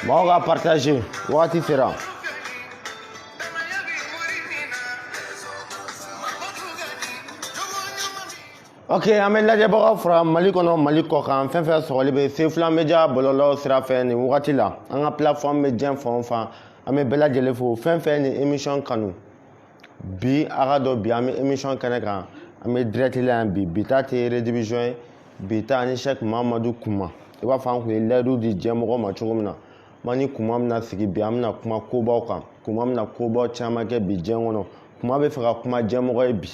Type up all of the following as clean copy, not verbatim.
Mɔgɔw ka partager wagati sera. Ok, an bɛ lajɛbagaw fara Mali kɔnɔ Mali kɔ kan fɛn fɛn sɔgɔli bɛ Sefula Media bɔlɔlɔ sira fɛ nin wagati la an ka plateforme bɛ diɲɛ fan o fan an bɛ bɛɛ lajɛlen fo fɛn fɛn ni émission kanu bi a ka dɔn bi an bɛ émission kɛnɛ kan an bɛ direct la yan bi ta tɛ redivision ye bi ta ani Cheikh Mamadou Kouma i b'a fɔ an kun ye layidu di diɲɛmɔgɔw ma cogo min na man ni Kouma bɛna sigi bi an bɛna kuma kobaw kan Kouma bɛna kobaw caman kɛ bi diɲɛ kɔnɔ Kouma bɛ fɛ ka kuma diɲɛmɔgɔ ye bi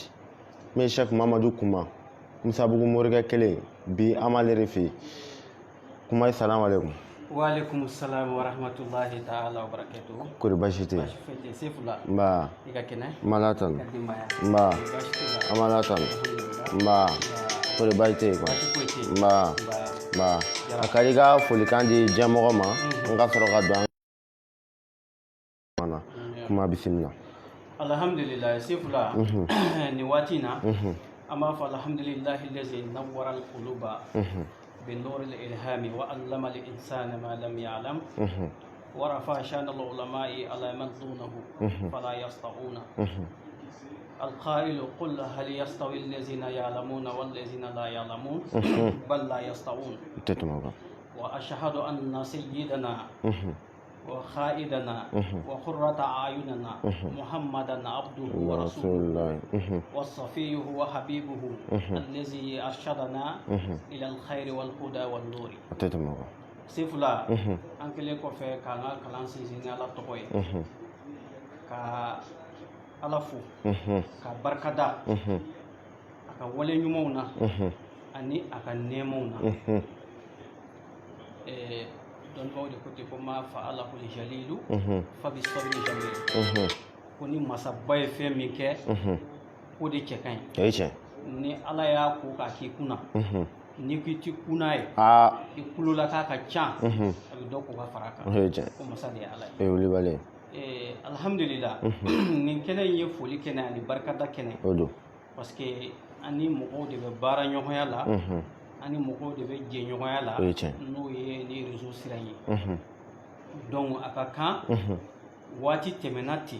min ye Cheikh Mamadou Kouma Musabugu morikɛ kelen bi an b'ale de fɛ yen Kouma salamu aleykum. Wa aleykum salam wa rahmatulahi ta'ala wa barakatuhu. Kori baasi tɛ yen. Baasi foyi tɛ Sefula. Nba. I ka kɛnɛ. N b'a la tanu. I ka denbaya. Nba. Baasi tɛ la. An b'a la tanu. Nba. Kori baasi tɛ yen quoi. Baasi foyi tɛ yen. Nba. Nba. A ka di i ka folikan di diɲɛmɔgɔ ma n ka sɔrɔ ka don an na Kouma bisimila. Alhamdulillah Sefula nin waati in na an b'a fɔ alhamdulillahi lazi nawwara al-quluba بنور الإلهام وعلم الإنسان ما لم يعلم ورفع شان العلماء على من دونه فلا يسطعون القائل قل هل يستوي الذين يعلمون والذين لا يعلمون بل لا يسطعون وأشهد أن سيدنا وخائدنا وقرة أعيننا محمدا عبده ورسوله وصفيه وحبيبه الذي أرشدنا إلى الخير والهدى والنور. Sefula an kɛlen kɔfɛ k'an ka kalan sinsin ni Ala tɔgɔ ye ka Ala fo ka barikada a ka wale ɲumanw na ani a ka nɛɛmaw na. Dɔnnibaw de ko ten ko ma fa'alahu al-jalilu fa bis-sabri jamil ko ni masaba ye fɛn min kɛ o de cɛ ka ɲi ni Ala y'a ko k'a k'i kunna ni ko i ti kunna ye i kulola k'a ka ca a bɛ dɔ ko ka fara kan ko masa de ye Ala ye. Alhamdulillah nin kɛnɛ in ye foli kɛnɛ ani barikada kɛnɛ parce que ani mɔgɔw de bɛ baara ɲɔgɔnya la ani mɔgɔw de bɛ jɛɲɔgɔnya la n'o ye ni réseau sira ye donc a ka kan waati tɛmɛna ten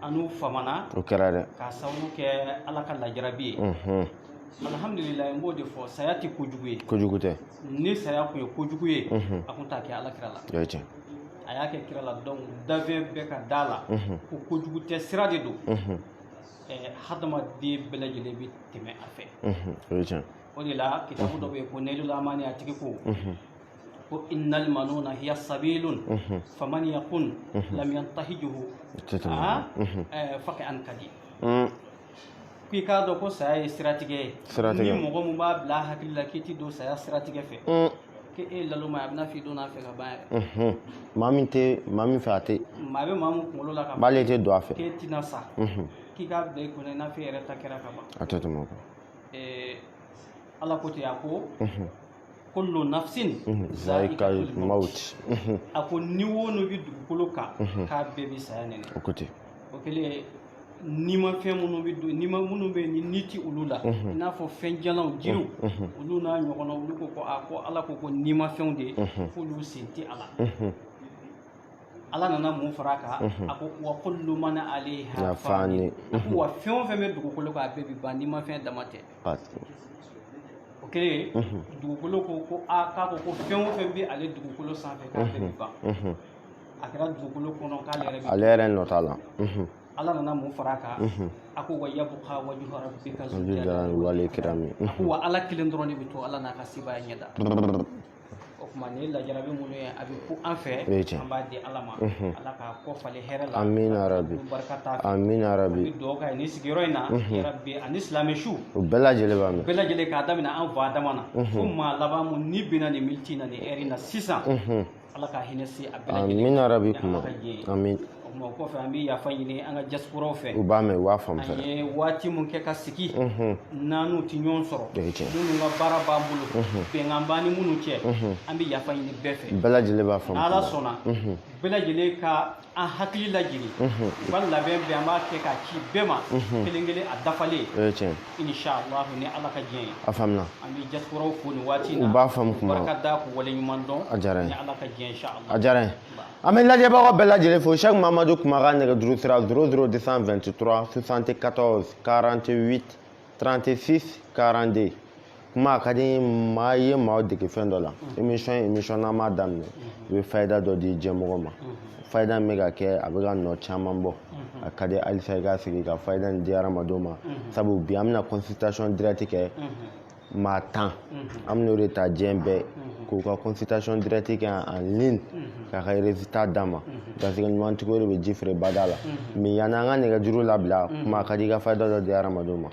an n'u famana o kɛra dɛ k'a sababu kɛ Ala ka lajarabi ye alhamdulillah n b'o de fɔ saya tɛ kojugu ye kojugu tɛ ni saya tun ye kojugu ye a tun t'a kɛ Alakira la a y'a kɛ kira la donc dafɛn bɛɛ ka da la ko kojugu tɛ sira de don hadamaden bɛɛ lajɛlen bɛ tɛmɛ a fɛ o de la kitabu dɔ bɛ yen ko Nailul Amani a tigi ko ko innal manuna hiya sabilun faman yakun lam yantahijuhu faqi an kadi k'i k'a dɔn ko saya ye siratigɛ ye ni mɔgɔ min b'a bila hakili la k'i ti don saya siratigɛ fɛ k'e laloma a bɛna f'i don n'a fɛ ka ban yɛrɛ maa min fɛ a tɛ maa bɛ maa min kunkolo la ka ban b'ale tɛ don a fɛ k'e tɛna sa k'i k'a bila i kunna i n'a fɔ i yɛrɛ ta kɛra ka ban a tɛ tɛmɛ o kan Ala ko ten a ko kullu nafsin za'iqatul maut a ko ni wo no bɛ dugukolo kan k'a bɛɛ bɛ saya nɛnɛ o ko ten o kɛlen ni ma fɛn minnu bɛ don ni ma minnu bɛ ni ni ti olu la i n'a fɔ fɛn jalanw jiriw olu n'a ɲɔgɔnna olu ko ko Ala ko ni ma fɛnw de k'olu sen tɛ a la Ala nana mun fara a kan a ko wa kullu man alayha fani a ko wa fɛn o fɛn bɛ dugukolo kan a bɛɛ bɛ ban ni ma fɛn dama tɛ o kɛlen dugukolo ko k'a ko fɛn o fɛn bɛ ale dugukolo sanfɛ k'a bɛɛ bɛ ban a kɛra dugukolo kɔnɔ k'ale yɛrɛ nɔ t'a la Ala nana mun fara a kan a ko wa yabqa wajhu rabbika zul jalali wal ikram a ko wa Ala kelen dɔrɔn de bɛ to Ala n'a ka sebaya ɲɛda o tuma ni lajarabi minnu ye a bɛ ku an fɛ an b'a di Ala ma Ala k'a kɔ falen hɛrɛ la amina rabi barika t'a fɛ amina rabi an bɛ dugawu kɛ nin sigiyɔrɔ in na yarabi ani silamɛ su o bɛɛ lajɛlen b'a mɛn bɛɛ lajɛlen k'a daminɛ an fa dama na fo maa laban mun ni bɛnna nin miniti na nin ɛri na sisan Ala ka hinɛ se a bɛɛ lajɛlen amina rabi kuma o o ma ko fa mi ya fa ɲini an ka diaspora fɛ u b'a mɛn u b'a faamu an fɛnɛ ye waati mun kɛ ka sigi n'anu ti ɲɔgɔn sɔrɔ o ye tiɲɛ minnu ka baara b'an bolo bɛnkan b'an ni minnu cɛ an bɛ yafa ɲini bɛɛ fɛ bɛɛ lajɛlen b'a faamu n'ala sɔnna bɛɛ lajɛlen ka an hakili lajigin u ka labɛn bɛn an b'a kɛ k'a ci bɛɛ ma kelen kelen a dafalen o ye tiɲɛ inshallah ni ala ka diɲɛ ye a faamuna an bɛ diasporaw fo nin waati in na u b'a faamu kuma barika da k'u wale ɲuman dɔn a diyara n ni ye ala ka diɲɛ inshallah a diyara n ye an bɛ lajɛbagaw bɛɛ lajɛlen fo Cheikh Mamadou Kumaga nɛgɛjuru sira 00223 74 48 36 42 kuma ka di maa ye maaw dege fɛn dɔ la émission n'an m'a daminɛ u bɛ fayida dɔ di jɛmɔgɔ ma fayida min bɛ ka kɛ a bɛ ka nɔ caman bɔ a ka di halisa i ka sigi ka fayida nin di hadamadenw ma sabu bi an bɛna consultation directe kɛ maa 10 an bɛna o de ta diɲɛ bɛɛ k'u ka consultation directe kɛ en ligne k'a ka résultat d'a ma garisɛgɛ ɲumantigiw de bɛ ji feere bada la mais yanni an ka nɛgɛjuru labila kuma ka di i ka fayida dɔ di hadamadenw ma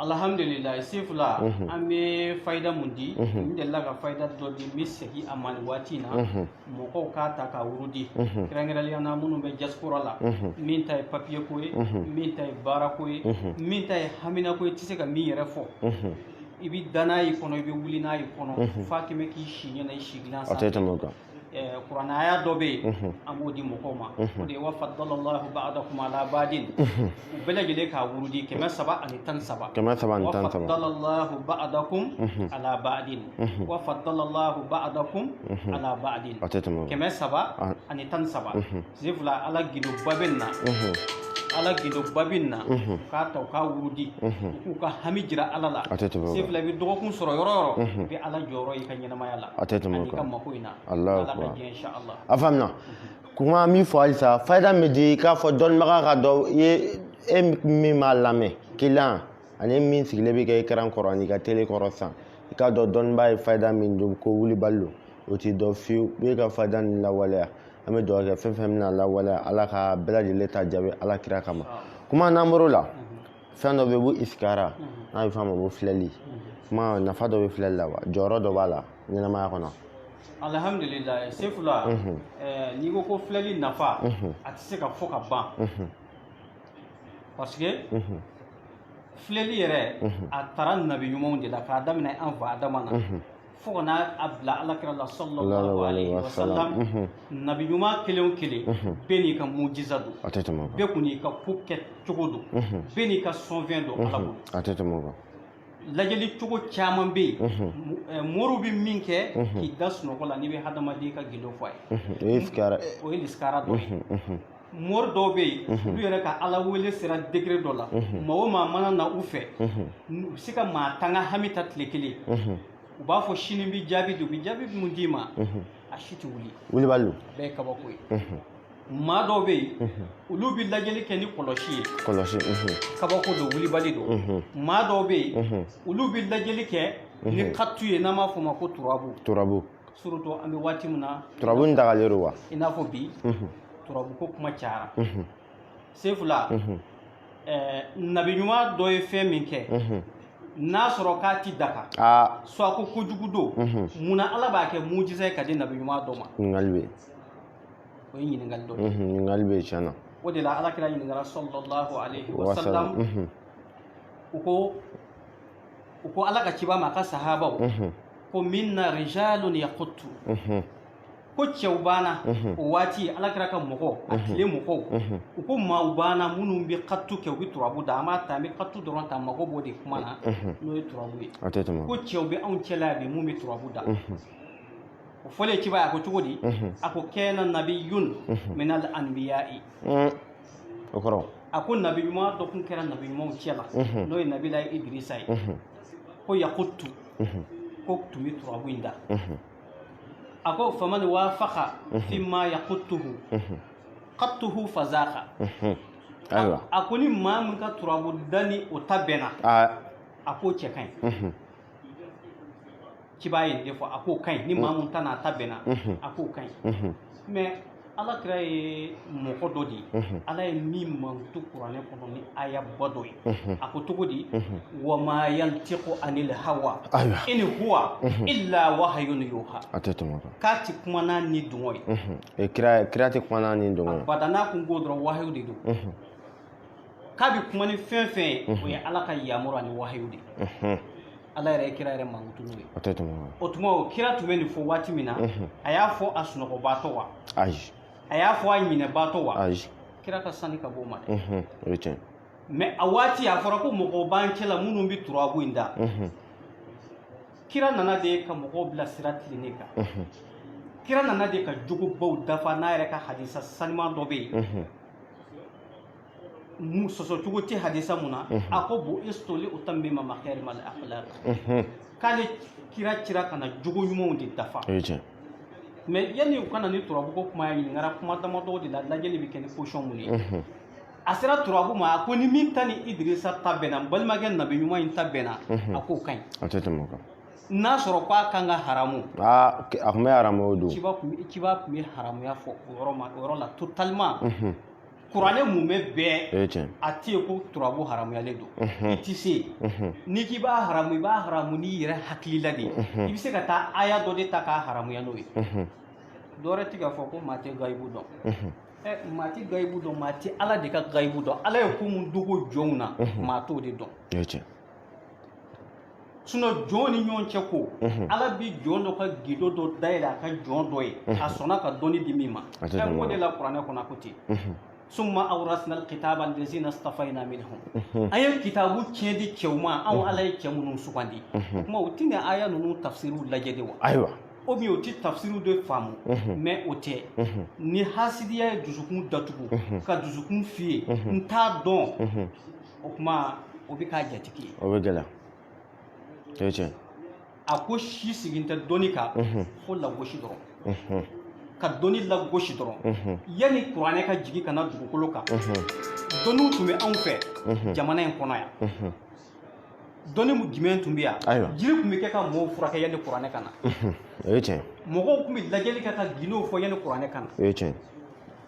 alhamdulillah sefula an bɛ fayida mun di n delila ka fayida dɔ di n bɛ segin a ma nin waati in na mɔgɔw k'a ta ka wurudi kɛrɛnkɛrɛnnenya na minnu bɛ diaspora la min ta ye papier ko ye min ta ye baara ko ye min ta ye hamina ko ye tɛ se ka min yɛrɛ fɔ i bɛ da n'a ye kɔnɔ i bɛ wuli n'a ye kɔnɔ f'a kɛmɛ k'i si ɲɛna i sigilan sanfɛ kuranaya dɔ bɛ yen an b'o di mɔgɔw ma o de ye wa fadalallahu ba'dakum ala ba'din u bɛɛ lajɛlen k'a wurudi 313 wa fadalallahu ba'dakum ala ba'din wa fadalallahu ba'dakum ala ba'din 313 sefula ala gido babin na ala gido babin na k'a ta k'a wurudi k'u ka hami jira ala la sefula i bɛ dɔgɔkun sɔrɔ yɔrɔ yɔrɔ i bɛ ala jɔyɔrɔ i ka ɲɛnamaya la ani ka mako in na ala ka diɲɛ inshallah a faamuna kuma min fɔ halisa fayida min di k'a fɔ dɔnnibaga ka dɔ ye e min b'a lamɛn kiliyan ani min sigilen bɛ kɛ écran kɔrɔ ani ka télé kɔrɔ sisan i k'a dɔn dɔnnibaga ye fayida min don ko wulibali don o t'i dɔn fiyewu i bɛ ka fayida nin lawaleya an bɛ dugawu kɛ fɛn fɛn bɛna lawaleya ala ka bɛɛ lajɛlen ta jaabi ala kira kama kuma n'an bɔr'o la fɛn dɔ bɛ yen ko isikara n'a bɛ fɔ a ma ko filɛli kuma nafa dɔ bɛ filɛli la wa jɔyɔrɔ dɔ b'a la ɲɛnamaya kɔnɔ alhamdulillah sefula n'i ko ko filɛli nafa a tɛ se ka fɔ ka ban parce que filɛli yɛrɛ a taara nabi ɲumanw de la k'a daminɛ an fa adama na fo ka n'a bila alakira la sallallahu alaihi wa sallam nabi ɲuman kelen o kelen bɛɛ n'i ka mujiza don bɛɛ kun n'i ka ko kɛ cogo don bɛɛ n'i ka sɔnfɛn don ala bolo lajɛli cogo caman bɛ yen moriw bɛ min kɛ k'i da sunɔgɔ la n'i bɛ hadamaden ka gindo fɔ a ye o ye lisikara dɔ ye mori dɔw bɛ yen olu yɛrɛ ka ala wele sera degré dɔ la maa o maa mana na u fɛ u bɛ se ka maa tan ka hami ta tile kelen u b'a fɔ sini bɛ jaabi di u bɛ jaabi mun d'i ma a si tɛ wuli wulibali don a bɛɛ ye kabako ye maa dɔw bɛ yen olu bɛ lajɛli kɛ ni kɔlɔsi ye kabako don wulibali don maa dɔw bɛ yen olu bɛ lajɛli kɛ ni katu ye n'an b'a fɔ o ma ko turabu surtout an bɛ waati min na turabu in dagalen don wa i n'a fɔ bi turabu ko kuma cayara sefula nabi ɲuman dɔ ye fɛn min kɛ n'a sɔrɔ k'a ti daga soit ko kojugu don munna ala b'a kɛ mujiza ye ka di nabi ɲuman dɔ ma ɲininkali bɛ o ye ɲininkali dɔ ye ɲininkali bɛ tiɲɛ na o de la alakira ɲininkara sallallahu alaihi wa sallam u ko ala ka ciba ma a ka sahabaw ko minna rijalun yaqutu ko cɛw banna o waati alakira ka mɔgɔ a tile mɔgɔw u ko maaw banna minnu bɛ katu kɛ u bɛ turabu da an b'a ta an bɛ katu dɔrɔn ta mago b'o de kuma na n'o ye turabu ye ko cɛw bɛ anw cɛla bi mun bɛ turabu da o fɔlen ciba a ko cogo di a ko kɛna nabiyun minal anbiya'i o kɔrɔ a ko nabi ɲuman dɔ tun kɛra nabi ɲumanw cɛla n'o ye nabila Idrisa ye ko yaqutu ko tun bɛ turabu in da a ko faman wafaqa fima yaqutuhu qattuhu fazaka a ko ni maa min ka turabu dani o ta bɛnna a k'o cɛ ka ɲi ci b'a ye de fɔ a k'o ka ɲi ni maa min ta n'a ta bɛnna a k'o ka ɲi mais ala kira ye mɔgɔ dɔ di ala ye min mantu kuranɛ kɔnɔ ni aya ba dɔ ye a ko cogo di wa ma yantiqu anil hawa in huwa illa wahyun yuha a tɛ tɛmɛ o kan k'a ti kuma n'a ni dɔngɔ ye kira tɛ kuma n'a ni dɔngɔ ye bada n'a kun ko dɔrɔn wahyu de don k'a bi kuma ni fɛn fɛn ye o ye ala ka yamuru ani wahyu de ala yɛrɛ ye kira yɛrɛ mankutu n'o ye a tɛ tɛmɛ o kan o tuma o kira tun bɛ nin fɔ waati min na a y'a fɔ a sunɔgɔbaatɔ wa ayi a y'a fɔ a ɲinɛbaatɔ wa ayi kira ka sani ka bɔ o ma dɛ o ye tiɲɛ mɛ a waati a fɔra ko mɔgɔw b'an cɛla minnu bɛ turabu in da kira nana de ka mɔgɔw bila sira tilennen kan kira nana de ka jogobaw dafa n'a yɛrɛ ka hadisa sanuman dɔ bɛ yen sɔsɔcogo tɛ hadisa mun na a ko bo istoli utammima makarimal akhlaq k'ale kira cira ka na jogo ɲumanw de dafa o ye tiɲɛ mɛ yanni u kana ni turabu ko kuma ye ɲininkara kuma damadɔ de la lajɛli bɛ kɛ ni position mun ye a sera turabu ma a ko ni min ta ni Idirisa ta bɛnna n balimakɛ nabi ɲuman in ta bɛnna a k'o ka ɲi a tɛ tɛmɛ o kan n'a sɔrɔ k'a kan ka haramu a tun bɛ haramu o don kiba tun bɛ haramuya fɔ o yɔrɔ la totalement kuranɛ mun bɛ bɛɛ o ye tiɲɛ a tɛ yen ko turabu haramuyalen don i tɛ se n'i k'i b'a haramu i b'a haramu n'i yɛrɛ hakilila de ye i bɛ se ka taa aya dɔ de ta k'a haramuya n'o ye dɔwɛrɛ tɛ k'a fɔ ko maa tɛ gayibu dɔn maa tɛ gayibu dɔn maa tɛ ala de ka gayibu dɔn ala ye ko mun dogo jɔnw na maa t'o de dɔn o ye tiɲɛ sinon jɔn ni ɲɔgɔn cɛ ko ala bi jɔn dɔ ka gido dɔ dayɛlɛ a ka jɔn dɔ ye a sɔnna ka dɔnni di min ma o de la kuranɛ kɔnɔ ko ten summa awrasna alkitaba allazina istafayna minhum an ye kitabu tiɲɛ di cɛw ma anw ala ye cɛ minnu sugandi o tuma o tɛna aya ninnu tafsiriw lajɛ de wa ayiwa ou bien o tɛ tafsiriw de faamu mais o tɛ ni hasidiya ye dusukun datugu ka dusukun fiyɛ n t'a dɔn o tuma o bɛ k'a jatigi ye o bɛ gɛlɛya o ye tiɲɛ a ko si sigin tɛ dɔnni kan fo lagosi dɔrɔn ka dɔnni lagosi dɔrɔn yanni kuranɛ ka jigin ka na dugukolo kan dɔnniw tun bɛ anw fɛ jamana in kɔnɔ yan dɔnni jumɛn tun bɛ yan jiri tun bɛ kɛ ka mɔgɔw furakɛ yanni kuranɛ ka na o ye tiɲɛ mɔgɔw tun bɛ lajɛli kɛ ka gindow fɔ yanni kuranɛ ka na o ye tiɲɛ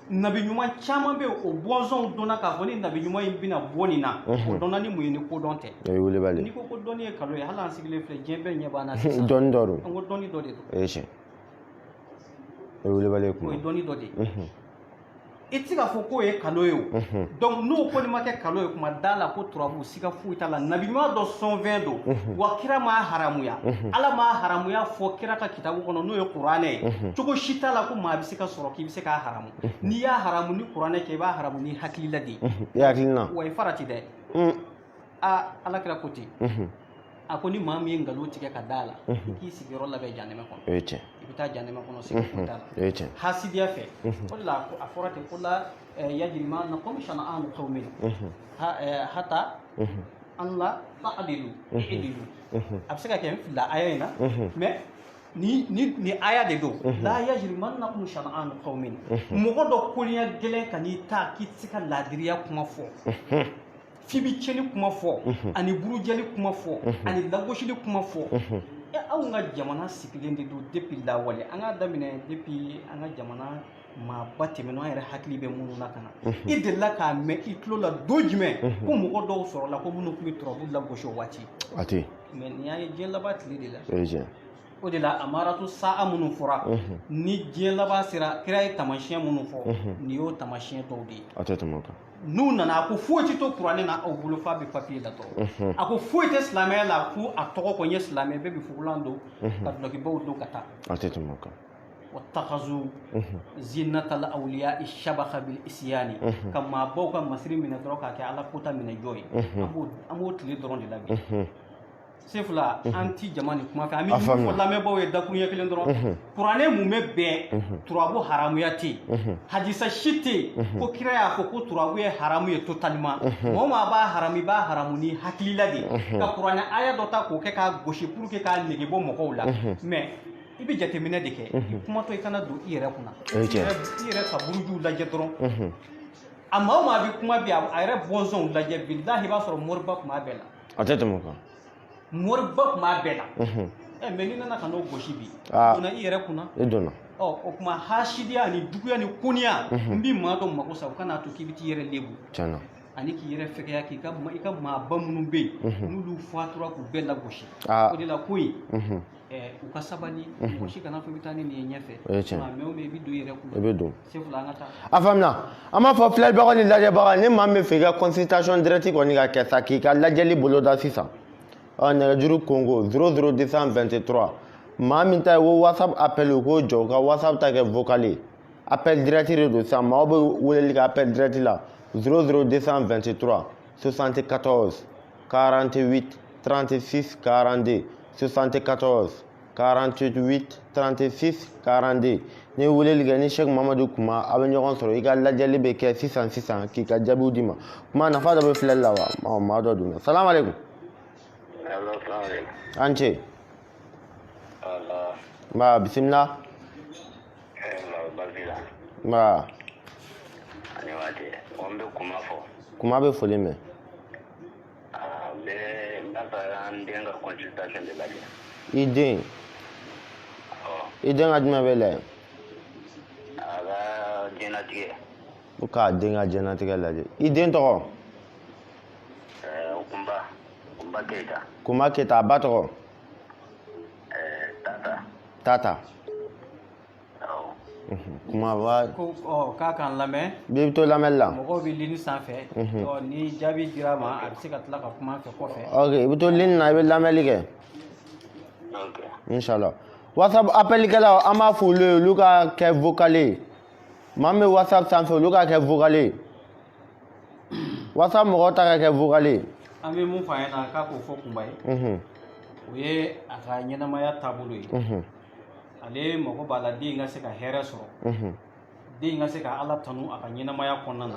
nabi ɲuman caman bɛ yen o bɔnsɔnw dɔnna k'a fɔ ni nabi ɲuman in bɛna bɔ nin na o dɔnna ni mun ye ni kodɔn tɛ o ye welebali n'i ko ko dɔnni ye kalo ye hali an sigilen filɛ diɲɛ bɛɛ ɲɛ b'an na sisan dɔnni dɔ don an ko dɔnni dɔ de don o ye tiɲɛ o ye welebali ye o kuma ye dɔnni dɔ de ye i tɛ se k'a fɔ k'o ye kalo ye o donc n'o kɔni ma kɛ kalo ye kuma da la ko turabu siga foyi t'a la nabi ɲuman dɔ sɔnfɛn don wa kira m'a haramuya ala m'a haramuya fɔ kira ka kitabu kɔnɔ n'o ye kuranɛ ye cogo si t'a la ko maa bɛ se ka sɔrɔ k'i bɛ se k'a haramu n'i y'a haramu ni kuranɛ kɛ i b'a haramu ni hakilila de ye i hakilina wa i farati dɛ ala kira ko ten a ko ni maa min ye nkalon tigɛ ka da la i k'i sigiyɔrɔ labɛn janɛmɛ kɔnɔ o ye tiɲɛ i bɛ taa janɛmɛ kɔnɔ sigi foyi t'a la o ye tiɲɛ hasidiya fɛ o de la a fɔra ten ko la yajrimannakum shana'anu qawmin hatta an la ta'dilu i'dilu a bɛ se ka kɛ n fila aya in na mais ni aya de don la yajrimannakum shana'anu qawmin mɔgɔ dɔ koliya gɛlɛn ka n'i ta k'i tɛ se ka laadiriya kuma fɔ f'i bi tiɲɛni kuma fɔ ani burujɛli kuma fɔ ani lagosili kuma fɔ anw ka jamana sigilen de don depuis lawale an k'a daminɛ depuis an ka jamana maaba tɛmɛna an yɛrɛ hakili bɛ minnu na ka na i delila k'a mɛn i tulo la don jumɛn ko mɔgɔ dɔw sɔrɔla ko minnu tun bɛ turabu lagosi o waati a tɛ mais nin y'a ye diɲɛ laban tile de la o ye tiɲɛ o de la a maratu sa'a minnu fɔra ni diɲɛ laban sera kira ye taamasiyɛn minnu fɔ nin y'o taamasiyɛn dɔw de ye a tɛ tɛmɛ o kan n'u nana a ko foyi tɛ to kuranɛ na aw bolo f'a bɛ papiye la dɔrɔn a ko foyi tɛ silamɛya la ko a tɔgɔ ko n ye silamɛ bɛɛ bɛ fugulan don ka dulokibaw don ka taa a tɛ tɛmɛ o kan wattakazu zinatal awliya shabaha bil isyani ka maabaw ka masiri minɛ dɔrɔn k'a kɛ ala kota minɛ jɔ ye an b'o tile dɔrɔn de la bi sefula an ti jama ni kuma fɛ an bɛ min fɔ lamɛnbaaw ye dakuruɲɛ kelen dɔrɔn kuranɛ mun bɛ bɛn turabu haramuya tɛ yen hadisa si tɛ yen ko kira y'a fɔ ko turabu ye haramu ye totalement mɔgɔ maa b'a haramu i b'a haramu ni hakilila de ye ka kuranɛ aya dɔ ta k'o kɛ k'a gosi pour que k'a nege bɔ mɔgɔw la mais i bɛ jateminɛ de kɛ i kumatɔ i kana don i yɛrɛ kunna i yɛrɛ ka burujuw lajɛ dɔrɔn a maa o maa bɛ kuma bi a yɛrɛ bɔnsɔnw lajɛ bilahi i b'a sɔrɔ moriba tun b'a bɛɛ la a tɛ tɛmɛ o kan moriba tun b'a bɛɛ la mais ni nana ka n'o gosi bi Ah. donna i yɛrɛ kunna I donna. o kuma hasidiya ni juguya ni koniya n bi maa dɔ mako sa u kana to k'i bi t'i yɛrɛ lebu Tiɲɛna. ani k'i yɛrɛ fɛgɛya i ka maaba minnu bɛ yen n'olu fatura k'u bɛɛ lagosi Ah. o de la ko in u ka sabali mɔgɔ si kana fɔ i bɛ taa ni nin ye ɲɛfɛ O ye tiɲɛ. mais o mais i bɛ don i yɛrɛ I kunna bɛ don. Sefula an ka taa A faamuna an b'a fɔ filɛbagaw ni lajɛbagaw ni maa min bɛ fɛ i ka consultation direct kɔni ka kɛ sa k'i ka lajɛli boloda sisan nɛgɛjuru kongo 00223 maa min ta ye ko whatsapp appel u k'o jɔ u ka whatsapp ta kɛ vocal ye appel direct de don sisan maaw bɛ weleli kɛ appel direct la 00223 74 48 36 42 74 48 36 42 ni weleli kɛ ni Sheikh Mamadu Kuma a bɛ ɲɔgɔn sɔrɔ i ka lajɛli bɛ kɛ sisan k'i ka jaabiw di ma kuma nafa dɔ bɛ filɛli la wa maa dɔ donna salamu aleykum an ce nba bisimila nba kuma bɛ foli mɛn i den ka jumɛn bɛ lajɛ ko k'a den ka diɲɛlatigɛ lajɛ i den tɔgɔ Kunba Keyita a ba tɔgɔ Tata kuma ba ko k'a k'an lamɛn bi bɛ to lamɛnni la mɔgɔw bɛ lini sanfɛ ni jaabi dira ma a bɛ se ka tila ka kuma fɛ kɔfɛ ok i bɛ to ligne na i bɛ lamɛnni kɛ inshallah whatsapp appelikɛlaw an b'a fɔ olu ye olu ka kɛ vocal ye maa min bɛ whatsapp sanfɛ olu ka kɛ vocal ye whatsapp mɔgɔw ta ka kɛ vocal ye an bɛ mun fɔ a ɲɛna k'a k'o fɔ Kunba ye o ye a ka ɲɛnamaya taabolo ye ale mago b'a la den ka se ka hɛrɛ sɔrɔ den ka se ka Ala tanu a ka ɲɛnamaya kɔnɔna na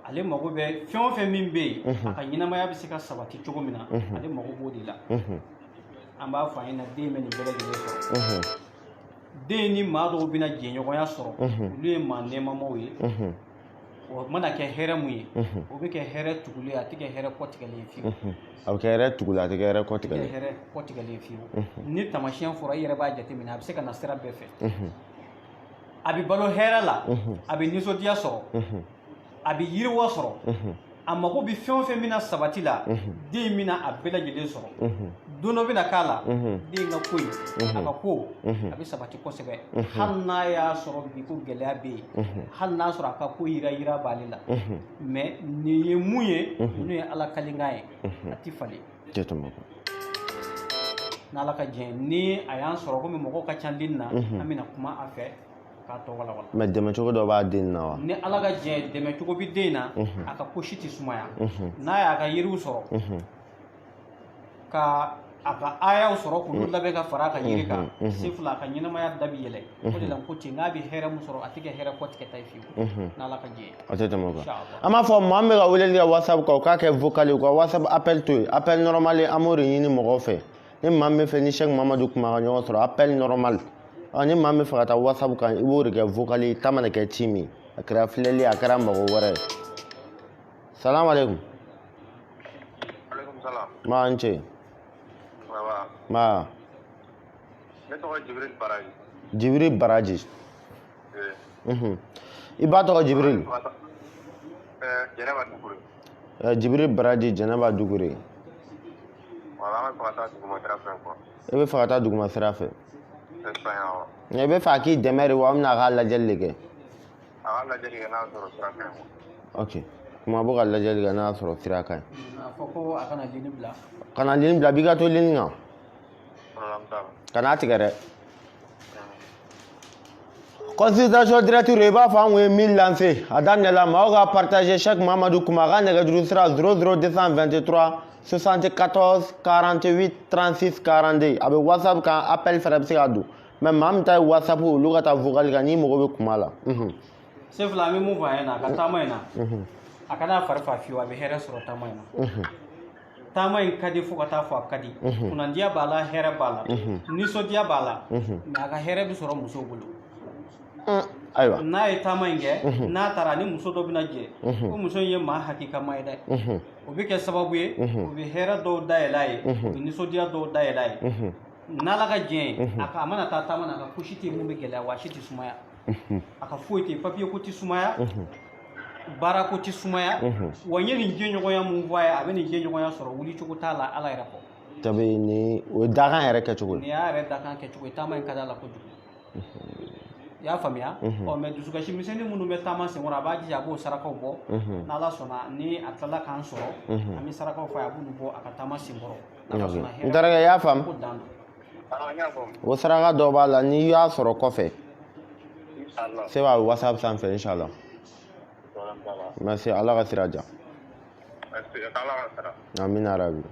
ale mago bɛ fɛn o fɛn min bɛ yen a ka ɲɛnamaya bɛ se ka sabati cogo min na ale mago b'o de la an b'a fɔ a ɲɛna den bɛ nin bɛɛ lajɛlen sɔrɔ den ni maa dɔw bɛna jɛɲɔgɔnya sɔrɔ olu ye maa nɛɛmamaw ye o mana kɛ hɛrɛ mun ye o bɛ kɛ hɛrɛ tugulen a tɛ kɛ hɛrɛ kɔtigɛlen fiyewu a bɛ kɛ hɛrɛ tugulen a tɛ kɛ hɛrɛ kɔtigɛlen hɛrɛ kɔtigɛlen fiyewu ni tamasiyɛn fɔra i yɛrɛ b'a jateminɛ a bɛ se ka na sira bɛɛ fɛ a bɛ balo hɛrɛ la a bɛ nisɔndiya sɔrɔ a bɛ yiriwa sɔrɔ a mago bɛ fɛn o fɛn bɛna sabati la den bɛna a bɛɛ lajɛlen sɔrɔ don dɔ bɛna k'a la den ka ko in a ka ko a bɛ sabati kosɛbɛ hali n'a y'a sɔrɔ bi ko gɛlɛya bɛ yen hali n'a sɔrɔ a ka ko yira b'ale la mais nin ye mun ye n'o ye Ala kalenkan ye a tɛ falen n'Ala ka jɛn ni a y'an sɔrɔ komi mɔgɔw ka ca den na an bɛna kuma a fɛ k'a tɔ walawala mais dɛmɛ cogo dɔ b'a den na wa ni Ala ka jɛn dɛmɛ cogo bɛ den na a ka ko si tɛ sumaya n'a y'a ka yiriw sɔrɔ ka a ka ayaw sɔrɔ k'olu labɛn ka fara a ka yiri kan Sefula a ka ɲɛnamaya da bɛ yɛlɛ o de la ko ten n'a bɛ hɛrɛ mun sɔrɔ a tɛ kɛ hɛrɛ kɔtigɛta ye fiyewu n'Ala ka jɛn a tɛ tɛmɛ o kan an b'a fɔ maa min bɛ ka weleli kɛ whatsapp kan o k'a kɛ vocal ye u ka whatsapp appel to yen appel normal an b'o de ɲini mɔgɔw fɛ ni maa min bɛ fɛ ni Sheikh Mamadu Kuma ka ɲɔgɔn sɔrɔ appel normal ni maa min bɛ fɛ ka taa whatsapp kan i b'o de kɛ vocal ye ta mana kɛ ci min a kɛra filɛli a kɛra mago wɛrɛ ye salamu aleykum maa n ce maa ne tɔgɔ Jibril Baraji Jibril Baraji i ba tɔgɔ Jibril Jɛnɛba Dukure Jibril Baraji Jɛnɛba Dukure wala an bɛ fɛ ka taa duguma sira fɛ quoi i bɛ fɛ ka taa duguma sira fɛ awɔ i bɛ fɛ a k'i dɛmɛ de wa an bɛna a ka lajɛli de kɛ a ka lajɛli kɛ n'a sɔrɔ sira ka ɲi ok kuma bɛ ka lajɛli kɛ n'a sɔrɔ sira ka ɲi a fɔ ko a kana lini bila kana lini bila b'i ka to lini kan problème t'a la kana tigɛ dɛ consultation directe i b'a fɔ an kun ye min lancé a daminɛla maaw ka partager Sheikh Mamadu Kuma a ka nɛgɛjuru sira 00223 74 48 36 42 a bɛ whatsapp kan appel fɛnɛ bɛ se ka don mais maa min ta ye whatsapp olu ka taa vocal kan n'i mago bɛ kuma la Sefula an bɛ mun fɔ a ɲɛna a ka taama in na a kana fari fa fiyewu a bɛ hɛrɛ sɔrɔ taama in na taama in ka di fo ka taa fɔ a ka di kunnadiya b'a la hɛrɛ b'a la nisɔndiya b'a la mais a ka hɛrɛ bɛ sɔrɔ musow bolo ayiwa n'a ye taama in kɛ n'a taara ni muso dɔ bɛna jɛ o muso in ye maa hakikama ye dɛ o bɛ kɛ sababu ye o bɛ hɛrɛ dɔw dayɛlɛ a ye o bɛ nisɔndiya dɔw dayɛlɛ a ye n'ala ka diɲɛ ye a mana taa taama na a ka ko si tɛ mun bɛ gɛlɛya wa si tɛ sumaya a ka foyi tɛ papiye ko tɛ sumaya baara ko tɛ sumaya wa n ye nin jɛɲɔgɔnya mun fɔ a ye a bɛ nin jɛɲɔgɔnya sɔrɔ wulicogo t'a la ala yɛrɛ kɔ tabi ni o ye dakan yɛrɛ kɛcogo ye nin y'a yɛrɛ dakan kɛcogo ye taama in ka d'a la kojugu i y'a faamuya mɛ dusukasi misɛnnin minnu bɛ taama senkɔrɔ a b'a jija a b'o sarakaw bɔ n'ala sɔnna ni a tilala k'an sɔrɔ an bɛ sarakaw fɔ a b'olu bɔ a ka taama senkɔrɔ n taara i y'a faamu ko dan o saraka dɔ b'a la n'i y'a sɔrɔ kɔfɛ se b'a whatsapp sanfɛ inshallah merci ala ka sira diya amina rabi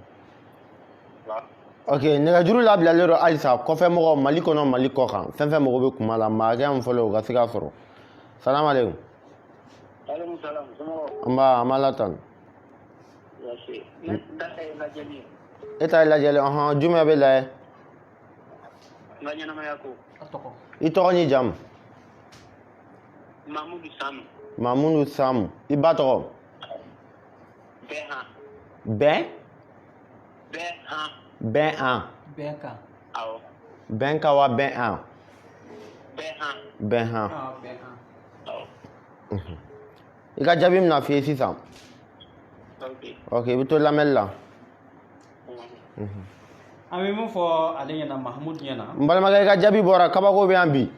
ok nɛgɛjuru labilalen don halisa kɔfɛ mɔgɔ mali kɔnɔ mali kɔ kan fɛn fɛn mɔgɔ bɛ kuma la maakɛ min fɔlɔ o ka se ka sɔrɔ salamu aleykum an b'a an b'a latan e ta ye lajɛli jumɛn bɛ layɛ i tɔgɔ ni jamu mamudu samu i ba tɔgɔ bɛn bɛn an bɛn ka wa bɛn an bɛn han i ka jaabi mina f'i ye sisan ok i bɛ to lamɛnni la an bɛ min fɔ ale ɲɛna mahamudu ɲɛna n balimakɛ i ka jaabi bɔra kabako bɛ yan bi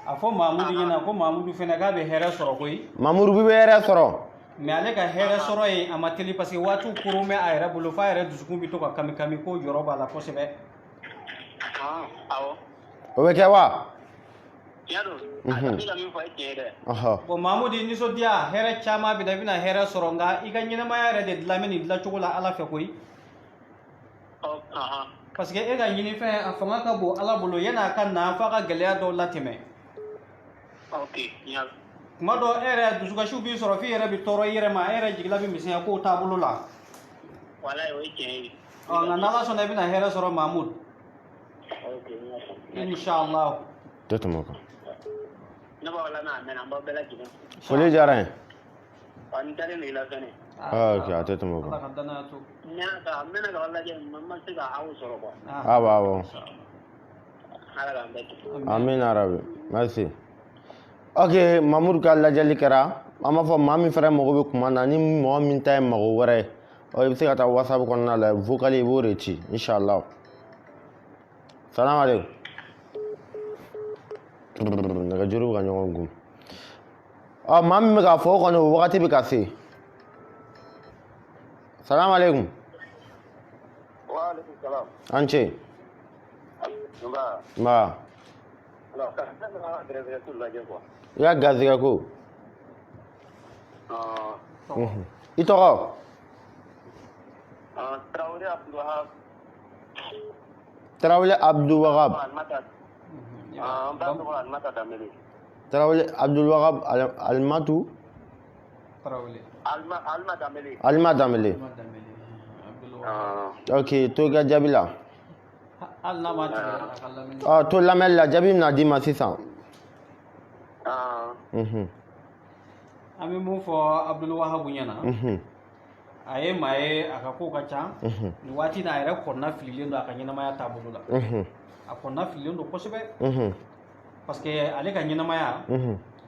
a fɔ mahamudu ɲɛna ko mahamudu fɛnɛ k'a bɛ hɛrɛ sɔrɔ koyi mamudu bɛ hɛrɛ sɔrɔ mais ale ka hɛrɛ sɔrɔ ye a ma teli parce que waatiw koron bɛ a yɛrɛ bolo f'a yɛrɛ dusukun bɛ to ka kami kami ko jɔrɔ b'a la kosɛbɛ o bɛ kɛ wa bon mahamudu i nisɔndiya hɛrɛ caman bɛ na i bɛna hɛrɛ sɔrɔ nka i ka ɲɛnamaya yɛrɛ de dilan bɛ nin dilancogo la ala fɛ koyi parce que e ka ɲinifɛn a fanga ka bon ala bolo yan'a ka na f'a ka gɛlɛya dɔw latɛmɛ tuma dɔ e yɛrɛ dusukasiw b'i sɔrɔ f'i yɛrɛ bɛ tɔɔrɔ i yɛrɛ ma e yɛrɛ jigila bɛ misɛnya kow taabolo la nka n'ala sɔnna i bɛna hɛrɛ sɔrɔ mahamudu inshallah tɛ tɛmɛ o kan foli diyara n ye ok a tɛ tɛmɛ o kan awɔ awɔ amina rabi merci ok mamudu ka lajɛli kɛra an b'a fɔ maa min fɛnɛ mago bɛ kuma na ni mɔgɔ min ta ye mago wɛrɛ ye i bɛ se ka taa whatsapp kɔnɔna la vocal i b'o de ci inshallah salamu aleykum nɛgɛjuru bɛ ka ɲɔgɔn gun maa min bɛ k'a fɔ o kɔni o wagati bɛ ka se salamu aleykum an ce nba i ka garizɛgɛ ko i tɔgɔ tarawele abdulwahab tarawele abdulwahab alimatu alima danbele ok to i ka jaabi la to lamɛnni la jaabi bɛna d'i ma sisan an bɛ mun fɔ abdulwahabu ɲɛna a ye maa ye a ka kow ka ca nin waati n'a yɛrɛ kɔnɔna fililen don a ka ɲɛnamaya taabolo la a kɔnɔna fililen don kosɛbɛ parce que ale ka ɲɛnamaya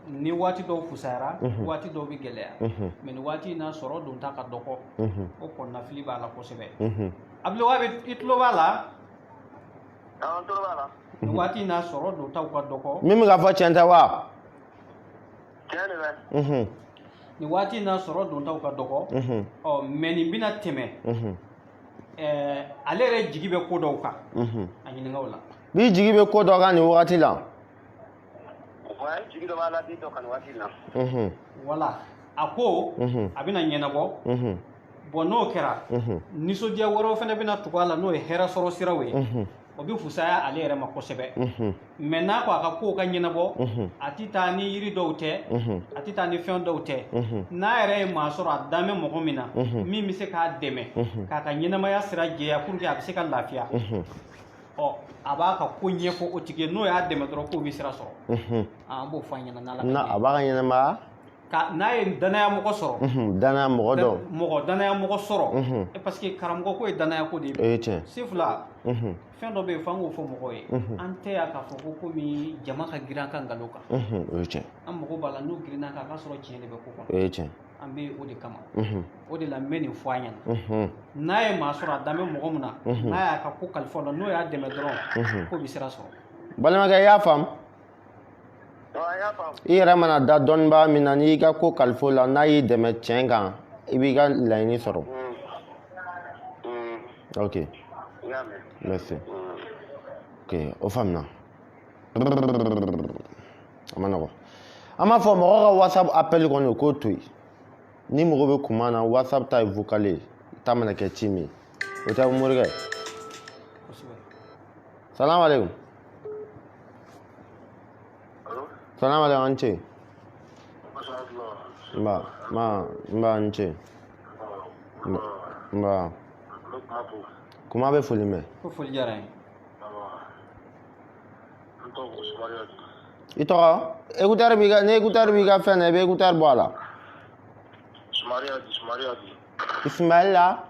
ni waati dɔw fusayara waati dɔw bɛ gɛlɛya mais ni waati in na sɔrɔ don ta ka dɔgɔ o kɔnɔna fili b'a la kosɛbɛ abdulwahabu i tulo b'a la ni waati in na sɔrɔ don taw ka dɔgɔ min bɛ ka fɔ tiɲɛ tɛ wa ni waati in na sɔrɔ don taw ka dɔgɔ mais nin bɛna tɛmɛ ale yɛrɛ jigi bɛ ko dɔw kan a ɲininka o la b'i jigi bɛ ko dɔ kan nin wagati la wala a ko a bɛna ɲɛnabɔ bon n'o kɛra nisɔndiya wɛrɛw fana bɛna tugu a la n'o ye hɛrɛ sɔrɔ siraw ye o bɛ fusaya ale yɛrɛ ma kosɛbɛ mais n'a ko a ka kow ka ɲɛnabɔ a tɛ taa ni yiri dɔw tɛ a tɛ taa ni fɛn dɔw tɛ n'a yɛrɛ ye maa sɔrɔ a dan bɛ mɔgɔ min na min bɛ se k'a dɛmɛ k'a ka ɲɛnamaya sira jɛya pour que a bɛ se ka lafiya ɔ a b'a ka ko ɲɛfɔ o tigi ye n'o y'a dɛmɛ dɔrɔn k'o bɛ sira sɔrɔ an b'o fɔ an ɲɛna n'Ala ka na a b'a ka ɲɛnamaya n'a ye danaya mɔgɔ sɔrɔ danaya mɔgɔ dɔ danaya mɔgɔ sɔrɔ parce que karamɔgɔ ko ye danaya ko de ye o ye tiɲɛ Sefula fɛn dɔ bɛ yen f'an k'o fɔ mɔgɔw ye an tɛ yan k'a fɔ ko komi jama ka girin an ka nkalon kan o ye tiɲɛ an mago b'a la n'u girinna kan k'a sɔrɔ tiɲɛ de bɛ ko kɔnɔ o ye tiɲɛ an bɛ o de kama o de la n bɛ nin fɔ an ɲɛna n'a ye maa sɔrɔ a dan bɛ mɔgɔ min na n'a y'a ka ko kalifa la n'o y'a dɛmɛ dɔrɔn k'o bɛ sira sɔrɔ balimakɛ i y'a faamu i yɛrɛ mana da dɔnnibaga min na n'i y'i ka ko kalifa o la n'a y'i dɛmɛ tiɲɛ kan i b'i ka laɲini sɔrɔ ok merci ok o faamuna a ma nɔgɔ an b'a fɔ mɔgɔ ka whatsapp appel kɔni o k'o to yen ni mɔgɔ bɛ kuma na whatsapp ta ye vocal ye ta mana kɛ ci min o tɛ morikɛ salamu aleykum salamu aleykum an ce nba n ce nba kuma bɛ foli mɛn ko foli diyara n ye i tɔgɔ écouteur b'i ka ni écouteur b'i ka fɛn na i bɛ écouteur bɔ a la Ismaila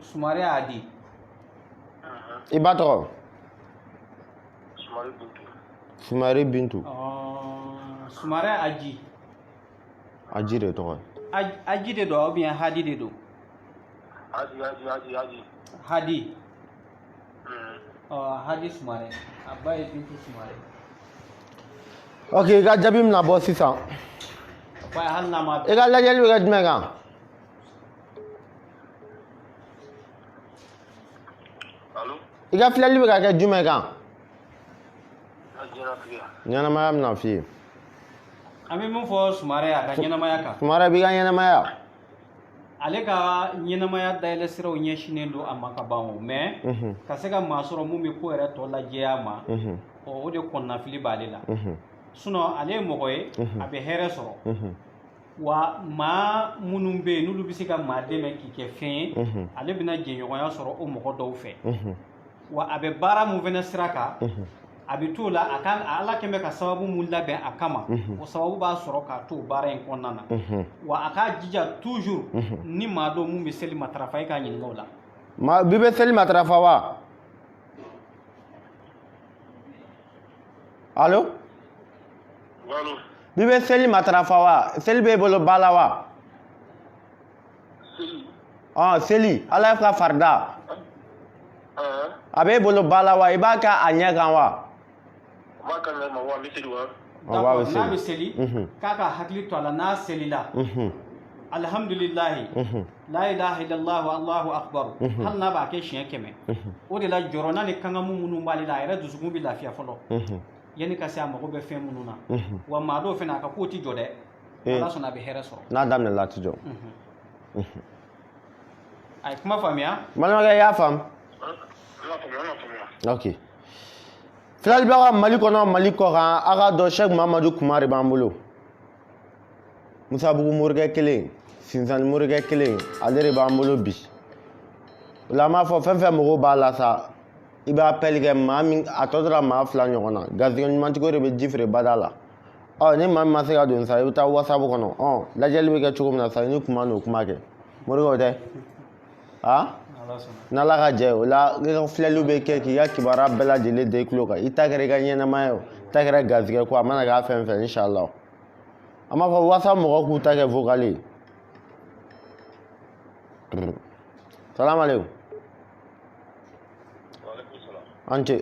Sumare Adi i ba tɔgɔ Sumare Bintu Sumare Aji Aji de tɔgɔ Aji de don ou bien Hadi de don Hadi Hadi Sumare a ba ye Bintu Sumare ok i ka jaabi bɛna bɔ sisan hali n'a ma i ka lajɛli bɛ kɛ jumɛn kan i ka filɛli bɛ ka kɛ jumɛn kan ɲɛnamaya bɛna f'i ye an bɛ min fɔ Sumare a ka ɲɛnamaya kan Sumare b'i ka ɲɛnamaya ale ka ɲɛnamaya dayɛlɛ siraw ɲɛsinnen don a ma ka ban o mais ka se ka maa sɔrɔ mun bɛ ko yɛrɛ tɔ lajɛya ma o de kɔnɔnafili b'ale la sinon ale ye mɔgɔ ye a bɛ hɛrɛ sɔrɔ wa maa minnu bɛ yen n'olu bɛ se ka maa dɛmɛ k'i kɛ fɛn ye ale bɛna jɛɲɔgɔnya sɔrɔ o mɔgɔ dɔw fɛ wa a bɛ baara mun fɛnɛ sira kan a bɛ t'o la ala kɛn bɛ ka sababu mun labɛn a kama o sababu b'a sɔrɔ k'a to baara in kɔnɔna na wa a k'a jija toujours ni maa dɔ mun bɛ seli matarafa e k'a ɲininka o la bi bɛ seli matarafa wa allo bi bɛ seli matarafa wa seli b'e bolo ba la wa seli ala ka farida a b'e bolo ba la wa i b'a kɛ a ɲɛ kan wa n'a bɛ seli k'a ka hakili to a la n'a selila alhamdulilahi la ilaha illallah allahu akbar hali n'a b'a kɛ siɲɛ 100 o de la jɔrɔna ni kangamu minnu b'ale la a yɛrɛ dusukun bɛ lafiya fɔlɔ yanni ka se a mago bɛ fɛn minnu na wa maa dɔw fana a ka ko tɛ jɔ dɛ ala sɔnna a bɛ hɛrɛ sɔrɔ n'a daminɛna a tɛ jɔ a ye kuma faamuya balimakɛ i y'a faamu ok filalibaga mali kɔnɔ mali kɔ kan a ka dɔn Sɛki Mamadu Kumare b'an bolo Musabugu morikɛ kelen Sinzani morikɛ kelen ale de b'an bolo bi o la an b'a fɔ fɛn fɛn mɔgɔw b'a la sa i b'a appel kɛ maa min a tɔ tora maa 2 ɲɔgɔn na garizigɛ ɲumantigiw de bɛ ji feere bada la ni maa min ma se ka don sa i bɛ taa whatsapp kɔnɔ lajɛli bɛ kɛ cogo min na sa i ni kuma n'o kuma kɛ morikɛ o tɛ n'ala ka jɛ o la i ka filɛliw bɛ kɛ k'i ka kibaruya bɛɛ lajɛlen da i tulo kan i ta kɛra i ka ɲɛnamaya ye o ta kɛra garizigɛ ko a mana k'a fɛn fɛn inshallah an b'a fɔ whatsapp mɔgɔw k'u ta kɛ vocal ye salamu aleykum an ce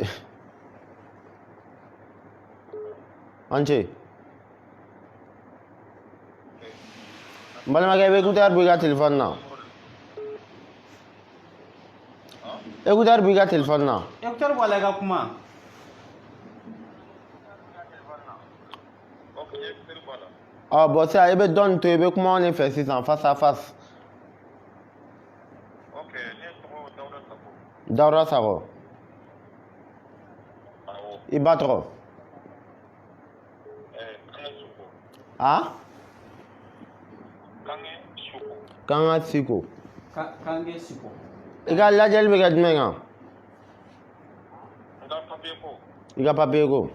n balimakɛ i bɛ écouteur bɔ i ka téléphone na écouteur bɔ i ka téléphone na écouteur bɔ a la i ka kuma bon sisan i bɛ dɔɔnin to i bɛ kuma ne fɛ sisan face à face Dawuda Sakɔ i ba tɔgɔ Kanga Siko I ka lajɛli bɛ kɛ jumɛn kan? N ka papier ko. I ka papier ko.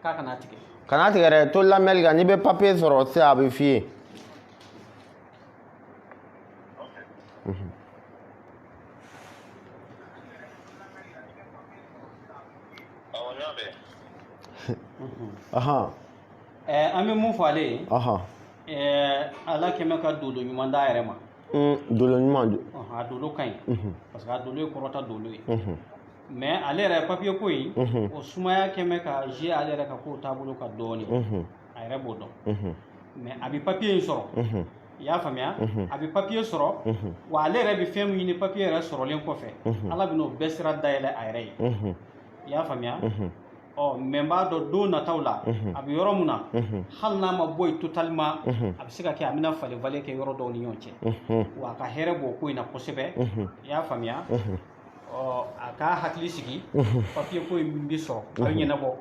K'a kana tigɛ. Kana tigɛ dɛ, to lamɛnli kan. N'i bɛ papier sɔrɔ sisan a bɛ f'i ye. Awɔ, n y'a mɛn. An bɛ mun fɔ ale ye. Ala kɛmɛ ka dolo ɲuman d'a yɛrɛ ma. Dolo ɲuman. A dolo ka ɲi. Parce que a dolo ye kɔrɔta dolo ye. Mais ale yɛrɛ papier ko in o sumaya kɛmɛ ka jouer ale yɛrɛ ka kow taabolo kan dɔɔni. A yɛrɛ b'o dɔn. Mais a bɛ papier in sɔrɔ. I y'a faamuya? A bɛ papier sɔrɔ wa ale yɛrɛ bɛ fɛn min ɲini papier yɛrɛ sɔrɔlen kɔfɛ Ala bɛn'o bɛɛ sira dayɛlɛ a yɛrɛ ye. I y'a faamuya? Mais n b'a dɔn don nataw la a bɛ yɔrɔ mun na hali n'a ma bɔ yen totalement a bɛ se ka kɛ a bɛna falen falen kɛ yɔrɔ dɔw ni ɲɔgɔn cɛ wa a ka hɛrɛ b'o ko in na kosɛbɛ. I y'a faamuya? A ka hakili sigi papier ko in bɛ sɔrɔ a bɛ ɲɛnabɔ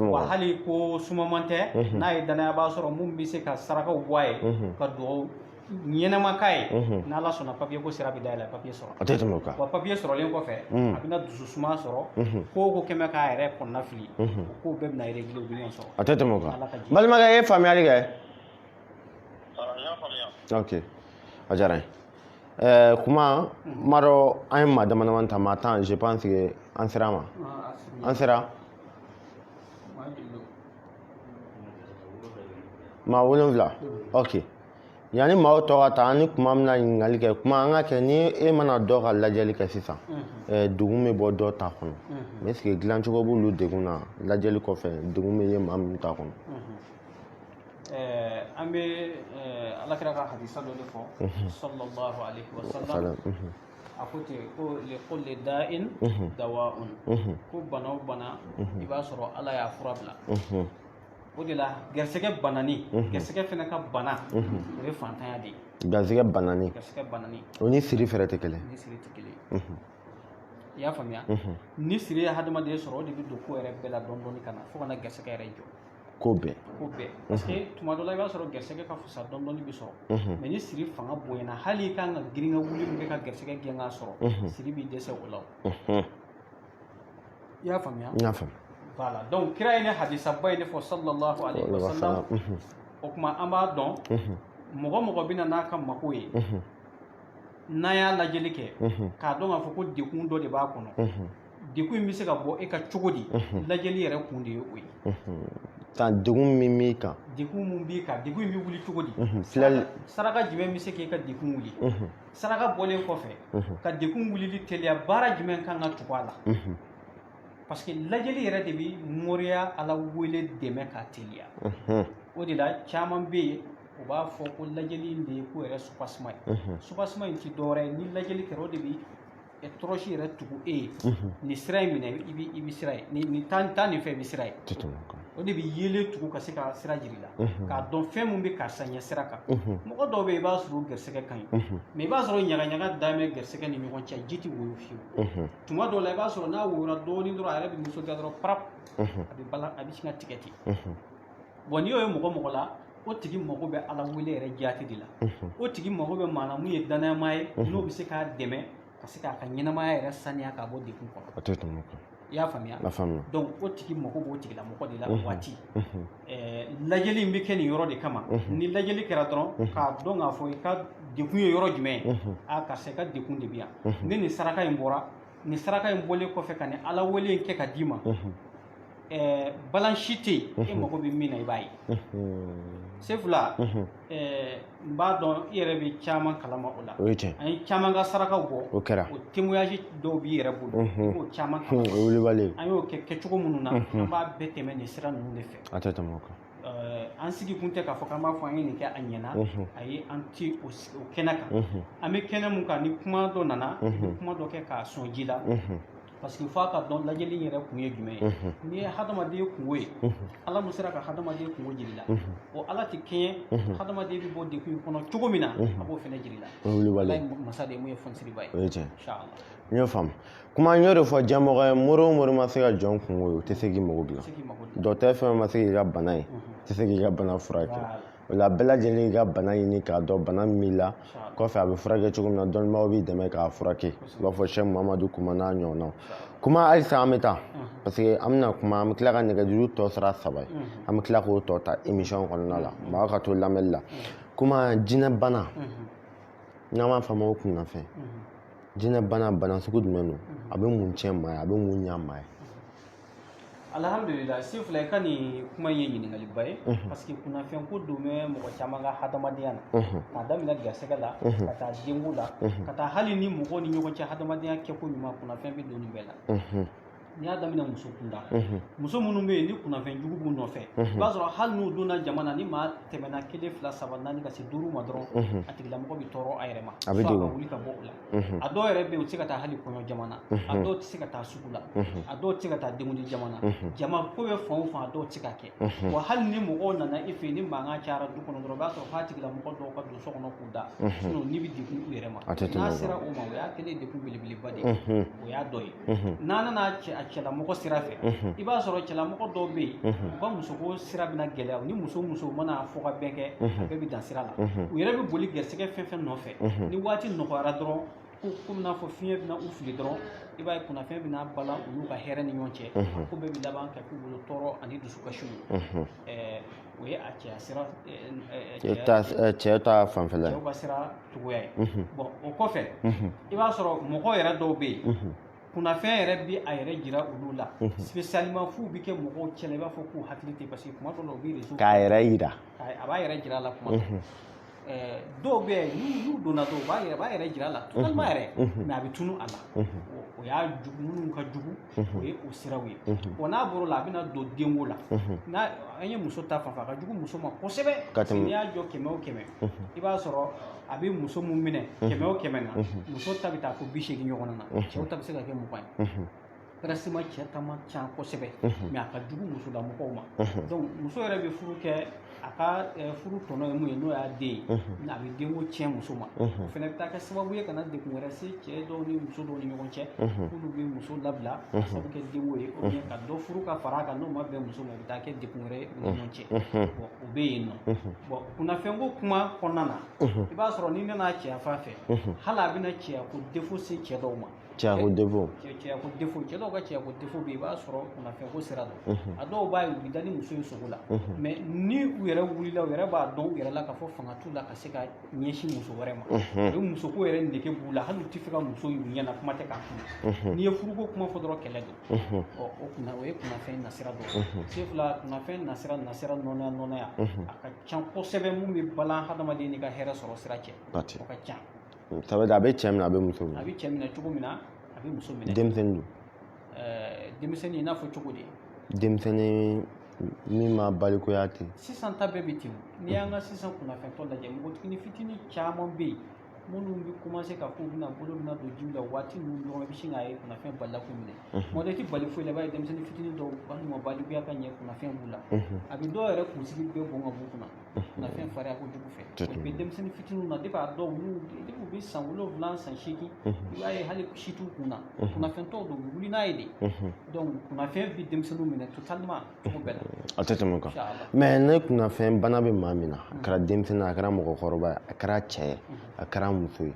wa hali ko sumaman tɛ n'a ye danayaba sɔrɔ mun bɛ se ka sarakaw bɔ a ye ka dugawu ɲɛnama k'a ye n'Ala sɔnna papier ko sira bɛ dayɛlɛ papier sɔrɔ. A tɛ tɛmɛ o kan. Wa papier sɔrɔlen kɔfɛ a bɛna dususuma sɔrɔ ko o ko kɛmɛ k'a yɛrɛ kɔnɔna fili o ko bɛɛ bɛna régler u bɛ ɲɔgɔn sɔrɔ. A tɛ tɛmɛ o kan. Balimakɛ e ye faamuyali kɛ? N y'a faamuya. Ok, a diyara n ye. Kuma n b'a dɔn an ye maa dama dama ta maa tan je pense que an sera a ma. An sera? Maa 7. Ok. Yani maaw tɔ ka taa an ni kuma bɛna ɲininkali kɛ kuma an ka kɛ ni e mana dɔ ka lajɛli kɛ sisan degun bɛ bɔ dɔ ta kɔnɔ mais est ce que dilancogo b'olu degun na lajɛli kɔfɛ degun bɛ ye maa min ta kɔnɔ. An bɛ Alakira ka hadisa dɔ de fɔ sallallahu alaihi wa sallam a ko ten ko likulli da'in dawa'un ko bana o bana i b'a sɔrɔ Ala y'a fura bila. O de la gɛrɛsɛgɛ banani gɛrɛsɛgɛ fana ka bana o ye fantanya de ye. Gɛrɛsɛgɛ banani. Gɛrɛsɛgɛ banani. O ni siri fɛrɛ tɛ kelen. Ni siri tɛ kelen. I y'a faamuya? Ni siri ye hadamaden sɔrɔ o de bɛ don ko yɛrɛ bɛɛ la dɔɔni dɔɔni ka na fo ka na gɛrɛsɛgɛ yɛrɛ jɔ. Ko bɛɛ. Ko bɛɛ. Parce que tuma dɔ la i b'a sɔrɔ gɛrɛsɛgɛ ka fisa dɔɔni dɔɔni bɛ sɔrɔ. Mais ni siri fanga bonyana hali i kan ka girin ka wuli min kɛ ka gɛrɛsɛgɛ gɛn k'a sɔrɔ siri b'i dɛsɛ o la. I y'a faamuya? N y'a faamu. Voilà. Donc kira ye ne hadisaba ye ne fɔ sallallahu alaihi wa sallam o kuma an b'a dɔn mɔgɔ mɔgɔ bɛ na n'a ka mako ye n'a y'a lajɛli kɛ k'a dɔn k'a fɔ ko dekun dɔ de b'a kɔnɔ dekun in bɛ se ka bɔ e ka cogo di lajɛli yɛrɛ kun de ye o ye. Tan dekun min b'i kan. Dekun mun b'i kan dekun in bɛ wuli cogo di. Saraka jumɛn bɛ se k'e ka dekun wuli. Saraka bɔlen kɔfɛ ka dekun wulili teliya baara jumɛn kan ka tugu a la. Parce que lajɛli yɛrɛ de bɛ moriya Ala wele dɛmɛ k'a teliya. O de la caman bɛ yen u b'a fɔ ko lajɛli in de ye ko yɛrɛ soupassement ye. Soupassement in tɛ dɔwɛrɛ ye ni lajɛli kɛra o de bɛ tɔrɔsi yɛrɛ tugu e ye. Nin sira in minɛ i bɛ sira ye nin taa nin fɛ i bɛ sira ye. O de bɛ yelen tugu ka se ka sira jira i la k'a dɔn fɛn min bɛ karisa ɲɛ sira kan. Mɔgɔ dɔw bɛ yen i b'a sɔrɔ gɛrɛsɛgɛ ka ɲi mais i b'a sɔrɔ ɲagaɲaga daminɛ gɛrɛsɛgɛ ni ɲɔgɔn cɛ ji tɛ woyo fiyewu. Tuma dɔw la i b'a sɔrɔ n'a woyora dɔɔni dɔrɔn a yɛrɛ bɛ nisɔndiya dɔrɔn parap a bɛ bala a bɛ sin ka tigɛ ten. Bon n'i y'o ye mɔgɔ mɔgɔ la o tigi mago bɛ Ala wele yɛrɛ jaati de la. O tigi mago bɛ maa la mun ye danayama ye n'o bɛ se k'a dɛmɛ ka se k'a ka ɲɛnamaya yɛrɛ saniya k'a bɔ dekun kɔnɔ. A tɛ tɛmɛ o kan. I y'a faamuya? A faamuya. Donc o tigi mago b'o tigilamɔgɔ de la o waati. Lajɛli in bɛ kɛ nin yɔrɔ de kama ni lajɛli kɛra dɔrɔn k'a dɔn k'a fɔ i ka dekun ye yɔrɔ jumɛn ye karisa i ka dekun de bɛ yan ni nin saraka in bɔra nin saraka in bɔlen kɔfɛ ka nin Ala wele in kɛ ka d'i ma balan si tɛ yen e mago bɛ min na i b'a ye. Sefula n b'a dɔn i yɛrɛ bɛ caman kalama o la. O ye tiɲɛ. An ye caman ka sarakaw bɔ. O kɛra. O témoignage dɔw b'i yɛrɛ bolo. I b'o caman kalama. O ye welewale ye. An y'o kɛ kɛcogo minnu na an b'a bɛɛ tɛmɛ nin sira ninnu de fɛ. A tɛ tɛmɛ o kan. An sigi kun tɛ k'a fɔ k'an b'a fɔ an ye nin kɛ a ɲɛna ayi an ti o kɛnɛ kan. An bɛ kɛnɛ mun kan ni kuma dɔ nana i bɛ kuma dɔ kɛ k'a sɔn ji la. Parce que f'a ka dɔn lajɛli in yɛrɛ kun ye jumɛn ye. N'i ye hadamaden kungo ye Ala mun sera ka hadamaden kungo jira i la o Ala tɛ kɛɲɛ hadamaden bɛ bɔ dekun in kɔnɔ cogo min na a b'o fana jira i la. O ye welewale ye. Masa de ye mun ye fɔnisiriba ye. O ye tiɲɛ. Inchallah. N y'o faamu. Kuma n y'o de fɔ diɲɛmɔgɔ ye mori o mori ma se ka jɔn kungo ye o tɛ se k'i mago dilan. Dɔ tɛ fɛn ma se k'i ka bana ye tɛ se k'i ka bana furakɛ Voilà. o la bɛɛ lajɛlen y'i ka bana ɲini k'a dɔn bana min b'i la Inchallah. kɔfɛ a bɛ furakɛ cogo min na dɔnnibagaw b'i dɛmɛ k'a furakɛ i b'a fɔ Sheikh Mamadu Kuma n'a ɲɔgɔnnaw kuma halisa an bɛ taa parce que an bɛna kuma an bɛ tila ka nɛgɛjuru tɔ sira 3 ye an bɛ tila k'o tɔ ta émission kɔnɔna la mɔgɔw ka to lamɛnni la kuma jinɛ bana n'an b'a fɔ a ma ko kunnafɛn jinɛ bana bana sugu jumɛn don a bɛ mun tiɲɛ maa ye a bɛ mun ɲɛ maa ye alhamdulillah si fila i ka nin kuma in ye ɲininkaliba ye parce que kunnafɛn ko don bɛ mɔgɔ caman ka hadamadenya na k'a daminɛ garisɛgɛ la ka taa denko la ka taa hali ni mɔgɔw ni ɲɔgɔn cɛ hadamadenya kɛko ɲuman kunnafɛn bɛ don nin bɛɛ la n'i y'a daminɛ muso kunda muso minnu bɛ yen ni kunnafɛn jugu b'u nɔfɛ i b'a sɔrɔ hali n'u donna jama na ni maa tɛmɛna 1 2 3 4 ka se 5 ma dɔrɔn a tigilamɔgɔ bɛ tɔɔrɔ a yɛrɛ ma A bɛ soit degun. ka wuli ka bɔ o la a dɔw yɛrɛ bɛ yen u tɛ se ka taa hali kɔɲɔ jama na a dɔw tɛ se ka taa sugu la a dɔw tɛ se ka taa denkundi jama na jama ko bɛ fan o fan a dɔw tɛ se ka kɛ wa hali ni mɔgɔw nana i fɛ yen ni mankan cayara du kɔnɔ dɔrɔn i b'a sɔrɔ f'a tigilamɔgɔ dɔw ka don so kɔnɔ k'u da sinon n'i bɛ degun u yɛrɛ ma A tɛ tɛmɛ o n'a kan. sera o ma o y'a kɛlen degun belebeleba de ye o y'a dɔ ye n'a nana a cɛlamɔgɔ sira fɛ i b'a sɔrɔ cɛlamɔgɔ dɔw bɛ yen u ka musoko sira bɛna gɛlɛya ni muso mana fɔ ka bɛn kɛ a bɛɛ bɛ dan sira la u yɛrɛ bɛ boli garisɛgɛ fɛn fɛn nɔfɛ ni waati nɔgɔyara dɔrɔn ko bɛna fɔ fiɲɛ bɛna u fili dɔrɔn i b'a ye kunnafɛn bɛna balan u n'u ka hɛrɛ ni ɲɔgɔn cɛ ko bɛɛ bɛ laban ka k'u bolo tɔɔrɔ ani dusukasi ye o ye a cɛya sira cɛ ta fanfɛla ye cɛw ka sira cogoya ye bɔn o kɔfɛ i b'a sɔrɔ mɔgɔ yɛrɛ dɔw bɛ yen kunnafɛn yɛrɛ bi a yɛrɛ jira olu la spécialement f'u bi kɛ mɔgɔw cɛla i b'a fɔ k'u hakili tɛ parce que kuma dɔw la u bɛ réseau k'a yɛrɛ yira a b'a yɛrɛ jira a la kuma dɔw bɛ yen n'u donna dɔw b'a yɛrɛ jira a la totalement yɛrɛ mais a bɛ tunu a la o y'a jugu minnu ka jugu o ye o siraw ye bon n'a bɔr'o la a bɛna don denko la an ye muso ta fanfɛ a ka jugu muso ma kosɛbɛ parce que n'i y'a jɔ 100 o 100 i b'a sɔrɔ a bɛ muso mun minɛ 100 o 100 na muso ta bɛ taa fɔ 80 ɲɔgɔn na cɛw ta bɛ se ka kɛ 20 ye prestement cɛ ta man ca kosɛbɛ mais a ka jugu musolamɔgɔw ma donc muso yɛrɛ bɛ furu kɛ a ka furu tɔnɔ ye mun ye n'o y'a den ye a bɛ denko tiɲɛ muso ma o fana bɛ taa kɛ sababu ye ka na degun wɛrɛ se cɛ dɔw ni muso dɔw ni ɲɔgɔn cɛ k'olu bɛ muso labila sabu kɛ denko ye ou bien ka dɔ furu ka fara a kan n'o ma bɛn muso ma o bɛ taa kɛ degun wɛrɛ ye u ni ɲɔgɔn cɛ bon o bɛ yen nɔ bon kunnafɛnko kuma kɔnɔna na i b'a sɔrɔ ni nana cɛya fan fɛ hali a bɛna cɛyako défaut se cɛ dɔw ma cɛyako défaut cɛyako défaut cɛ dɔw ka cɛyako défaut bɛ yen i b'a sɔrɔ kunnafɛnko sira dɔn a dɔw b'a ye u bɛ da ni muso in sogo la mais ni u yɛrɛ wulila u yɛrɛ b'a dɔn u yɛrɛ la k'a fɔ fanga t'u la ka se ka ɲɛsin muso wɛrɛ ma o ye musoko yɛrɛ nege b'u la hali u tɛ fɛ ka muso y'u ɲɛna kuma tɛ k'a kuma n'i ye furuko kuma fɔ dɔrɔn kɛlɛ don o ye kunnafɛn nasira dɔ se fila kunnafɛn nasira nɔnɔya a ka ca kosɛbɛ mun bɛ balan hadamaden n'i ka hɛrɛ sɔrɔ sira cɛ o ka ca ça veut dire a bɛ cɛ minɛ a bɛ muso minɛ a bɛ cɛ minɛ cogo min na a bɛ muso minɛ denmisɛnnin don denmisɛnnin i n'a fɔ cogo di denmisɛnnin min ma balikuya ten sisan ta bɛɛ bɛ ten n'i y'an ka sisan kunnafɛntɔ lajɛ npogotiginin fitinin caman bɛ yen minnu bɛ commencer ka fɔ u bɛna bolo bɛna don jiw la waati ninnu dɔrɔn i bɛ sin k'a ye kunnafɛn balila k'u minɛ mɔgɔ tɛ bali foyi la i b'a ye denmisɛnnin fitinin dɔw hali ma balikuya ka ɲɛ kunnafɛn b'u la a bɛ dɔw yɛrɛ kunsigi bɛɛ bɔn ka b'u kunna kunnafɛn farinya kojugu fɛ o bɛ denmisɛnnin fitininw na depuis a dɔw depuis u bɛ san 7 san 8 i b'a ye hali si t'u kun na kunnafɛntɔw don u bɛ wuli n'a ye de donc kunnafɛn bɛ denmisɛnninw minɛ totalement cogo bɛɛ la a tɛ tɛmɛ o kan mais ne kunnafɛn bana bɛ maa min na a kɛra denmisɛnnin a kɛra mɔgɔkɔrɔba ye a kɛra cɛ ye a kɛra muso ye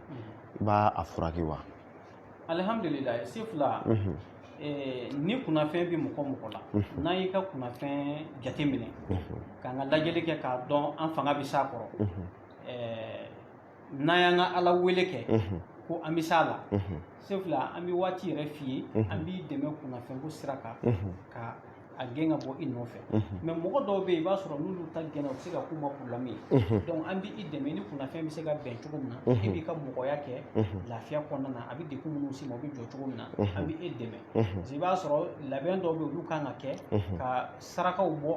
i b'a furakɛ wa alhamdulillah se fila ni kunnafɛn bɛ mɔgɔ mɔgɔ la n'an y'i ka kunnafɛn jate minɛ k'an ka lajɛli kɛ k'a dɔn an fanga bɛ s'a kɔrɔ n'an y'an ka ala wele kɛ ko an bɛ s'a la se fila an bɛ waati yɛrɛ f'i ye an b'i dɛmɛ kunnafɛnko sira kan ka a gɛn ka bɔ i nɔfɛ mais mɔgɔ dɔw bɛ yen i b'a sɔrɔ n'olu ta gɛnna u bɛ se ka k'u ma problème ye donc an bɛ i dɛmɛ ni kunnafɛn bɛ se ka bɛn cogo min na e b'i ka mɔgɔya kɛ lafiya kɔnɔna na a bɛ degun minnu s'i ma o bɛ jɔ cogo min na an bɛ e dɛmɛ parce que i b'a sɔrɔ labɛn dɔw bɛ yen olu kan ka kɛ ka sarakaw bɔ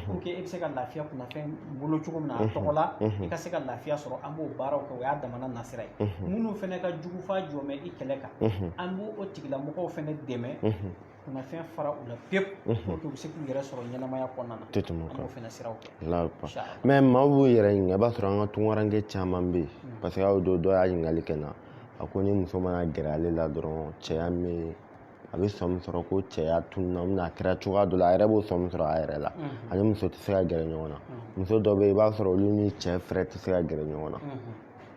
pour que e bɛ se ka lafiya kunnafɛn bolo cogo min na a tɔgɔ la i ka se ka lafiya sɔrɔ an b'o baaraw kɛ o y'a damana nasira ye minnu fana ka jugu f'a jɔ mɛ i kɛlɛ kan an b'o tigilamɔgɔw fana dɛmɛ kunnafɛn fara u la pewu pour que u bɛ se k'u yɛrɛ sɔrɔ ɲɛnamaya kɔnɔna na an b'o fana siraw kɛ mais maaw b'u yɛrɛ ɲininka i b'a sɔrɔ an ka tunkaranke caman bɛ yen parce que a y'o don dɔ y'a ɲininkali kɛ n na a ko ni muso mana gɛrɛ ale la dɔrɔn cɛya bɛ a bɛ sɔmi sɔrɔ ko cɛya tununa n'a kɛra cogoya dɔ la a yɛrɛ b'o sɔmi sɔrɔ a yɛrɛ la ani muso tɛ se ka gɛrɛ ɲɔgɔn na muso dɔ bɛ yen i b'a sɔrɔ olu ni cɛ fɛrɛ tɛ se ka gɛrɛ ɲɔgɔn na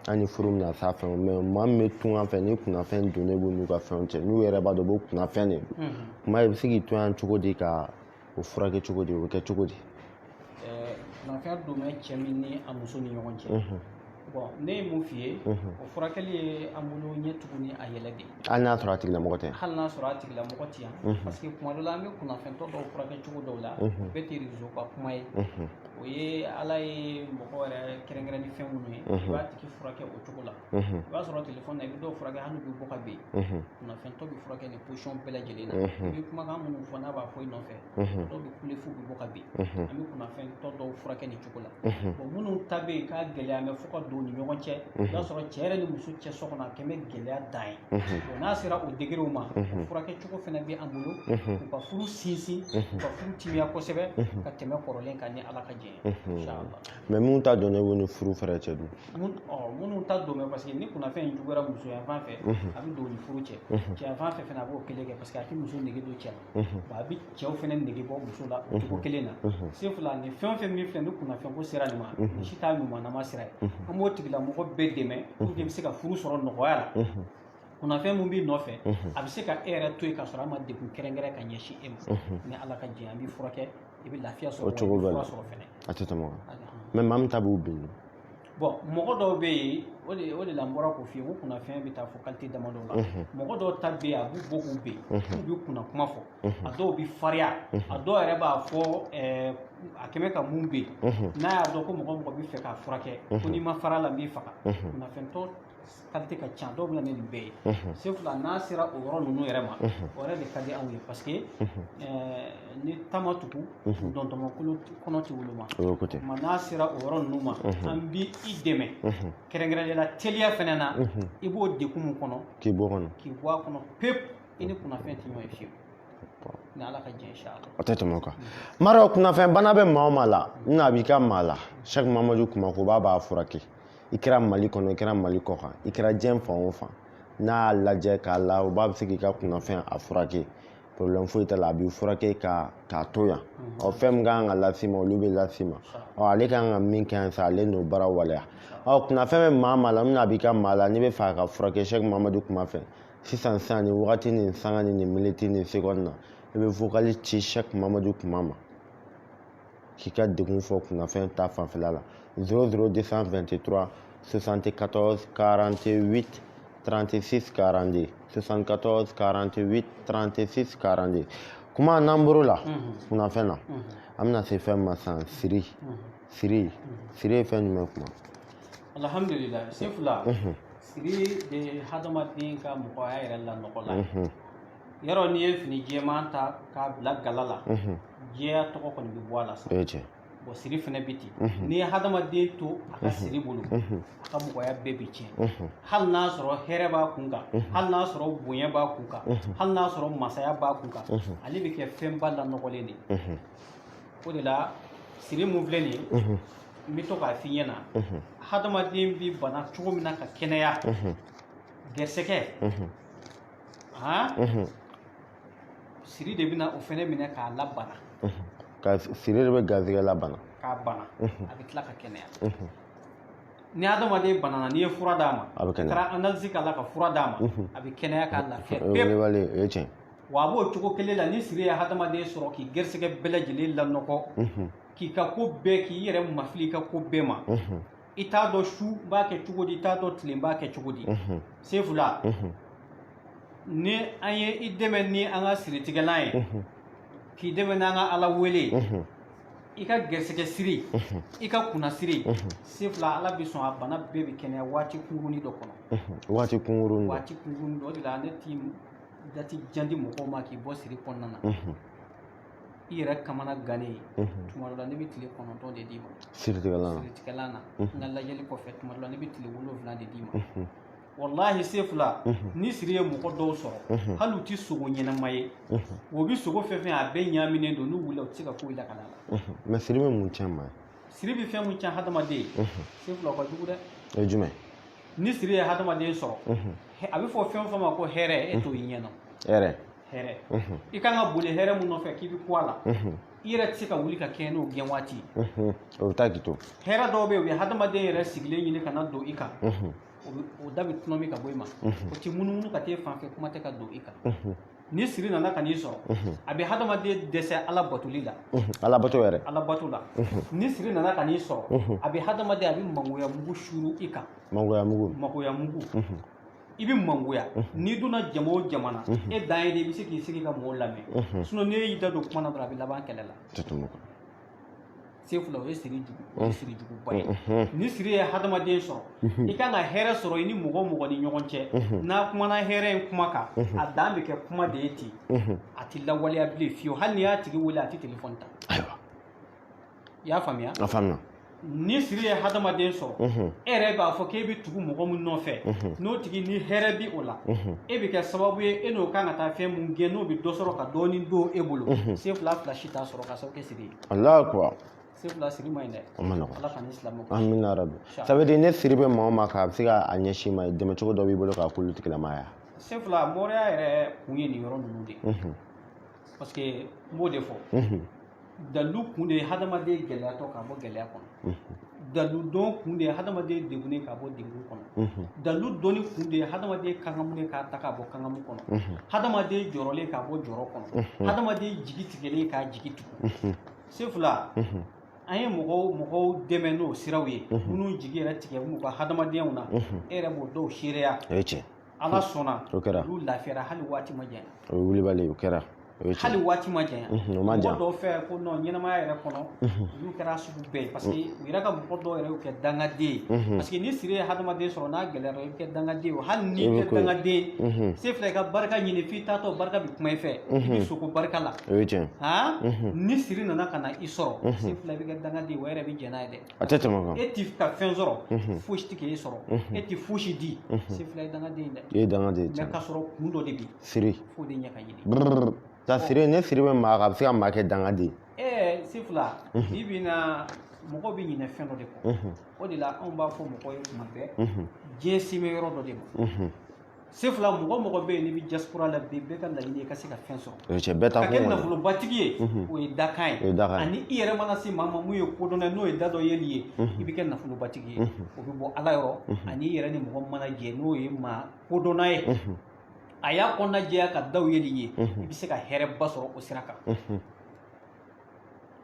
hali ni furu bɛna s'a fɛn mais maa min bɛ tunga fɛ ni kunnafɛn donnen b'u n'u ka fɛnw cɛ n'u yɛrɛ b'a dɔn ko kunnafɛn de don kuma i bɛ se k'i to yan cogo di ka o furakɛ cogo di o bɛ kɛ cogo di kunnafɛn donnen cɛ min ni a muso ni ɲɔgɔn cɛ bon ne ye mun f'i ye o furakɛli ye an bolo ɲɛ tuguni a yɛlɛ de hali n'a sɔrɔ a tigilamɔgɔ tɛ hali n'a sɔrɔ a tigilamɔgɔ tɛ yan parce que kuma dɔ la an bɛ kunnafɛntɔ dɔw furakɛ cogo dɔw la bɛɛ tɛ réseau ka kuma ye o ye ala ye mɔgɔ yɛrɛ kɛrɛnkɛrɛn ni fɛn minnu ye i b'a tigi furakɛ o cogo la i b'a sɔrɔ téléphone na i bɛ dɔw furakɛ hali n'u bɛ bɔ ka ben kunnafɛntɔ bɛ furakɛ ni position bɛɛ lajɛlen na i bɛ kumakan minnu fɔ n'a b'a fɔ i nɔfɛ dɔw bɛ kule f'u bɛ bɔ ka ben an bɛ kunnafɛntɔ dɔw furakɛ ni cogo la bon minnu ta bɛ yen k'a gɛlɛya mɛ fo ka don u ni ɲɔgɔn cɛ i b'a sɔrɔ cɛ yɛrɛ ni muso cɛ so kɔnɔ a kɛ bɛ gɛlɛya dan ye bon n'a sera o degerew ma furakɛ cogo fana bɛ an bolo u ka furu sinsin u ka furu timiya kosɛbɛ ka tɛmɛ kɔrɔlen kan ni ala ka jɛ ye inchallah mais minnu t'a dɔn ne b'u ni furu fɛrɛ cɛ dun minnu t'a dɔn mɛ parce que ni kunnafɛn in juguyara musoya fan fɛ a bɛ don u ni furu cɛ cɛya fan fɛ fana a b'o kelen kɛ parce que a tɛ muso nege don cɛ la bon a bɛ cɛw fana nege bɔ muso la o cogo kelen na se fila ni fɛn o fɛn min filɛ ni kunnafɛn ko sera nin ma ni si t'a ɲumanama sira ye an b'o tigilamɔgɔ bɛɛ dɛmɛ pour que bɛ se ka furu sɔrɔ nɔgɔya la kunnafɛn mun b'i nɔfɛ a bɛ se ka e yɛrɛ to yen k'a sɔrɔ a ma degun kɛrɛnkɛrɛn ka ɲɛsin e ma ni ala ka jɛ an b'i furakɛ i bɛ lafiya sɔrɔ o cogo bɛɛ la sɔrɔ fɛnɛ a tɛ tɛmɛ o kan mais maa min ta b'u bin bon mɔgɔ dɔw bɛ yen o de la n bɔra k'o f'i ye ko kunnafɛn bɛ taa fɔ qualité damadɔ la mɔgɔ dɔw ta bɛ yen a b'u bɔ k'u ben k'u bɛ kunna kuma fɔ a dɔw bɛ farinya a dɔw yɛrɛ b'a fɔ a kɛmɛ ka mun bɛ yen n'a y'a dɔn ko mɔgɔ mɔgɔ bɛ fɛ k'a furakɛ ko n'i ma fara la n b'i faga kunnafɛntɔ qualité ka ca dɔw bɛ na ni nin bɛɛ ye se fila n'a sera o yɔrɔ ninnu yɛrɛ ma o yɛrɛ de ka di anw ye parce que ni taama tugu dɔntɔmɔ kɔnɔ tɛ woloma nka n'a sera o yɔrɔ ninnu ma an b'i dɛmɛ kɛrɛnkɛrɛnnenya la teliya fana na i b'o degun min kɔnɔ k'i bɔ kɔnɔ k'i bɔ a kɔnɔ pewu i ni kunnafɛn tɛ ɲɔgɔn ye fiyewu ni ala ka jɛ inchallah o tɛ tɛmɛ o kan mara kunnafɛn bana bɛ maa o maa la n'a b'i ka maa la Cheikh Mamadu Kumakoba b'a furakɛ i kɛra Mali kɔnɔ i kɛra Mali kɔ kan i kɛra diɲɛ fan o fan n'a y'a lajɛ k'a la o b'a bɛ se k'i ka kunnafɛn a furakɛ problème foyi t'a la a b'i furakɛ k'a to yan fɛn min kan ka las'i ma olu bɛ las'i ma ale kan ka min kɛ yan sa ale n'o baara waleya kunnafɛn bɛ maa o maa la n'a b'i ka maa la n'i bɛ fɛ a ka furakɛ Cheikh Mamadu Kumafɛ sisan nin wagati nin sanga ni nin miniti nin seconde na i bɛ vocali ci Cheikh Mamadu Kuma ma k'i ka degun fɔ kunnafɛn ta fanfɛla la 00223 74 48 36 42 74 48 36 42 kuma n'an bɔr'o la kunnafɛn na an bɛna se fɛn ma sisan siri ye fɛn jumɛn kuma alhamdulillah se fila siri de hadamaden ka mɔgɔya yɛrɛ la nɔgɔ la yɔrɔ n'i ye fini jɛman ta k'a bila gala la jɛya tɔgɔ kɔni bɛ bɔ a la sa bon siri fana bɛ ten n'i ye hadamaden to a ka siri bolo a ka mɔgɔya bɛɛ bɛ tiɲɛ hali n'a sɔrɔ hɛrɛ b'a kun kan hali n'a sɔrɔ bonya b'a kun kan hali n'a sɔrɔ masaya b'a kun kan ale bɛ kɛ fɛnba lanɔgɔlen de o de la siri mun filɛ nin ye n bɛ to k'a f'i ɲɛna hadamaden bɛ bana cogo min na ka kɛnɛya gɛrɛsɛgɛ siri de bɛna o fɛnɛ minɛ k'a labana siri de bɛ garisɛgɛ labana k'a bana a bɛ tila ka kɛnɛya ni hadamaden banana n'i ye fura d'a ma a bɛ kɛnɛya a kɛra analyse k'a la ka fura d'a ma a bɛ kɛnɛya k'a lafiya pewu o ye tiɲɛ wa a b'o cogo kelen la ni siri ye hadamaden sɔrɔ k'i gɛrɛsɛgɛ bɛɛ lajɛlen lanɔgɔ k'i ka ko bɛɛ k'i yɛrɛ mafili i ka ko bɛɛ ma i t'a dɔn su b'a kɛ cogo di i t'a dɔn tile b'a kɛ cogo di se fila ni an ye i dɛmɛ ni an ka siritigɛlan ye k'i dɛmɛ n'an ka ala wele i ka gɛrɛsɛgɛ siri i ka kunna siri se fila ala bɛ sɔn a bana bɛɛ bɛ kɛnɛya waati kunkurunin dɔ kɔnɔ waati kunkurunin dɔ o de la ne ti dati jan di mɔgɔw ma k'i bɔ siri kɔnɔna na i yɛrɛ kamana gannen tuma dɔ la ne bɛ tile 9 de d'i ma siritigɛlan na n ka lajɛli kɔfɛ tuma dɔ la ne bɛ tile 7 de d'i ma wallahi se fila ni siri ye mɔgɔ dɔw sɔrɔ hali u ti sogo ɲɛnama ye o bi sogo fɛn fɛn a bɛɛ ɲaaminen don n'u wulila u tɛ se ka foyi la ka la mais siri bɛ mun tiɲɛ maa ye siri bɛ fɛn mun tiɲɛ hadamaden se fila o ka jugu dɛ o ye jumɛn ni siri ye hadamaden sɔrɔ a bɛ fɔ fɛn o fɛn ma ko hɛrɛ e t'o y'i ɲɛna hɛrɛ i kan ka boli hɛrɛ mun nɔfɛ k'i bɛ ku a la i yɛrɛ tɛ se ka wuli ka kɛ n'o gɛn waati o bɛ taa k'i to hɛrɛ dɔw bɛ yen u ye hadamaden yɛrɛ sigilen ɲini ka na don i kan o da bɛ tunun ka bɔ i ma o tɛ munumunu ka t'e fan fɛ kuma tɛ ka don i kan ni siri nana ka n'i sɔrɔ a bɛ hadamaden dɛsɛ ala batoli la ala bato yɛrɛ ala bato la ni siri nana ka n'i sɔrɔ a bɛ hadamaden a bɛ mangoya mugu suru i kan mangoya mugu i bɛ mangoya n'i donna jama o jamana e dan ye de i bɛ se k'i sigi ka mɔgɔw lamɛn sinon n'e y'i da don kuma na dɔrɔn a bɛ laban kɛlɛ la se fila o ye siri jugu o ye siri juguba ye ni siri ye hadamaden sɔrɔ i kan ka hɛrɛ sɔrɔ i ni mɔgɔ mɔgɔ ni ɲɔgɔn cɛ n'a kumana hɛrɛ in kuma kan a dan bɛ kɛ kuma de ye ten a tɛ lawaleya bilen fiyewu hali n'i y'a tigi wele a tɛ telefɔni ta ayiwa i y'a faamuya a faamuya ni siri ye hadamaden sɔrɔ e yɛrɛ b'a fɔ k'e bɛ tugu mɔgɔ min nɔfɛ n'o tigi ni hɛrɛ bi o la e bɛ kɛ sababu ye e n'o kan ka taa fɛn mun gɛn n'o bɛ dɔ sɔrɔ ka dɔɔnin don e bolo se fila si t'a sɔrɔ ka sababu kɛ siri ye Allahu akbar se fila siri ma ɲi dɛ o ma nɔgɔn ala ka ni silamɛw amina rabi ça veut dire ne siri bɛ maa o maa kan a bɛ se ka a ɲɛsin ma dɛmɛ cogo dɔ b'i bolo k'a k'olu tigilamaya se fila mɔriya yɛrɛ kun ye nin yɔrɔ ninnu de parce que n b'o de fɔ dalu kun de ye hadamaden gɛlɛyatɔ ka bɔ gɛlɛya kɔnɔ dalu dɔn kun de ye hadamaden degunnen ka bɔ degun kɔnɔ dalu dɔnni kun de ye hadamaden kangamunen k'a ta ka bɔ kangamu kɔnɔ hadamaden jɔrɔlen k'a bɔ jɔrɔ kɔnɔ hadamaden jigi tigɛlen k'a jigi tugu se fila an ye mɔgɔw dɛmɛ n'o siraw ye minnu jigi yɛrɛ tigɛ n'u ka hadamadenyaw na e yɛrɛ b'o dɔw seereya o ye tiɲɛ ala sɔnna o kɛra olu lafiyara hali waati ma janya o ye wulibali o kɛra hali waati ma janya o ma jan mɔgɔ dɔw fɛ ko non ɲɛnamaya yɛrɛ kɔnɔ olu kɛra sugu bɛɛ ye parce que u yɛrɛ ka mɔgɔ dɔw yɛrɛ y'u kɛ dangaden ye parce que ni siri ye hadamaden sɔrɔ n'a gɛlɛyara i bɛ kɛ dangaden ye hali n'i tɛ dangaden se filɛ i ka barika ɲini f'i taatɔ barika bɛ kuma i fɛ i bɛ sogo barika la o ye tiɲɛ ni siri nana ka na i sɔrɔ se filɛ i bɛ kɛ dangaden ye o yɛrɛ bɛ jɛn n'a ye dɛ a tɛ tɛmɛ o kan e tɛ ka fɛn sɔrɔ fosi tɛ k'e sɔrɔ e tɛ fosi di se filɛ i ye dangaden ye dɛ i ye dangaden ye mais k'a sɔrɔ kun dɔ de bɛ siri f'o de ɲɛ ka ɲini ta siri ne siri bɛ maa kan a bɛ se ka maa kɛ dangaden se fila bi bi na mɔgɔ bɛ ɲinɛ fɛn dɔ de kɔ o de la anw b'a fɔ mɔgɔ ye tuma bɛɛ diɲɛ si bɛ yɔrɔ dɔ de ma se fila mɔgɔ bɛ yen n'i bɛ diaspora la bi bɛɛ ka laɲini ye ka se ka fɛn sɔrɔ o ye tiɲɛ bɛɛ ta ka kun kɛ kɔni nafolobatigi ye o ye dakan ye ani i yɛrɛ mana se maa ma mun ye kodɔnna n'o ye da dɔ yeli ye i bɛ kɛ nafolobatigi ye o bɛ bɔ ala yɔrɔ ani i yɛrɛ ni mɔgɔ mana jɛ n'o ye maa kodɔnna ye a y'a kɔnɔna jɛya ka daw yeli ye i bɛ se ka hɛrɛba sɔrɔ o sira kan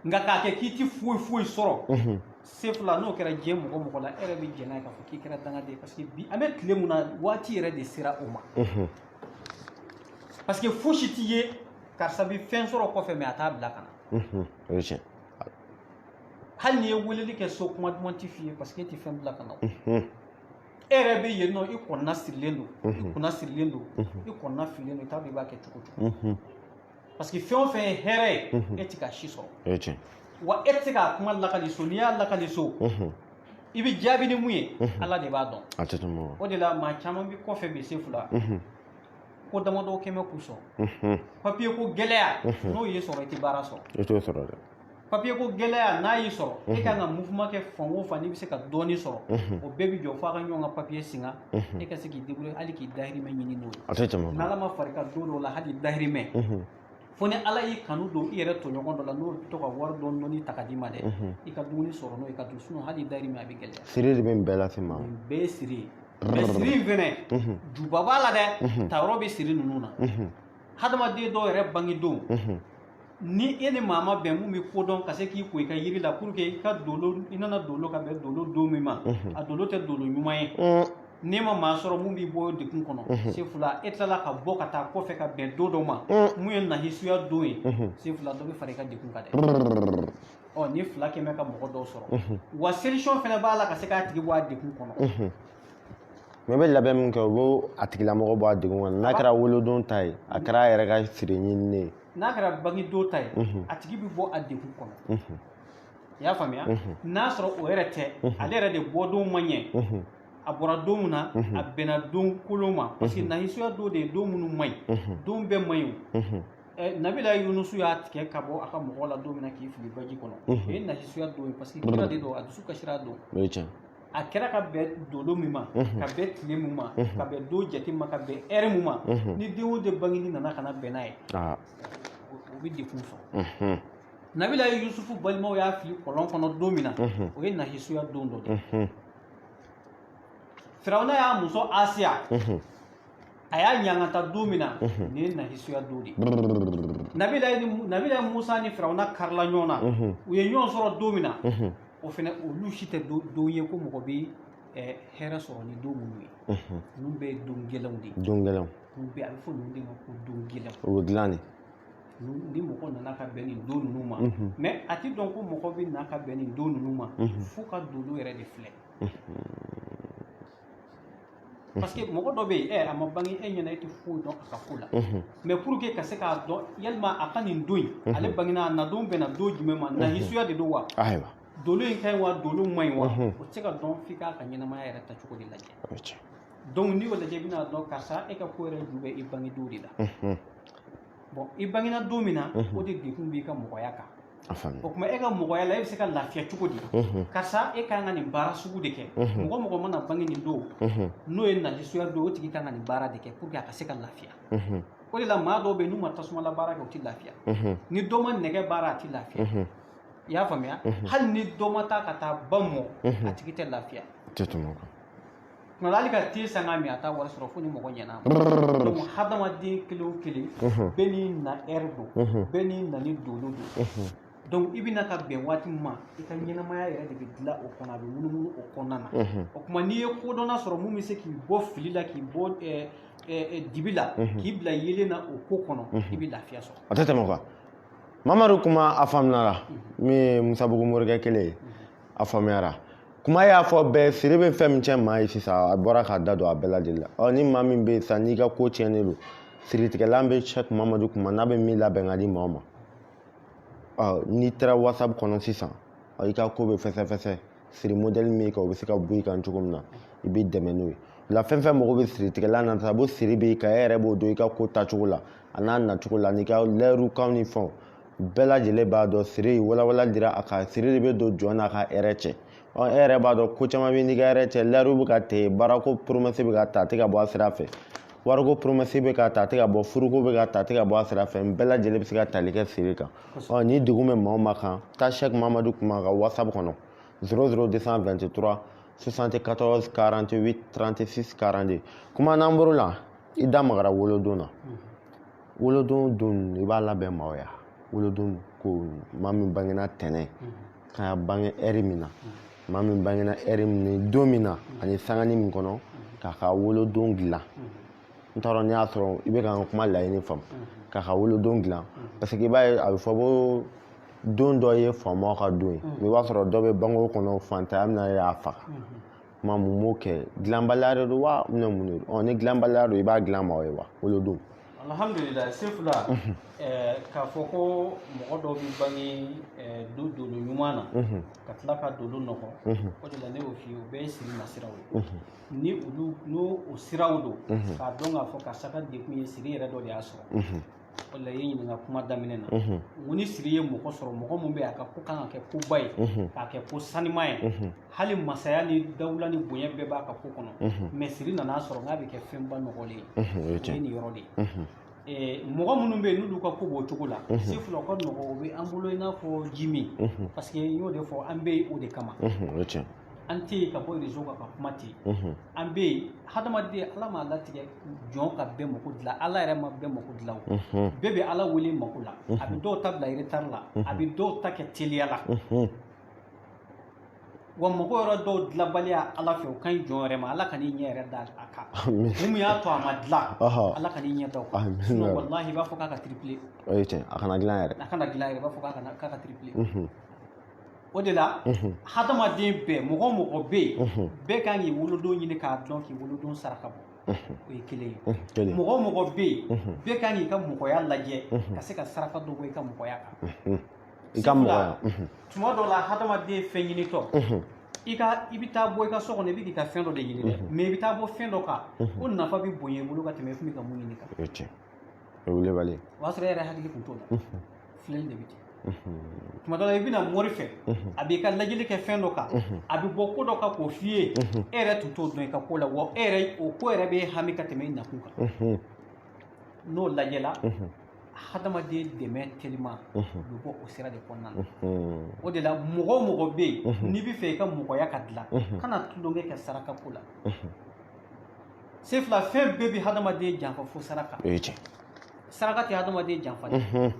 nka k'a kɛ k'i ti foyi sɔrɔ se fila n'o kɛra diɲɛ mɔgɔ la e yɛrɛ bɛ jɛn n'a ye k'a fɔ k'i kɛra dangaden parce que bi an bɛ tile mun na waati yɛrɛ de sera o ma parce que fosi t'i ye karisa bɛ fɛn sɔrɔ kɔfɛ mais a t'a bila ka na o ye tiɲɛ hali n'i ye weleli kɛ so kuma duman t'i f'i ye parce que e tɛ fɛn bila ka na e yɛrɛ bɛ yen nɔ i kɔnɔna sirilen don i kunna sirilen don i kɔnɔna fililen don i t'a dɔn i b'a kɛ cogo parce que fɛn o fɛn ye hɛrɛ ye e tɛ ka si sɔrɔ o ye tiɲɛ wa e tɛ se k'a kuma lakali so n'i y'a lakali so i bɛ jaabi ni mun ye ala de b'a dɔn a tɛ tɛmɛ o kan o de la maa caman bɛ kɔfɛ bi se fila ko damadɔ kɛmɛ k'u sɔrɔ papiye ko gɛlɛya n'o y'i sɔrɔ i tɛ baara sɔrɔ i t'o sɔrɔ dɛ papiye ko gɛlɛya n'a y'i sɔrɔ e kan ka mouvement kɛ fan o fan n'i bɛ se ka dɔɔnin sɔrɔ o bɛɛ bɛ jɔ fo a ka ɲɔgɔn ka papiye singa e ka se k'i débrouiller hali k'i dahirimɛ ɲini n'o ye a tɛ tɛmɛ o kan n'ala ma far'i kan don dɔw la hali dahirimɛ fo ni ala y'i kanu don i yɛrɛ tɔɲɔgɔn dɔ la n'o bɛ to ka wari dɔɔni ta ka d'i ma dɛ i ka dumuni sɔrɔ n'o ye ka dun sinon hali dahirimɛ a bɛ gɛlɛya siri de bɛ nin bɛɛ lase maa ma nin bɛɛ ye siri ye mais siri in fɛnɛ juba b'a la dɛ tayɔrɔ bɛ siri ninnu na hadamaden dɔw yɛrɛ bangedenw ni e ni maa ma bɛn mun bɛ kodɔn ka se k'i ko i ka yiri la pour que i ka dolo i nana dolo ka bɛn dolo don min ma a dolo tɛ dolo ɲuman ye n'i ma maa sɔrɔ mun b'i bɔ degun kɔnɔ se fila e tilala ka bɔ ka taa kɔfɛ ka bɛn don dɔ ma mun ye nahisuya don ye se fila dɔ bɛ fara i ka degun kan dɛ ni fila kɛmɛ ka mɔgɔ dɔw sɔrɔ wa solution fɛnɛ b'a la ka se k'a tigi bɔ a degun kɔnɔ mɛ bɛ labɛn min kɛ o b'o a tigilamɔgɔ bɔ a degun kɔnɔ n'a kɛra wolodon ta ye a kɛra a yɛrɛ ka siri ɲinini ye n'a kɛra bangedon ta ye a tigi bɛ bɔ a degun kɔnɔ i y'a faamuya n'a sɔrɔ o yɛrɛ tɛ ale yɛrɛ de bɔdon ma ɲɛ a bɔra don min na a bɛnna don kolon ma parce que nahisuya don de ye don minnu ma ɲi don bɛɛ ma ɲi o nabila yunusu y'a tigɛ ka bɔ a ka mɔgɔw la don min na k'i fili baji kɔnɔ o ye nahisuya don ye parce que kira de don a dusu kasira don o ye tiɲɛ a kɛra ka bɛn dolo min ma ka bɛn tile min ma ka bɛn don jate ma ka bɛn ɛrɛ min ma ni den o den bangeni nana ka na bɛn n'a ye o bɛ dekun sɔrɔ nabila ye yusufu balimaw y'a fili kɔlɔn kɔnɔ don min na o ye nahisuya don dɔ de firawuna y'a muso asiya a y'a ɲangata don min na nin ye nahisuya don de nabila ye musa ni firawuna karila ɲɔgɔn na u ye ɲɔgɔn sɔrɔ don min na o fɛnɛ olu si tɛ don ye ko mɔgɔ bɛ hɛrɛ sɔrɔ ni don minnu ye ninnu bɛɛ ye don gɛlɛnw de ye don gɛlɛnw ninnu bɛɛ a bɛ fɔ ninnu de ma ko don gɛlɛnw o bɛ dilan de ni mɔgɔ nana ka bɛn nin don ninnu ma mais a ti dɔn ko mɔgɔ bɛ na ka bɛn nin don ninnu ma fo ka dolo yɛrɛ de filɛ parce que mɔgɔ dɔ bɛ yen a ma bange e ɲɛna e tɛ foyi dɔn a ka ko la mais pour que ka se k'a dɔn yalima a ka nin don in ale bangena a na don bɛnna don jumɛn ma nahisuya de don wa ayiwa dolo in ka ɲi wa dolo man ɲi wa o tɛ se ka dɔn f'i k'a ka ɲɛnamaya yɛrɛ tacogo de lajɛ donc n'i y'o lajɛ i bɛna dɔn karisa e ka ko yɛrɛ ju bɛ i bange don de la bon i bangena don min na o de dekun b'i ka mɔgɔya kan o tuma e ka mɔgɔya la e bɛ se ka lafiya cogo di karisa e ka kan ka nin baara sugu de kɛ mɔgɔ mɔgɔ mana bange nin don n'o ye nahisuya don o tigi kan ka nin baara de kɛ pour que a ka se ka lafiya o de la maa dɔw bɛ yen n'u ma tasumala baara kɛ o tɛ lafiya ni dɔ ma nɛgɛ baara a tɛ lafiya i y'a faamuya hali ni dɔ ma taa ka taa ba mɔ a tigi tɛ lafiya tuma hali ka te sanga min a t'a wari sɔrɔ fo ni mɔgɔ ɲɛna donc hadamaden kelen o kelen bɛɛ n'i na ɛri don bɛɛ n'i na ni dolo don donc i bɛna ka bɛn waati min ma i ka ɲɛnamaya yɛrɛ de bɛ dilan o kɔnɔ a bɛ munumunu o kɔnɔna na o tuma n'i ye kodɔnna sɔrɔ mun bɛ se k'i bɔ fili la k'i bɔ dibi la k'i bila yelen na o ko kɔnɔ i bɛ lafiya sɔrɔ a tɛ tɛmɛ quoi mamadu kuma a faamuyara min ye musabugu morikɛ kelen ye a faamuyara kuma y'a fɔ bɛɛ siri bɛ fɛn min cɛ maa ye sisan a bɔra k'a da don a bɛɛ lajɛlen la ni maa min bɛ yen sisan n'i ka ko tiɲɛnen don siritigɛlan bɛ Sheikh Mamadu kuma n'a bɛ min labɛn ka di maaw ma n'i taara WhatsApp kɔnɔ sisan i ka ko bɛ fɛsɛfɛsɛ siri modèle min kɛ o bɛ se ka bɔ i kan cogo min na i bɛ dɛmɛ n'o ye o la fɛn fɛn mago bɛ siritigɛlan na sisan a b'o siri bɛ ka e yɛrɛ b'o dɔn i ka ko tacogo la a n'a nacogo la n'i ka lɛrikan ni fɛnw bɛɛ lajɛlen b'a dɔn siri walawala dira a kan siri de bɛ don jɔn n'a ka hɛrɛ cɛ e yɛrɛ b'a dɔn ko caman bɛ n'i ka hɛrɛ cɛ lɛriw bɛ ka tigɛ baarako promesse bɛ ka ta a tɛ ka bɔ a sira fɛ wariko promesse bɛ ka ta a tɛ ka bɔ furuko bɛ ka ta a tɛ ka bɔ a sira fɛ n bɛɛ lajɛlen bɛ se ka tali kɛ siri kan ni degun bɛ maa o maa kan taa Sheikh Mamadu kuma ka WhatsApp kɔnɔ 00223 74 48 36 42 kuma n'an bɔr'o la i da magara wolodon na wolodon don i b'a labɛn maaw ya wolodon ko maa min bangena tɛnɛn k'a bange ɛri min na maa min bangena ɛri min don min na ani sangani min kɔnɔ k'a ka wolodon dilan n t'a dɔn n'i y'a sɔrɔ i bɛ ka n kuma laɲini faamu k'a ka wolodon dilan parce que i b'a ye a bɛ fɔ ko don dɔ ye faamaw ka don ye mais i b'a sɔrɔ dɔ bɛ bange o kɔnɔ fantanya bɛna y'a faga kuma mun b'o kɛ dilanbaliya de don wa mun de don ni dilanbaliya don i b'a dilan maaw ye wa wolodon alhamdulillah sefula k'a fɔ ko mɔgɔ dɔw bɛ bange dolo ɲuman na ka tila ka dolo nɔgɔ o de la ne y'o f'i ye o bɛɛ ye siri nasiraw ye ni olu n'o siraw don k'a dɔn k'a fɔ karisa ka dekun ye siri yɛrɛ dɔ de y'a sɔrɔ o de la i ye ɲininka kuma daminɛ na n ko ni siri ye mɔgɔ sɔrɔ mɔgɔ min bɛ yen a ka ko kan ka kɛ koba ye k'a kɛ ko sanima ye hali masaya ni dawula ni bonya bɛɛ b'a ka ko kɔnɔ mais siri nana sɔrɔ n'a bɛ kɛ fɛnba nɔgɔlen ye o ye nin yɔrɔ de ye mɔgɔ minnu bɛ yen n'olu ka ko b'o cogo la sefula o ka nɔgɔ o bɛ an bolo i n'a fɔ ji min parce que n y'o de fɔ an bɛ yen o de kama an tɛ yen ka bɔ réseau kan ka kuma ten an bɛ yen hadamaden ala m'a latigɛ jɔn ka bɛɛ mako dilan ala yɛrɛ ma bɛɛ mako dilan o bɛɛ bɛ ala wele mako la a bɛ dɔw ta bila retard la a bɛ dɔw ta kɛ teliya la wa mɔgɔ yɔrɔ dɔw dilanbaliya ala fɛ o ka ɲi jɔn yɛrɛ ma ala ka n'i ɲɛ yɛrɛ da a kan mun y'a to a ma dilan ala ka n'i ɲɛ da o kan sinon wallahi i b'a fɔ k'a ka triplé o ye tiɲɛ a kana dilan yɛrɛ a kana dilan yɛrɛ i b'a fɔ k'a ka triplé o de la hadamaden bɛɛ mɔgɔ o mɔgɔ bɛ yen bɛɛ kan k'i wolodon ɲini k'a dɔn k'i wolodon saraka bɔ o ye kelen ye mɔgɔ o mɔgɔ bɛ yen bɛɛ kan k'i ka mɔgɔya lajɛ ka se ka saraka dɔ bɔ i ka mɔgɔya kan i ka mɔgɔya tuma dɔ la hadamaden fɛn ɲinitɔ i bɛ taa bɔ i ka so kɔnɔ i bɛ k'i ka fɛn dɔ de ɲini dɛ mais i bɛ taa bɔ fɛn dɔ kan o nafa bɛ bonya i bolo ka tɛmɛ i kun bɛ ka mun ɲini kan o ye tiɲɛ o ye welewale o y'a sɔrɔ e yɛrɛ hakili tun t'o la filɛli de bɛ ten tuma dɔ la i bɛna mori fɛ a b'i ka lajɛli kɛ fɛn dɔ kan a bɛ bɔ ko dɔ kan k'o f'i ye e yɛrɛ tun t'o dɔn i ka ko la wa e yɛrɛ o ko yɛrɛ bɛ hami ka tɛmɛ i nakun kan n'o lajɛla hadamaden dɛmɛ telima u bɛ bɔ o sira de kɔnɔna na o de la mɔgɔ o mɔgɔ bɛ yen n'i bɛ fɛ i ka mɔgɔya ka dilan kana tulonkɛ kɛ saraka ko la sefila fɛn bɛɛ bɛ hadamaden janfa fo saraka saraka tɛ hadamaden janfa dɛ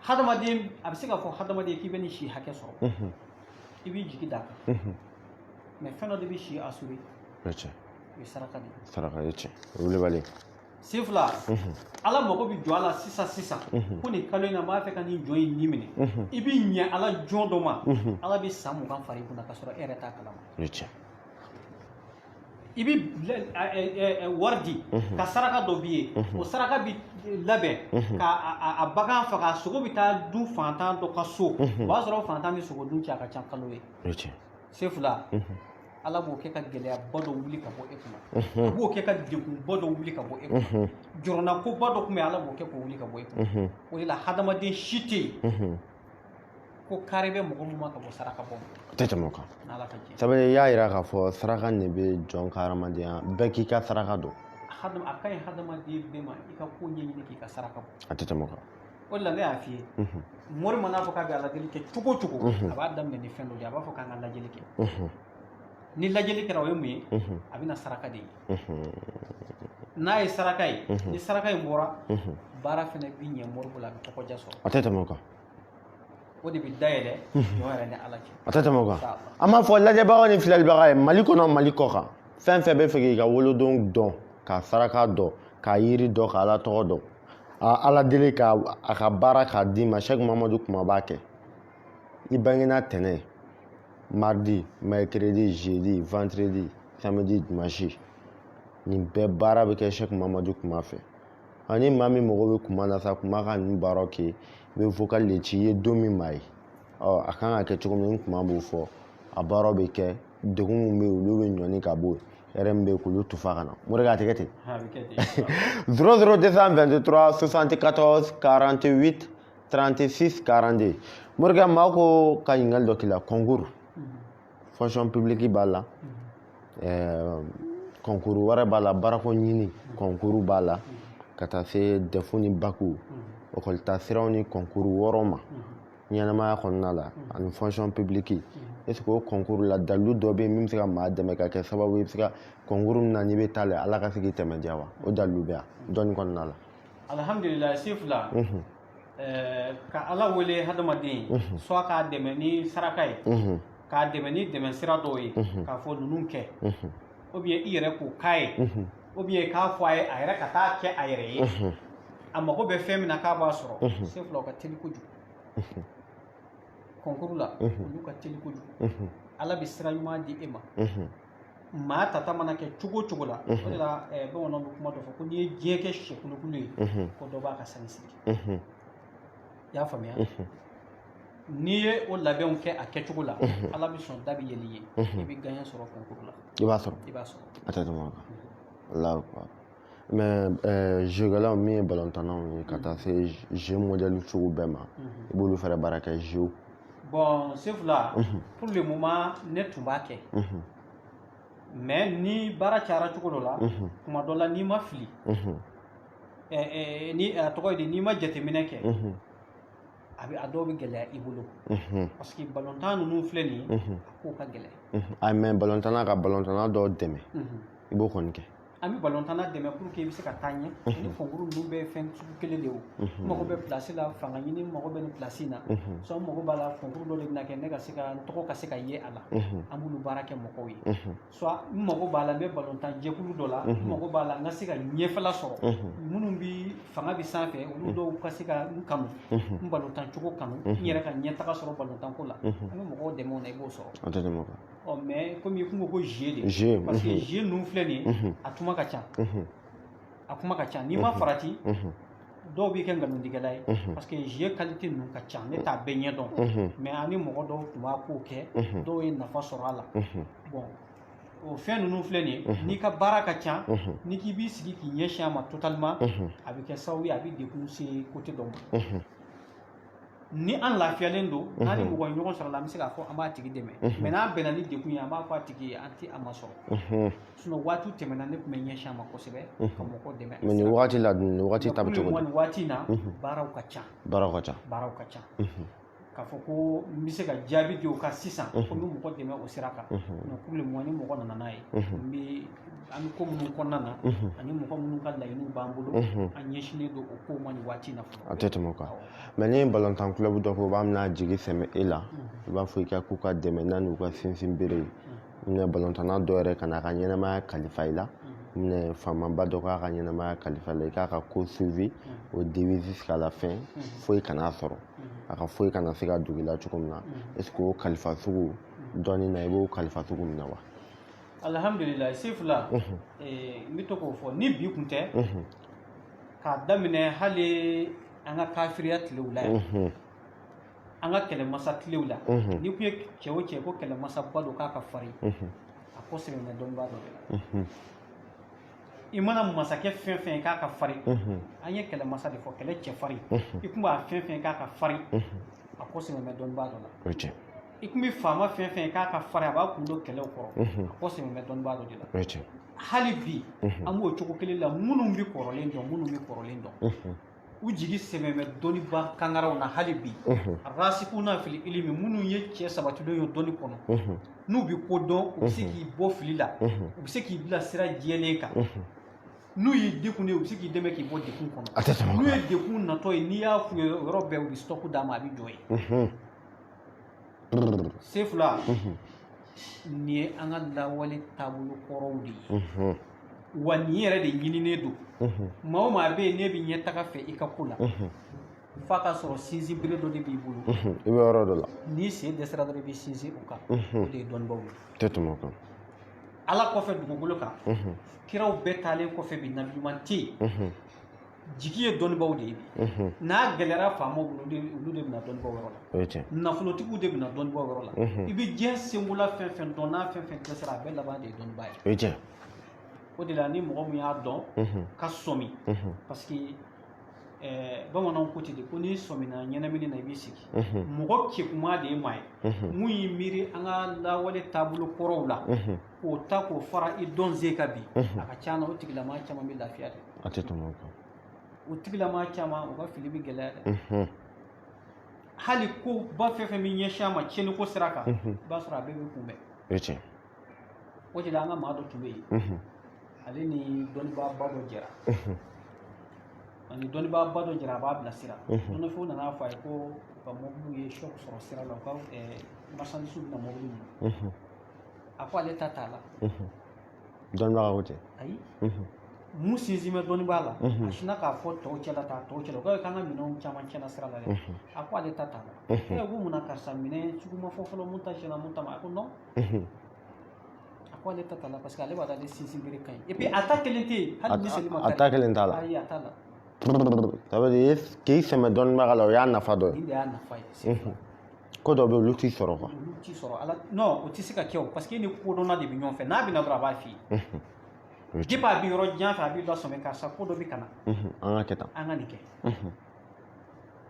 hadamaden a bɛ se ka fɔ hadamaden k'i bɛ nin si hakɛ sɔrɔ i b'i jigi d'a kan mɛ fɛn dɔ de bɛ si asure o ye saraka de ye saraka ye tiɲɛ o wele bali sefila ala mago bɛ jɔ a la sisan ko nin kalo in na n b'a fɛ ka nin jɔn in ni minɛ i bɛ ɲɛ ala jɔn dɔ ma ala bɛ san 20 fara i kunna k'a sɔrɔ e yɛrɛ t'a kalama o ye tiɲɛ i bɛ wari di ka saraka dɔ b'i ye o saraka bɛ labɛn ka a bagan faga sogo bɛ taa du fantan dɔ ka so o b'a sɔrɔ fantan bɛ sogo dun cɛ a ka ca kalo ye sefila ala b'o kɛ ka gɛlɛyaba dɔ wuli ka bɔ e kunna a b'o kɛ ka degunba dɔ wuli ka bɔ e kunna jɔrɔna koba dɔ tun bɛ ala b'o kɛ k'o wuli ka bɔ e kunna o de la hadamaden si tɛ yen ko kari bɛ mɔgɔ min ma ka bɔ saraka bɔ o tɛ tɛmɛ o kan n'ala ka jɛ sabu i y'a jira k'a fɔ saraka nin bɛ jɔn ka hadamadenya bɛɛ k'i ka saraka dɔn a ka ɲi hadamaden bɛɛ ma i ka ko ɲɛɲini k'i ka saraka bɔ a tɛ tɛmɛ o kan o de la ne y'a f'i ye mori mana fɔ k'a bɛ lajɛli kɛ cogo o cogo a b'a daminɛ ni fɛn dɔ de a b'a fɔ k'an ka lajɛli kɛ ni lajɛli kɛra o ye mun ye a bɛna saraka de ye n'a ye saraka ye ni saraka in bɔra baara fana bɛ ɲɛ mori bolo a bɛ tɔgɔja sɔrɔ a tɛ tɛmɛ o kan o de bɛ dayɛlɛ ɲɔ yɛrɛ ni ala cɛ a tɛ tɛmɛ o kan an b'a fɔ lajɛbaga ni filɛlibaga ye mali kɔnɔ mali kɔ kan fɛn fɛn bɛ fɛ k'i ka wolodon dɔn ka saraka dɔn ka yiri dɔn ka ala tɔgɔ dɔn ala deli ka a ka baara k'a d'i ma Sɛki Mamadu kuma b'a kɛ i bangena tɛnɛn mardi mercredi jeudi vendredi samedi dimanche nin bɛɛ baara bɛ kɛ Sɛki Mamadu kuma fɛ ani maa min mago bɛ kuma na sa kuma ka nin baara kɛ i bɛ vocal de ci i ye don min ma ye a kan ka kɛ cogo min kuma b'o fɔ a baara bɛ kɛ degun min bɛ yen olu bɛ ɲɔni ka bɔ yen hɛrɛ min bɛ yen k'olu tufa ka na Morikɛ a tɛ kɛ ten 00223 74 48 36 42 Morikɛ maa ko ka ɲininkali dɔ k'i la concours fonction publique b'a la concours wɛrɛ b'a la baarako ɲini concours b'a la ka taa se DEF ni BAC école siraw ni concours wɔɔrɔ ma ɲɛnamaya kɔnɔna la ani fonction publique est-ce que o concours la dalilu dɔ bɛ yen min bɛ se ka maa dɛmɛ ka kɛ sababu ye i bɛ se ka concours min na n'i bɛ taa la ala ka se k'i tɛmɛ diya wa o dalilu bɛ yan dɔɔni kɔnɔna la alhamdulillah sefila ka ala wele hadamaden soit k'a dɛmɛ ni saraka ye k'a dɛmɛ ni dɛmɛ sira dɔw ye k'a fɔ ninnu kɛ ou bien i yɛrɛ k'o k'a ye ou bien k'a fɔ a ye a yɛrɛ ka taa kɛ a yɛrɛ ye a mago bɛ fɛn min na k'a b'a sɔrɔ sefila o ka teli kojugu concours la olu ka teli kojugu ala bɛ sira ɲuman di e ma maa tata mana kɛ cogo o cogo la o de la bamananw bɛ kuma dɔ fɔ ko n'i ye diɲɛ kɛ sɛ kulukulu ye ko dɔ b'a ka sani sigi i y'a faamuya n'i ye o labɛnw kɛ a kɛcogo la ala bɛ sɔn da bɛ yɛlɛ i ye i bɛ gaɲɛ sɔrɔ concours la i b'a sɔrɔ a tɛ tɛmɛ o kan Allahu akbar mais jeux min ye balontannaw ye ka taa se jeu modèle sugu bɛɛ ma i b'olu fɛnɛ baara kɛ jeux bon sefila pour le moment ne tun b'a kɛ mais ni baara cayara cogo dɔ la kuma dɔ la n'i ma fili ni a tɔgɔ ye di n'i ma jateminɛ kɛ a dɔw bɛ gɛlɛya i bolo parce que balontan ninnu filɛ nin ye a kow ka gɛlɛn mais balontanna ka balontanna dɔw dɛmɛ i b'o kɔni kɛ an bɛ balontanna dɛmɛ pour que i bɛ se ka taa ɲɛ ni concours ninnu bɛɛ fɛn sugu kelen de ye o n mago bɛ place la fanga ɲini n mago bɛ nin place in na soit n mago b'a la concours dɔ de bɛna kɛ ne ka se ka n tɔgɔ ka se ka ye a la an b'olu baara kɛ mɔgɔw ye soit n mago b'a la n bɛ balontan jɛkulu dɔ la n mago b'a la n ka se ka ɲɛfɛla sɔrɔ minnu bɛ fanga bɛ sanfɛ olu dɔw ka se ka n kanu n balontan cogo kanu n yɛrɛ ka ɲɛtaga sɔrɔ balontan ko la an bɛ mɔgɔw dɛmɛ o la i b'o sɔrɔ mais comme i kun ko jeu de parce que jeu ninnu filɛ nin ye a kuma ka ca a kuma ka ca n'i ma farati dɔw b'i kɛ nkalontigɛla ye parce que jeu qualité ninnu ka ca ne t'a bɛɛ ɲɛ dɔn mais ani mɔgɔ dɔw tun b'a ko kɛ dɔw ye nafa sɔrɔ a la bon o fɛn ninnu filɛ nin ye n'i ka baara ka ca n'i k'i b'i sigi k'i ɲɛsin a ma totalement a bɛ kɛ sababu ye a bɛ degun se côté dɔ ma ni an lafiyalen don n'a ni mɔgɔ ɲɔgɔn sɔrɔ la an bɛ se k'a fɔ an b'a tigi dɛmɛ mais n'a bɛnna ni degun ye an b'a fɔ a tigi ye an tɛ a ma sɔrɔ sinon waati tɛmɛna ne tun bɛ ɲɛsin a ma kosɛbɛ ka mɔgɔw dɛmɛ mais nin wagati la dun nin wagati ta bɛ cogo di nin waati in na baaraw ka ca baaraw ka ca k'a fɔ ko n bɛ se ka jaabi di o kan sisan ko n bɛ mɔgɔ dɛmɛ o sira kan mais pour le moment ni mɔgɔ nana n'a ye an bɛ ko minnu kɔnɔna na ani mɔgɔ minnu ka laɲiniw b'an bolo an ɲɛsinnen don o kow ma nin waati in na fɔlɔ a tɛ tɛmɛ o kan mais ni balontan club dɔ ko u b'a minɛ jigi sɛmɛ e la i b'a fɔ i ka k'u ka dɛmɛ n'a n'u ka sinsin bere ye minɛ balontanna dɔ yɛrɛ ka na a ka ɲɛnamaya kalifa i la minɛ faamaba dɔ k'a ka ɲɛnamaya kalifa i la i k'a ka ko suivi au début jusqu'à la fin foyi kan'a sɔrɔ a ka foyi kana se ka dogo i la cogo min na est ce que o kalifa sugu dɔɔnin na i b'o kalifa sugu min na wa alhamdulillah sefula n bɛ to k'o fɔ ni bi kun tɛ k'a daminɛ hali an ka kafiriya tilew la yan an ka kɛlɛmasa tilew la ni kun ye cɛ o cɛ ko kɛlɛmasaba don k'a ka farin a ko sɛbɛnbɛ dɔnnibaa dɔ de la i mana masakɛ fɛn fɛn k'a ka farin an ye kɛlɛmasa de fɔ kɛlɛ cɛ farin i kun b'a fɛn fɛn k'a ka farin a ko sɛbɛnbɛ dɔnnibaa dɔ la i kun bɛ faama fɛn fɛn k'a ka farin a b'a kun don kɛlɛw kɔrɔ a ko sɛbɛnbɛ dɔnnibaa dɔ de la hali bi an b'o cogo kelen la minnu bɛ kɔrɔlen dɔn minnu bɛ kɔrɔlen dɔn u jigi sɛbɛnbɛ dɔnnibaa kangaraw na hali bi rasikuna fili ilimi minnu ye cɛ sabatilen ye dɔnni kɔnɔ n'u bɛ ko dɔn u bɛ se k'i bɔ fili la u bɛ se k'i bila sira jɛlen kan n'u y'i dekun ye u bɛ se k'i dɛmɛ k'i bɔ dekun kɔnɔ n'u ye dekun natɔ ye n'i y'a f'u ye yɔrɔ bɛɛ u bɛ stock d'a ma a bɛ jɔ ye sefula nin ye an ka lawale taabolo kɔrɔw de ye wa nin yɛrɛ de ɲininen don maa o maa bɛ yen ne bɛ ɲɛ taga fɛ i ka ko la f'a ka sɔrɔ sinsin bere dɔ de b'i bolo i bɛ yɔrɔ dɔ la n'i sen dɛsɛra dɔrɔn i bɛ sinsin o kan o de ye dɔnnibaaw ye tɛ tɛmɛ o kan ala kɔfɛ dugukolo kan kiraw bɛɛ taalen kɔfɛ bi nabi ɲuman tɛ yen jigi ye dɔnnibaaw de ye bi n'a gɛlɛyara faamaw bolo olu de bɛna dɔnnibaaw yɔrɔ la nafolotigiw de bɛna dɔnnibaaw yɔrɔ la i bɛ diɲɛ senkola fɛn fɛn dɔn n'a fɛn fɛn dɛsɛra a bɛɛ laban de ye dɔnnibaa ye o de la ni mɔgɔ min y'a dɔn ka sɔmi parce que bamananw ko ten de ko n'i sɔmina ɲɛnamini na i b'i sigi mɔgɔ kekuma de ye maa ye mun y'i miiri an ka lawale taabolo kɔrɔw la k'o ta k'o fara i dɔn ze ka bi a ka ca na o tigilamaa caman bɛ lafiya de a tɛ tɛmɛ o kan o tigilamaa caman u ka fili bɛ gɛlɛya dɛ hali ko ba fɛn fɛn bɛ ɲɛsin a ma tiɲɛni ko sira kan i b'a sɔrɔ a bɛɛ bɛ kunbɛn o de la an ka maa dɔ tun bɛ yen ale ni dɔnnibaaba dɔ jɛra ani dɔnnibaaba dɔ jɛra a b'a bilasira dɔnnifɛnw nana fɔ a ye ko u ka mɔbiliw ye choc sɔrɔ sira la u ka marchandise bɛna mɔbili minɛ a ko ale ta t'a la dɔnnibaga ko tɛ ayi mun sinsin bɛ dɔnnibaa la a sinna k'a fɔ tɔw cɛla ta tɔw cɛla o k'an ka minɛnw caman tiɲɛna sira la dɛ a ko ale ta t'a la ko mun na karisa minɛn sugu ma fɔ fɔlɔ mun ta tiɲɛna mun ta ma a ko non a ko ale ta t'a la parce que ale b'a dɔn ale sinsin bere ka ɲi et puis a ta kelen tɛ yen hali ni seli ma kari a ta kelen t'a la ayi a t'a la ça veut dire k'i sɛmɛ dɔnnibaga la o y'a nafa dɔ ye nin de y'a nafa ye ko dɔ bɛ yen olu t'i sɔrɔ quoi olu t'i sɔrɔ ala non o tɛ se ka kɛ o parce que e ni kodɔnna de bɛ ɲɔgɔn fɛ n'a bɛna dɔrɔn a b'a f'i ye depuis a bɛ yɔrɔ jan fɛ a b'i lasɔmi karisa ko dɔ bɛ ka na an ka kɛ tan an ka nin kɛ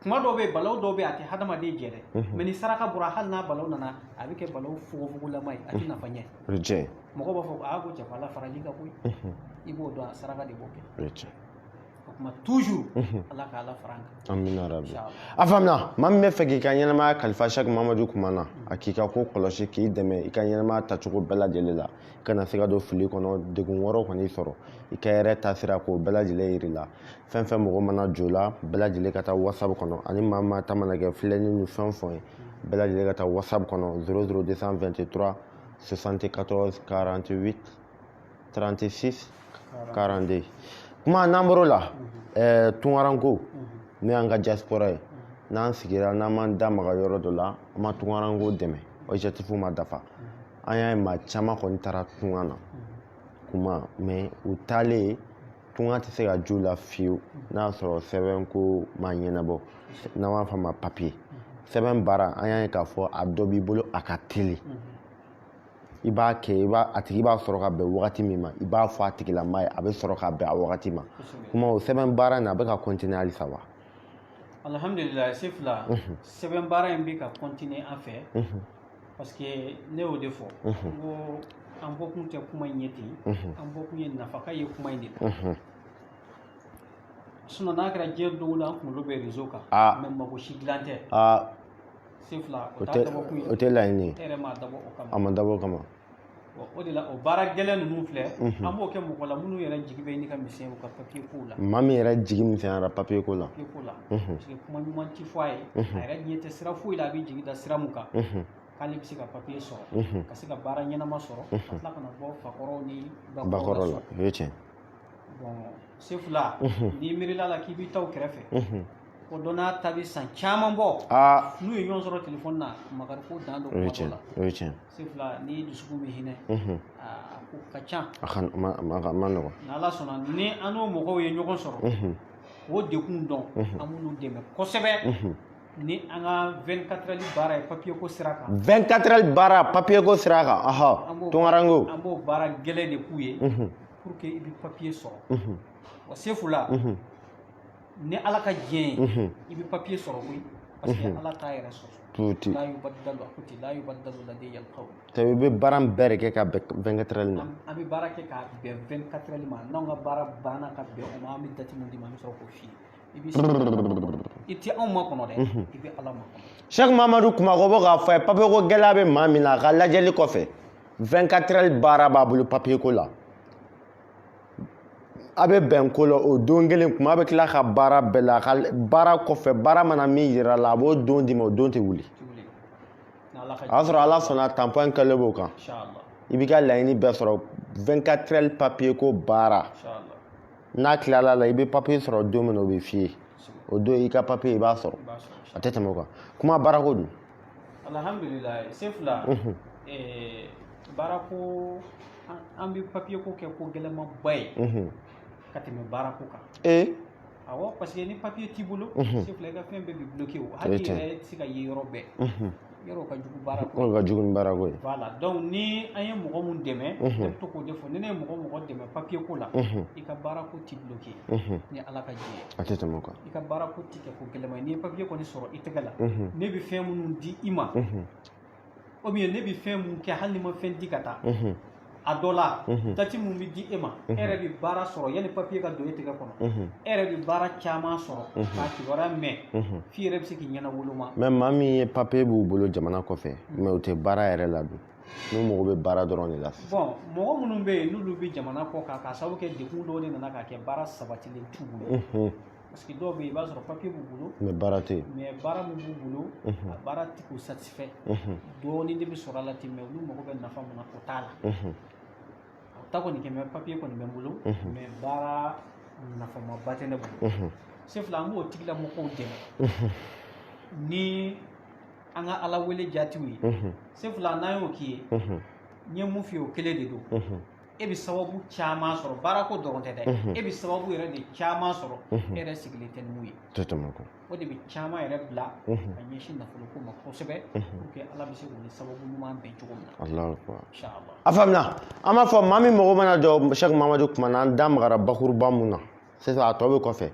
kuma dɔw bɛ yen balawu dɔw bɛ yen a tɛ hadamaden jɛ dɛ mais ni saraka bɔra hali n'a balawu nana a bɛ kɛ balawu fogofogolama ye a tɛ nafa ɲɛ mɔgɔw b'a fɔ a ko cɛ ala farali ka koyi i b'o dɔn saraka de b'o kɛ o kuma toujours ala ka ala fara an kan amina rabi a faamuna maa min bɛ fɛ k'i ka ɲɛnamaya kalifa Sɛki Mamadu kuma na a k'i ka ko kɔlɔsi k'i dɛmɛ i ka ɲɛnamaya tacogo bɛɛ lajɛlen la i kana se ka don fili kɔnɔ degun wɛrɛw kɔni sɔrɔ i ka yɛrɛ taasira k'o bɛɛ lajɛlen yiri la fɛn fɛn mɔgɔ mana jo la bɛɛ lajɛlen ka taa whatsapp kɔnɔ ani maa maa ta mana kɛ filɛni ni fɛn fɛn ye bɛɛ lajɛlen ka taa whatsapp kɔnɔ 00223 74 48 36 42 kuma n'an bɔr'o la tunkaranko n'o y'an ka diaspora ye n'an sigira n'an m'an da maga yɔrɔ dɔ la an ma tunkaranko dɛmɛ objectif ma dafa an y'a ye maa caman kɔni taara tunga na kuma mais u taalen tunga tɛ se ka jo la fiyewu n'a y'a sɔrɔ sɛbɛnko ma ɲɛnabɔ n'an b'a fɔ a ma papiye sɛbɛn baara an y'a ye k'a fɔ a dɔ b'i bolo a ka teli i b'a kɛ a tigi b'a sɔrɔ ka bɛn wagati min ma i b'a fɔ a tigilama ye a bɛ sɔrɔ ka bɛn a wagati ma kuma o sɛbɛn baara in a bɛ ka continuer halisa wa alhamdulillah sefla sɛbɛn baara in bɛ ka continuer an fɛ parce que ne y'o de fɔ n ko an bɔkun tɛ kuma in ye ten an bɔkun ye nafaka ye kuma in de la sinon n'a kɛra diɲɛ don o don an kunkolo bɛ réseau kan mais mago si dilan tɛ sefla o t'a dabɔkun ye o tɛ laɲini e yɛrɛ m'a dabɔ o kama a ma dabɔ o kama o de la o baara gɛlɛn ninnu filɛ an b'o kɛ mɔgɔ la minnu yɛrɛ jigi bɛ ɲini ka misɛn u ka papier ko la maa min yɛrɛ jigi misɛnyara papier ko la parce que kuma ɲuman ti fɔ a ye a yɛrɛ ɲɛ tɛ sira foyi la a bɛ jigi da sira mun kan k'ale bɛ se ka papier sɔrɔ ka se ka baara ɲɛnama sɔrɔ ka tila ka na bɔ fakɔrɔw ni bakɔrɔ la o ye tiɲɛ bon sefula n'i miirila la k'i b'i taw kɛrɛfɛ ko dɔ n'a ta bɛ san caman bɔ n'u ye ɲɔgɔn sɔrɔ telefɔni na makari ko dan dɔ kuma dɔ la o ye tiɲɛ sefula n'i dusukun bɛ hinɛ a ko ka ca a ma nɔgɔn n'ala sɔnna ni an n'o mɔgɔw ye ɲɔgɔn sɔrɔ o dekun dɔn an b'olu dɛmɛ kosɛbɛ ni an ka 24 heures baara ye papier ko sira kan 24 heures baara papier ko sira kan tunkaranko an b'o baara gɛlɛn de k'u ye pour que i bɛ papier sɔrɔ wa sefula ni ala ka diɲɛ ye i bɛ papier sɔrɔ koyi parce que ala t'a yɛrɛ sɔsɔ tuuti la yubaddalu a ko ten la yubaddalu ladayya alqawl i bɛ baara bɛɛ de kɛ ka bɛn 24 heures ma an bɛ baara kɛ ka bɛn 24 heures ma n'anw ka baara banna ka bɛn o ma an bɛ date min d'i ma an bɛ sɔrɔ k'o f'i ye i bɛ i tɛ anw ma kɔnɔ dɛ i bɛ ala ma kɔnɔ Cheikh Mamadou Kumako bɛ k'a fɔ ye papier ko gɛlɛya bɛ maa min na a ka lajɛli kɔfɛ 24 heures baara b'a bolo papier ko la a bɛ bɛn ko la o don kelen kuma a bɛ tila ka baara bɛɛ la a ka baara kɔfɛ baara mana min yira la a b'o don d'i ma o don tɛ wuli a y'a sɔrɔ ala sɔnna tampon kɛlen b'o kan i b'i ka laɲini bɛɛ sɔrɔ 24 heures papier ko baara n'a tilala la i bɛ papier sɔrɔ don min na o bɛ f'i ye o don i ka papier i b'a sɔrɔ a tɛ tɛmɛ o kan kuma baara ko dun alhamdulillah sefula baara ko an bɛ papier ko kɛ ko gɛlɛman ba ye ka tɛmɛ baara ko kan awɔ parce que ni papier t'i bolo sefula i ka fɛn bɛɛ bɛ bloqué o hali i yɛrɛ tɛ se ka ye yɔrɔ bɛɛ yɔrɔ ka jugu baara ko o ka jugu ni baara ko ye voilà donc ni an ye mɔgɔ mun dɛmɛ ne bɛ to k'o de fɔ ni ne ye mɔgɔ dɛmɛ papier ko la i ka baara ko t'i bloqué ni ala ka diɲɛ ye a tɛ tɛmɛ o kan i ka baara ko t'i kɛ ko gɛlɛman ye n'i ye papier kɔni sɔrɔ i tɛgɛ la ne bɛ fɛn minnu di i ma ou bien ne bɛ fɛn mun kɛ hali ni ma fɛn di ka taa a dɔ la dati mun bɛ di e ma e yɛrɛ bɛ baara sɔrɔ yanni papier ka don e tɛgɛ kɔnɔ e yɛrɛ bɛ baara caman sɔrɔ k'a kibaruya mɛn f'i yɛrɛ bɛ se k'i ɲɛna woloma mais maa min ye papier b'u bolo jamana kɔfɛ mais o tɛ baara yɛrɛ la dun n'u mago bɛ baara dɔrɔn de la bon mɔgɔ minnu bɛ yen n'olu bɛ jamana kɔ kan k'a sababu kɛ degun dɔw de nana k'a kɛ baara sabatilen t'u bolo parce que dɔw bɛ yen i b'a sɔrɔ papier b'u bolo mais baara tɛ yen mais baara min b'u bolo a baara tɛ k'u satisfait dɔɔnin de bɛ sɔrɔ a la ten mais olu mago bɛ nafa mun na o t'a la ta kɔni kɛ mɛ papier kɔni bɛ n bolo mais baara nafamaba tɛ ne bolo sefula an b'o tigilamɔgɔw dɛmɛ ni an ka ala wele jaatiw ye sefula n'an y'o k'i ye n ye mun f'i ye o kelen de don e bɛ sababu caman sɔrɔ baara ko dɔrɔn tɛ dɛ e bɛ sababu yɛrɛ de caman sɔrɔ e yɛrɛ sigilen tɛ ni mun ye o de bɛ caman yɛrɛ bila ka ɲɛsin nafolo ko ma kosɛbɛ pour que ala bɛ se k'o ni sababu ɲuman bɛn cogo min na inshallah a faamuna an b'a fɔ maa min mago mana jɔ Cheikh Mamadou kuma na an da magara bakuruba mun na sisan a tɔ bɛ kɔfɛ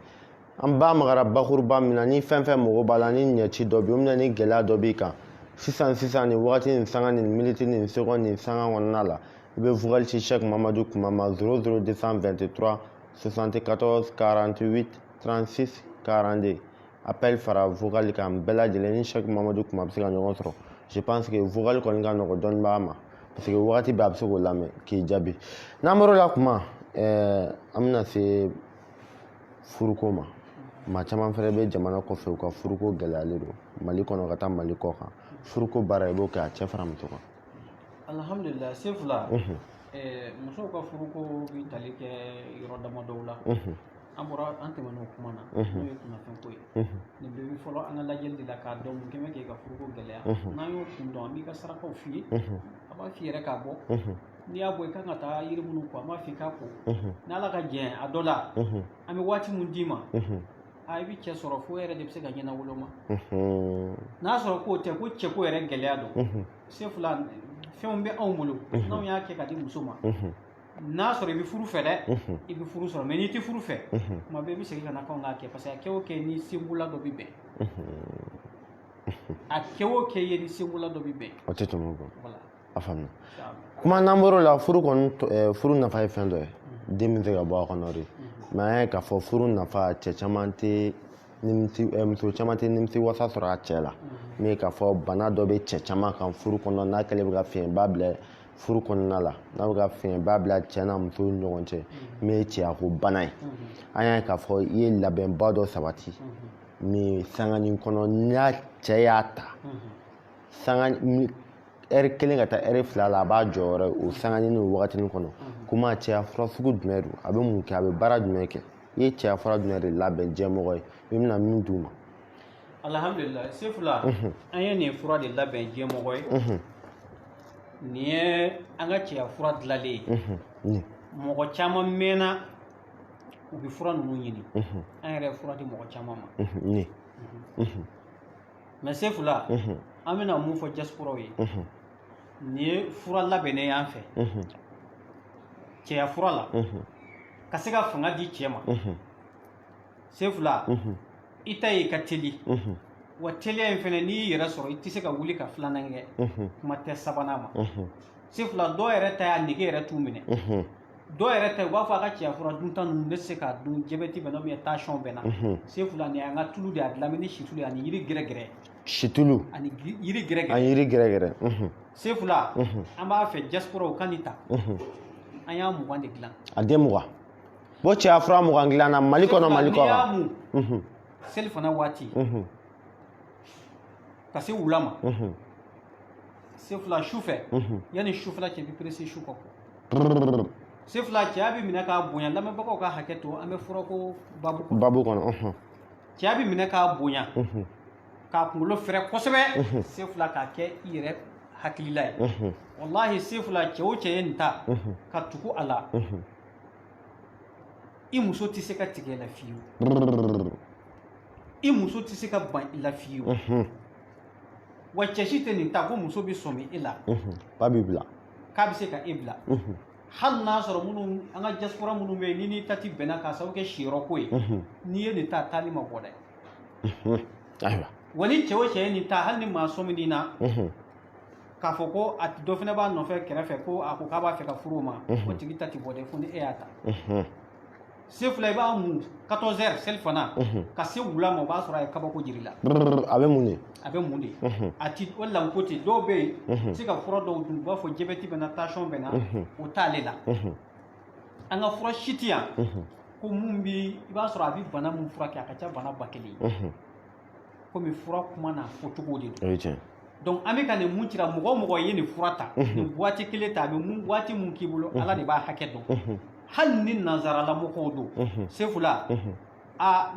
an ba magara bakuruba min na ni fɛn fɛn mago b'a la ni ɲɛci dɔ bɛ yen o bɛna ni gɛlɛya dɔ b'i kan sisan nin wagati nin sanga nin miniti nin seconde nin sanga kɔnɔna la i bɛ vocal ci Cheikh Mamadou kuma ma 00223 74 48 36 42 appel fara vocal kan bɛɛ lajɛlen ni Cheikh Mamadou kuma bɛ se ka ɲɔgɔn sɔrɔ je pense que vocal kɔni ka nɔgɔ dɔɔni b'a ma parce que wagati bɛɛ a bɛ se k'o lamɛn k'i jaabi n'an bɔr'o la kuma an bɛna se furuko ma maa caman fɛnɛ bɛ jamana kɔfɛ u ka furuko gɛlɛyalen don Mali kɔnɔ ka taa Mali kɔ kan furuko baara i b'o kɛ a cɛ fara muso kan alhamdulillah sefula musow ka furuko bɛ tali kɛ yɔrɔ damadɔw la an tɛmɛna o kuma na n'o ye kunnafɛn ko ye nin bɛɛ bɛ fɔlɔ an ka lajɛli de la k'a dɔn mun kɛmɛ k'e ka furuko gɛlɛya n'an y'o kun dɔn an b'i ka sarakaw f'i ye a b'a f'i yɛrɛ k'a bɔ n'i y'a bɔ i kan ka taa yiri minnu kɔ an b'a f'i k'a ko n'ala ka jɛn a dɔ la an bɛ waati mun d'i ma i bɛ cɛ sɔrɔ fo yɛrɛ de bɛ se ka ɲɛna woloma n'a sɔrɔ k'o tɛ ko cɛko yɛrɛ gɛlɛya don sefula fɛnw bɛ anw bolo n'anw y'a kɛ ka di muso ma n'a sɔrɔ i bɛ furu fɛ dɛ i bɛ furu sɔrɔ mais n'i tɛ furu fɛ tuma bɛɛ i bɛ segin ka na k'anw k'a kɛ parce que a kɛ o kɛ ni senkola dɔ bɛ bɛn a kɛ o kɛ ye ni senkola dɔ bɛ bɛn o tɛ tɛmɛ o kan voilà a faamuna kuma n'an bɔr'o la furu kɔni furu nafa ye fɛn dɔ ye den bɛ se ka bɔ a kɔnɔ de mais an ye k'a fɔ furu nafa cɛ caman tɛ muso caman tɛ nimisi wasa sɔrɔ a cɛ la min k'a fɔ bana dɔ bɛ cɛ caman kan furu kɔnɔ n'a kɛlen bɛ ka fiɲɛba bila furu kɔnɔna la n'a bɛ ka fiɲɛba bila cɛ n'a muso ni ɲɔgɔn cɛ min ye cɛyako bana ye an y'a ye k'a fɔ i ye labɛnba dɔ sabati min sanganin kɔnɔ n'a cɛ y'a ta ɛri kelen ka taa ɛri fila la a b'a jɔyɔrɔ o sanganin ni wagatinin kɔnɔ kuma cɛya fura sugu jumɛn don a bɛ mun kɛ a bɛ baara jumɛn kɛ i ye cɛya fura jumɛn de labɛn jɛmɔgɔ ye i bɛna min d'u ma alhamdulillah sefula an ye nin fura de labɛn jɛmɔgɔ ye nin ye an ka cɛya fura dilanlen ye mɔgɔ caman mɛnna u bɛ fura ninnu ɲini an yɛrɛ ye fura di mɔgɔ caman ma mais sefula an bɛna mun fɔ diasporaw ye nin ye fura labɛnnen y'an fɛ cɛya fura la ka se ka fanga di cɛ ma sefula i ta ye ka teli wa teliya in fɛnɛ n'i y'i yɛrɛ sɔrɔ i tɛ se ka wuli ka filanan kɛ kuma tɛ sabanan ma sefula dɔw yɛrɛ ta y'a nege yɛrɛ t'u minɛ dɔw yɛrɛ ta u b'a fɔ a ka cɛya fura dunta ninnu ne tɛ se k'a dun jabɛti bɛ na ou bien tension bɛ na sefula nin y'an ka tulu de a dilan ni situlu ye ani yiri gɛrɛgɛrɛ situlu ani yiri gɛrɛgɛrɛ ani yiri gɛrɛgɛrɛ sefula an b'a fɛ diaspora u ka nin ta an y'a 20 de dilan a den 20 bɔ cɛya fura 20 dilanna mali kɔnɔ mali kɔ n'i y'a mun seli fana waati ka se wula ma sefula su fɛ yanni sufɛla cɛ bɛ perese su kɔ sefula cɛya bɛ minɛ k'a bonya lamɛnbagaw ka hakɛ to an bɛ fura ko babu kɔnɔ cɛya bɛ minɛ k'a bonya k'a kunkolo fɛrɛ kosɛbɛ sefula k'a kɛ i yɛrɛ hakilila ye wallahi sefula cɛ o cɛ ye nin ta ka tugu a la i muso tɛ se ka tigɛ la fiyewu i muso tɛ se ka ban i la fiyewu wa cɛ si tɛ nin ta ko muso bɛ sɔmi i la ba b'i bila k'a bɛ se ka e bila hali n'a sɔrɔ minnu an ka diaspora minnu bɛ yen ni n'i ta ti bɛnna k'a sababu kɛ siyɔrɔ ko ye n'i ye nin ta taali ma bɔ dɛ ayiwa wa ni cɛ o cɛ ye nin ta hali ni maa sɔmi nin na k'a fɔ ko a dɔ fana b'a nɔfɛ kɛrɛfɛ ko a ko k'a b'a fɛ ka furu o ma o tigi ta ti bɔ dɛ fo ni e y'a ta sefula i b'a mun 14 heures selifana ka se wula ma o b'a sɔrɔ a ye kabako jiri la a bɛ mun de a bɛ mun de a ti o lanko ten dɔw bɛ yen se ka fura dɔw dun u b'a fɔ jabɛti bɛ na tension bɛ na o t'ale la an ka fura si tɛ yan ko mun bi i b'a sɔrɔ a bɛ bana mun furakɛ a ka ca bana ba kelen ye komi fura kuma n'a fɔcogo de don donc an bɛ ka nin mun cira mɔgɔ o mɔgɔ ye nin fura ta nin waati kelen ta a bɛ mun waati mun k'i bolo ala de b'a hakɛ dɔn hali ni nanzaralamɔgɔw don sefula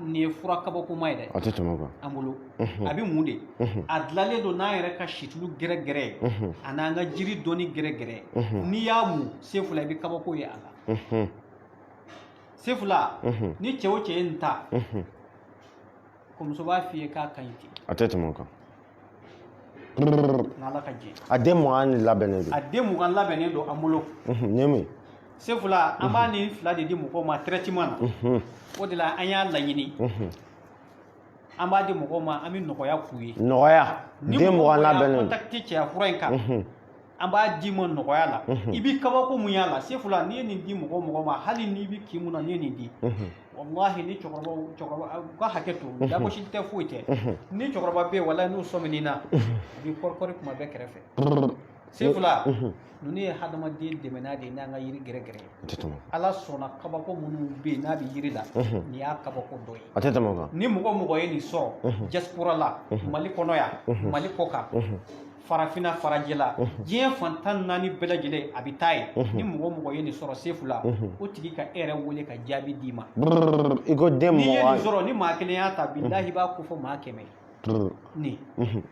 nin ye fura kabakoma ye dɛ a tɛ tɛmɛ kan an bolo a bɛ mun de a dilanlen don n'an yɛrɛ ka situlu gɛrɛgɛrɛ ye a n'an ka jiri dɔnni gɛrɛgɛrɛ n'i y'a mun sefula i bɛ kabako ye a la sefula ni cɛ o cɛ ye nin ta ko muso b'a f'i ye k'a ka ɲi ten a tɛ tɛmɛ kan n'ala ka jɛ a den 20 ni labɛnnen don a den 20 labɛnnen don an bolo nin mun sefula an b'a nin fila de di mɔgɔw ma traitement na o de la an y'a laɲini an b'a di mɔgɔw ma an bɛ nɔgɔya k'u ye nɔgɔya ni den 20 mɔgɔ labɛnnen y'a contacté cɛya fura in kan an b'a di ma nɔgɔya la i bɛ kabako mun y'a la sefula n'i ye nin di mɔgɔ mɔgɔ ma hali n'i bɛ kin mun na n'i ye nin di wallahi ni cɛkɔrɔbaw u ka hakɛ to lagosi tɛ foyi tɛ ni cɛkɔrɔba bɛ yen walahi n'u sɔmin'i na u bɛ kɔrikɔri kuma bɛɛ kɛrɛfɛ sefula ninnu ye hadamaden dɛmɛnna de ye n'an ka yiri gɛrɛgɛrɛ ye ala sɔnna kabako minnu bɛ yen n'a bɛ yiri la nin y'a kabako dɔ ye a tɛ tɛmɛ kan ni mɔgɔ mɔgɔ ye nin sɔrɔ diaspora la mali kɔnɔ yan mali kɔ kan farafinna farajɛla diɲɛ fantan 4 bɛɛ lajɛlen a bɛ taa ye ni mɔgɔ mɔgɔ ye nin sɔrɔ sefula o tigi ka e yɛrɛ wele ka jaabi d'i ma i ko den 20 n'i ye nin sɔrɔ ni maa kelen y'a ta bilahi i b'a ko fɔ maa 100 nin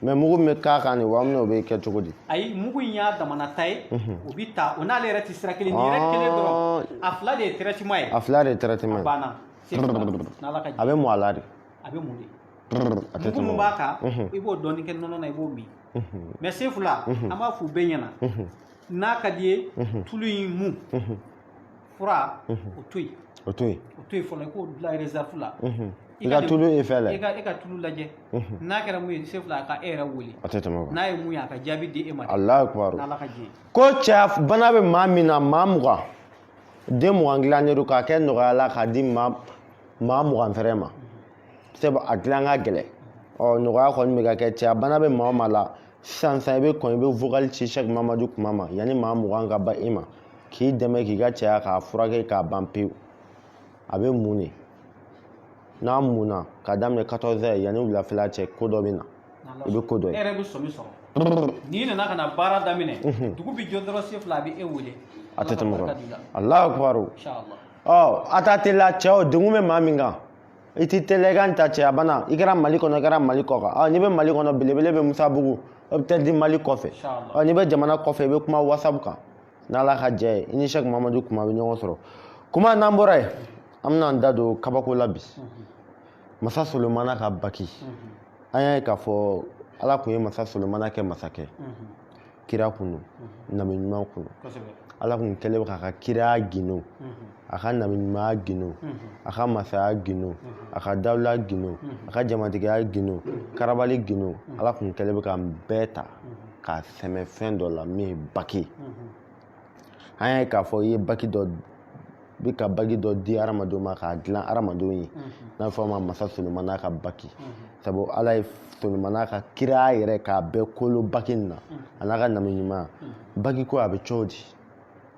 mais mugu min bɛ k'a kan nin wa min o bɛ kɛ cogo di ayi mugu in y'a damana ta ye o bɛ ta o n'ale yɛrɛ tɛ sira kelen nin yɛrɛ kelen dɔrɔn a fila de ye traitement ye a fila de ye traitement a ye banna sefula n'ala ka jɛ a bɛ mun a la de a bɛ mun de a tɛ mugu tɛmɛ mun b'a kan i b'o dɔɔni kɛ nɔnɔ na i b'o min mais sefula an b'a f'u bɛɛ ɲɛna n'a ka di ye tulu in mun fura o to yen o to yen fɔlɔ i k'o bila réserve la i ka tulu ye fɛn i ka tulu lajɛ n'a kɛra mun ye sefu la a ka e yɛrɛ wele a tɛ tɛmɛ o kan n'a ye mun ye a ka jaabi di e ma Alahu akibaru n'Ala ka jɛ ye ko cɛya bana bɛ maa min na maa 20 den 20 dilannen don k'a kɛ nɔgɔya la k'a di maa 20 fɛrɛ ma sabu a dilan ka gɛlɛn nɔgɔya kɔni bɛ ka kɛ cɛya bana bɛ maa o maa la sisan i bɛ kɔn i bɛ vocal ci Cheikh Mamadu kuma ma yanni maa 20 ka ban i ma k'i dɛmɛ k'i ka cɛya k'a furakɛ k'a ban pewu a bɛ mun de n'a munna ka daminɛ 14 heures yanni wulafɛla cɛ ko dɔ bɛ na i bɛ ko dɔ ye e yɛrɛ bɛ sɔmi sɔrɔ n'i nana ka na baara daminɛ dugu bɛ jɔ dɔrɔn sefu la a bɛ e wele a tɛ tɛmɛ o kan Alahu akibaru inshallah a ta teliya cɛw degun bɛ maa min kan i tɛ teliya i ka nin ta cɛya bana i kɛra Mali kɔnɔ i kɛra Mali kɔ kan n'i bɛ Mali kɔnɔ belebele bɛ Musabugu o bɛ taa di Mali kɔfɛ n'i bɛ jamana kɔfɛ i bɛ kuma WhatsApp kan n'Ala ka jɛ ye i ni Cheikh Mamadu kuma bɛ ɲɔgɔn sɔrɔ kuma n'an bɔra yen an bɛna an da don kabako la bi Masa Solomana ka baki an y'a ye k'a fɔ Ala tun ye Masa Solomana kɛ masakɛ kira kun don nabi ɲuman kun don Ala tun kɛlen bɛ k'a ka kiraya gindo a ka nabi ɲumanya gindo a ka masaya gindo a ka dawula gindo a ka jamatigiya gindo karabali gindo Ala tun kɛlen bɛ ka bɛɛ ta k'a sɛmɛ fɛn dɔ la min ye baki an y'a ye k'a fɔ i ye baki dɔ bi ka baki dɔ di hadamadenw ma k'a dilan hadamadenw ye n'a fɔ ma Masa Solomana ka baki sabu Ala ye Solomana ka kiraya yɛrɛ k'a bɛɛ kolo baki in na a n'a ka nabi ɲumanya baki ko a bɛ cogo di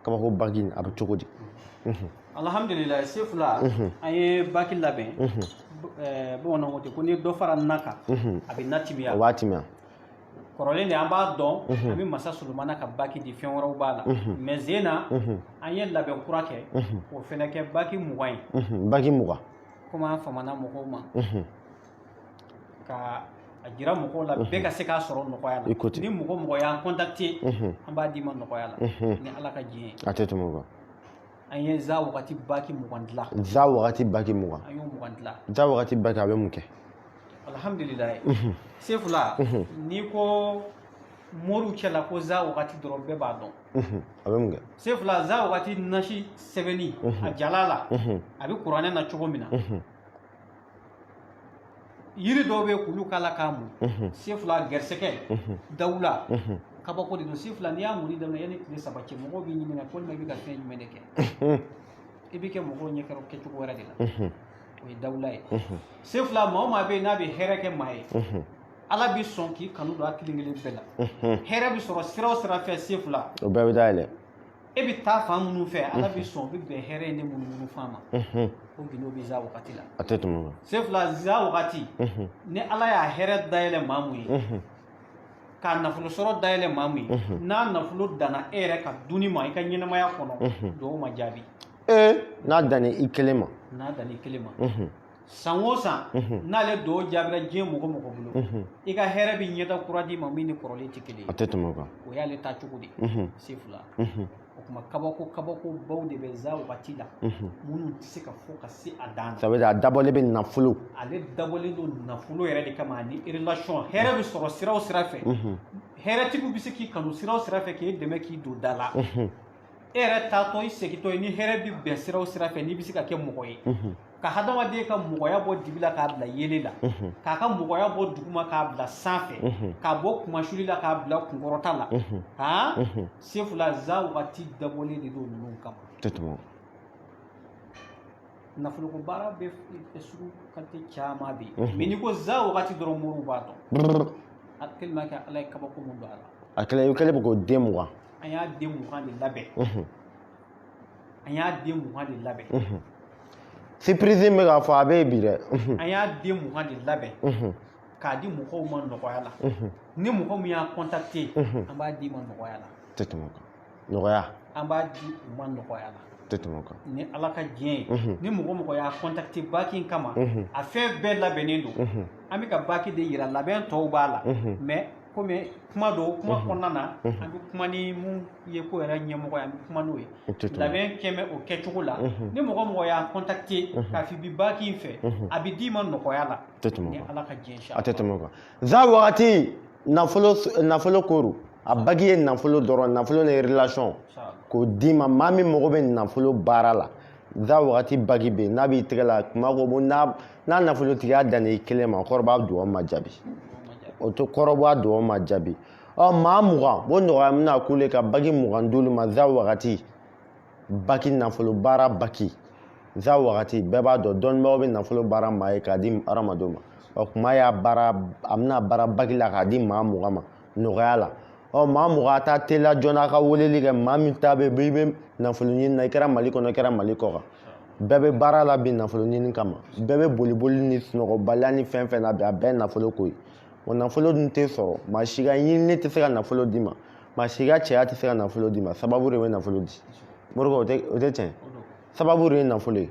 kabako baki a bɛ cogo di alhamdulillah sefu la an ye baki labɛn bamananw ko ten ko ni dɔ fara na kan a bɛ na timiya o b'a timiya kɔrɔlen de an b'a dɔn an bɛ Masa Solomana ka baki di fɛn wɛrɛw b'a la mais sen na an ye labɛn kura kɛ o fɛnɛ kɛ baki 20 ye baki 20 komi an famana mɔgɔw ma ka a jira mɔgɔw la bɛɛ ka se k'a sɔrɔ nɔgɔya la ni mɔgɔ y'an contacter an b'a d'i ma nɔgɔya la ni Ala ka jɛ ye a tɛ tɛmɛ o kan an ye za wagati baki 20 dilan za wagati baki 20 an y'o 20 dilan za wagati baki a bɛ mun kɛ alhamdulillah sefu la n'i ko moriw cɛla ko za wagati dɔrɔn bɛɛ b'a dɔn a bɛ mun kɛ sefu la za wagati nasi sɛbɛnni a jala la a bɛ kuranɛ na cogo min na yiri dɔw bɛ k'olu k'a la k'a mun sefu la gɛrisɛgɛ dawula kabako de don sefu la n'i y'a muni daminɛ yanni tile 3 cɛ mɔgɔw b'i ɲininka ko i bɛ ka fɛn jumɛn de kɛ i bɛ kɛ mɔgɔw ɲɛkɔrɔ kɛcogo wɛrɛ de la o ye dawula ye sefu la maa o maa bɛ yen n'a bɛ hɛrɛ kɛ maa ye Ala bɛ sɔn k'i kanu don a kelen kelen bɛɛ la hɛrɛ bɛ sɔrɔ sira o sira fɛ sefu la o bɛɛ bɛ dayɛlɛ e bɛ taa fan minnu fɛ Ala bɛ sɔn o bɛ bɛn hɛrɛ in ne munumunu fan ma o gindo bɛ za wagati la a tɛ tɛmɛ o kan sefu la za wagati ni Ala y'a hɛrɛ dayɛlɛ maa mun ye k'a nafolo sɔrɔ dayɛlɛ maa mun ye n'a nafolo danna e yɛrɛ ka dunni ma i ka ɲɛnamaya kɔnɔ dugawu ma jaabi n'a danna i kelen ma n'a danna i kelen ma san o san n'ale dugawu jaabira diɲɛ mɔgɔ mɔgɔ bolo i ka hɛrɛ bɛ ɲɛda kura d'i ma min ni kɔrɔlen tɛ kelen ye a tɛ tɛmɛ o kan o y'ale taa cogo de sefu la o tuma kabako baw de bɛ za wagati la minnu tɛ se ka fɔ ka se a dan na ça veut dire a dabɔlen bɛ nafolo ale dabɔlen don nafolo yɛrɛ de kama ani relation hɛrɛ bɛ sɔrɔ sira o sira fɛ hɛrɛtigiw bɛ se k'i kanu sira o sira fɛ k'i dɛmɛ k'i don da la e yɛrɛ taatɔ i segintɔ ye ni hɛrɛ bɛ bɛn sira o sira fɛ n'i bɛ se ka kɛ mɔgɔ ye ka hadamaden ka mɔgɔya bɔ dibi la k'a bila yelen la k'a ka mɔgɔya bɔ duguma k'a bila sanfɛ k'a bɔ kumasuli la k'a bila kunkɔrɔta la sefu la za wagati dabɔlen de don ninnu kama tɛ tɛmɛ o nafoloko baara bɛ sugu kante caman bɛ yen mais n'i ko za wagati dɔrɔn moriw b'a dɔn tellement que Ala ye kabako mun don a la a kɛlen i kɛlen bɛ k'o den 20 an y'a den 20 de labɛn an y'a den 20 de labɛn surprise bɛ k'a fɔ a bɛ yen bi dɛ an y'a den 20 de labɛn k'a di mɔgɔw ma nɔgɔya la ni mɔgɔ min y'a contacté an b'a di ma nɔgɔya la tɛ tɛmɛ o kan nɔgɔya an b'a di u ma nɔgɔya la tɛ tɛmɛ o kan ni Ala ka diɲɛ ye ni mɔgɔ y'a contacté baki in kama a fɛn bɛɛ labɛnnen don an bɛ ka baki de yira labɛn tɔw b'a la mais komi kuma dɔw kuma kɔnɔna na an bɛ kuma ni mun ye ko yɛrɛ ɲɛmɔgɔ ye an bɛ kuma n'o ye labɛn kɛmɛ o kɛcogo la ni mɔgɔ y'a contacté k'a fɔ i bɛ baki in fɛ a bɛ d'i ma nɔgɔya la ni Ala ka diɲɛ a tɛ tɛmɛ o kan za wagati nafolo koru a bagi ye nafolo dɔrɔn nafolo ni relation k'o d'i ma maa min mago bɛ nafolo baara la za wagati bagi bɛ n'a b'i tɛgɛ la kuma ko n'a nafolotigiya danne i kelen ma kɔrɔ b'a dugawu ma jaabi o to kɔrɔ b'a dugawu ma jaabi maa 20 o nɔgɔya mina kule ka bagi 20 d'olu ma za wagati baki nafolo baara baki za wagati bɛɛ b'a dɔn dɔnnibagaw bɛ nafolo baara maa ye k'a di hadamadenw ma kuma y'a baara a bɛna baara baki la k'a di maa 20 ma nɔgɔya la maa 20 a taa teliya joona a ka weleli kɛ maa min ta bɛ i bɛ nafolo ɲini na i kɛra Mali kɔnɔ i kɛra Mali kɔ kan bɛɛ bɛ baara la bi nafolo ɲini kama bɛɛ bɛ boli ni sunɔgɔbaliya ni fɛn fɛn na bi a bɛɛ ye nafolo ko ye o nafolo dun tɛ sɔrɔ maa si ka ɲinini tɛ se ka nafolo d'i ma maa si ka cɛya tɛ se ka nafolo d'i ma sababu de bɛ nafolo di Moriko o tɛ tiɲɛ sababu de ye nafolo ye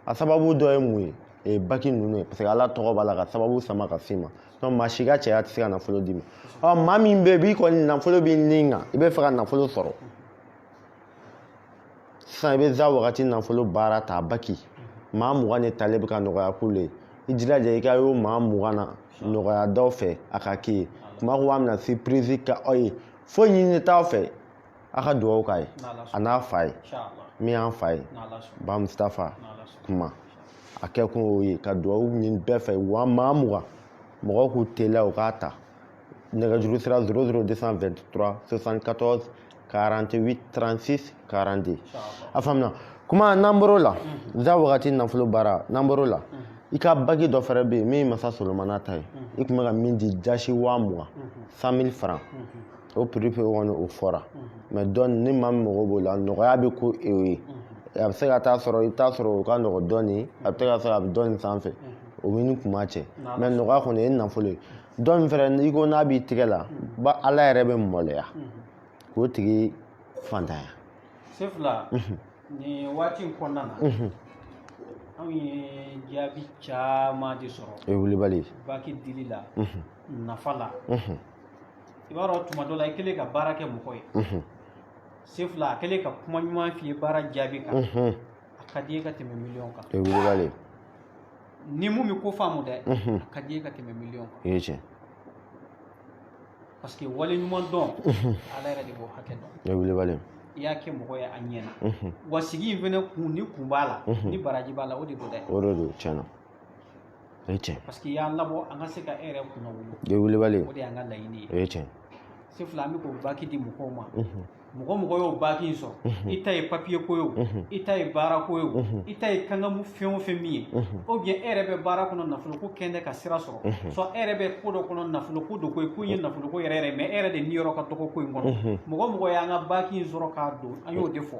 a sababu dɔ ye mun ye baki ninnu ye parce que Ala tɔgɔ b'a la ka sababu sama ka s'i ma donc maa si ka cɛya tɛ se ka nafolo d'i ma maa min bɛ yen b'i kɔni nafolo b'i nin kan i bɛ fɛ ka nafolo sɔrɔ sisan i bɛ za wagati nafolo baara ta baki maa 20 de talen bɛ ka nɔgɔya k'ulu ye i jilaja i ka y'o maa 20 na nɔgɔya dɔw fɛ a ka k'i ye kuma ko a bɛna surprise kɛ aw ye foyi ɲini t'aw fɛ a ka dugawu k'a ye a n'a fa ye min y'an fa ye Ba Mustafa kuma a kɛ kun y'o ye ka dugawu ɲini bɛɛ fɛ wa maa 20 mɔgɔw k'u teliya u k'a ta nɛgɛjuru sira 00223 74 48 36 42 a faamuna kuma n'an bɔr'o la za wagati nafolo baara n'an bɔr'o la i ka bagi dɔ fɛrɛ bɛ yen min ye Masa Solomana ta ye i tun bɛ ka min di jasi 20,000 100,000 francs o prix kɔni o fɔra mais dɔɔni ni maa min mago b'o la nɔgɔya bɛ ko e ye a bɛ se ka taa sɔrɔ i bɛ taa sɔrɔ o ka nɔgɔ dɔɔni a bɛ se ka sɔrɔ a bɛ dɔɔni sanfɛ o bɛ ni kuma cɛ mais nɔgɔya kɔni o ye nafolo ye dɔɔni fɛrɛ i ko n'a b'i tɛgɛ la Ala yɛrɛ bɛ maloya k'o tigi fantanya Sefula ni waati in kɔnɔna na anw ye jaabi caman de sɔrɔ wulibali baki dili la nafa la i b'a dɔn tuma dɔ la i kɛlen ka baara kɛ mɔgɔ ye Sefula a kɛlen ka kuma ɲuman f'i ye baara jaabi kan a ka di ye ka tɛmɛ miliyɔn kan wulibali ni mun bɛ ko faamu dɛ a ka di ye ka tɛmɛ miliyɔn kan i ye tiɲɛ parce que wale ɲuman dɔn Ala yɛrɛ de b'o hakɛ dɔn wulibali i y'a kɛ mɔgɔ ye a ɲɛna wa sigi in fɛnɛ kun b'a la ni baraji b'a la o de do dɛ o de do tiɲɛna o ye tiɲɛ parce que i y'an labɔ an ka se ka e yɛrɛ kunna wolo i ye wulibali o de y'an ka laɲini ye o ye tiɲɛ Sefula an bɛ k'o baki di mɔgɔw ma mɔgɔ y'o baki in sɔrɔ i ta ye papier ko ye o i ta ye baara ko ye o i ta ye kangamu fɛn o fɛn min ye ou bien e yɛrɛ bɛ baara kɔnɔ nafolo ko kɛn ka sira sɔrɔ soit e yɛrɛ bɛ ko dɔ kɔnɔ nafolo ko dɔ ko ye ko in ye nafolo ko yɛrɛ mais e yɛrɛ de niyɔrɔ ka dɔgɔ ko in kɔnɔ mɔgɔ y'an ka baki in sɔrɔ k'a don an y'o de fɔ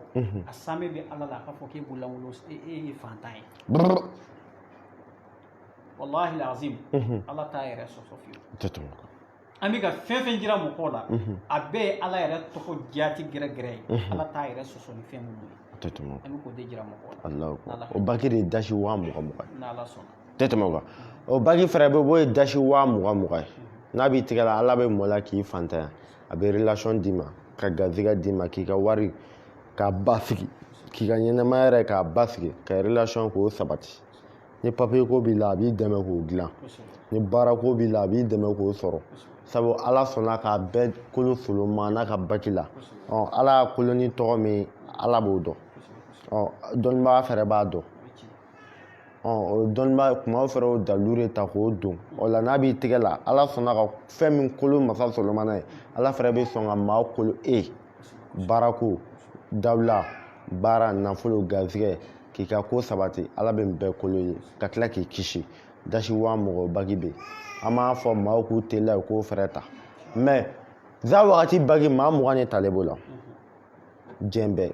a saamɛ bɛ Ala la a k'a fɔ k'e bolo lankolon e ye fantan ye wallahi azim Ala t'a yɛrɛ sɔsɔ fiyewu an bɛ ka fɛn fɛn jira mɔgɔw la a bɛɛ ye Ala yɛrɛ tɔgɔ jaati gɛrɛgɛrɛ ye Ala t'a yɛrɛ sɔsɔ ni fɛn minnu ye an bɛ k'o de jira mɔgɔw la o baki de ye dasi 20,000 n'Ala sɔnna tɛ tɛmɛ o kan o baki fɛrɛ bɛ b'o ye dasi 20,000 ye n'a b'i tɛgɛ la Ala bɛ mɔla k'i fantanya a bɛ relation d'i ma ka garisɛgɛ d'i ma k'i ka wari k'a basigi k'i ka ɲɛnɛmaya yɛrɛ k'a basigi ka relation k'o sabati ni papier ko b'i la a b'i dɛmɛ k'o dilan ni baara ko b'i la a b'i dɛmɛ k'o sɔrɔ sabu Ala sɔnna k'a bɛɛ kolo solo maa n'a ka baki la Ala y'a kolo ni tɔgɔ min Ala b'o dɔn dɔnnibaga fɛrɛ b'a dɔn o dɔnnibaga kuma fɛrɛ o dalilu de ta k'o don o la n'a b'i tɛgɛ la Ala sɔnna ka fɛn min kolo Masa Solomana ye Ala fɛrɛ bɛ sɔn ka maa kolo baarako dawula baara nafolo garisɛgɛ k'i ka ko sabati Ala bɛ nin bɛɛ kolo ye ka tila k'i kisi dasi 20,000 bagi bɛ an m'a fɔ maaw k'u teliya u k'o fɛrɛ ta mais za wagati bagi maa 20 de talen b'o la diɲɛ bɛɛ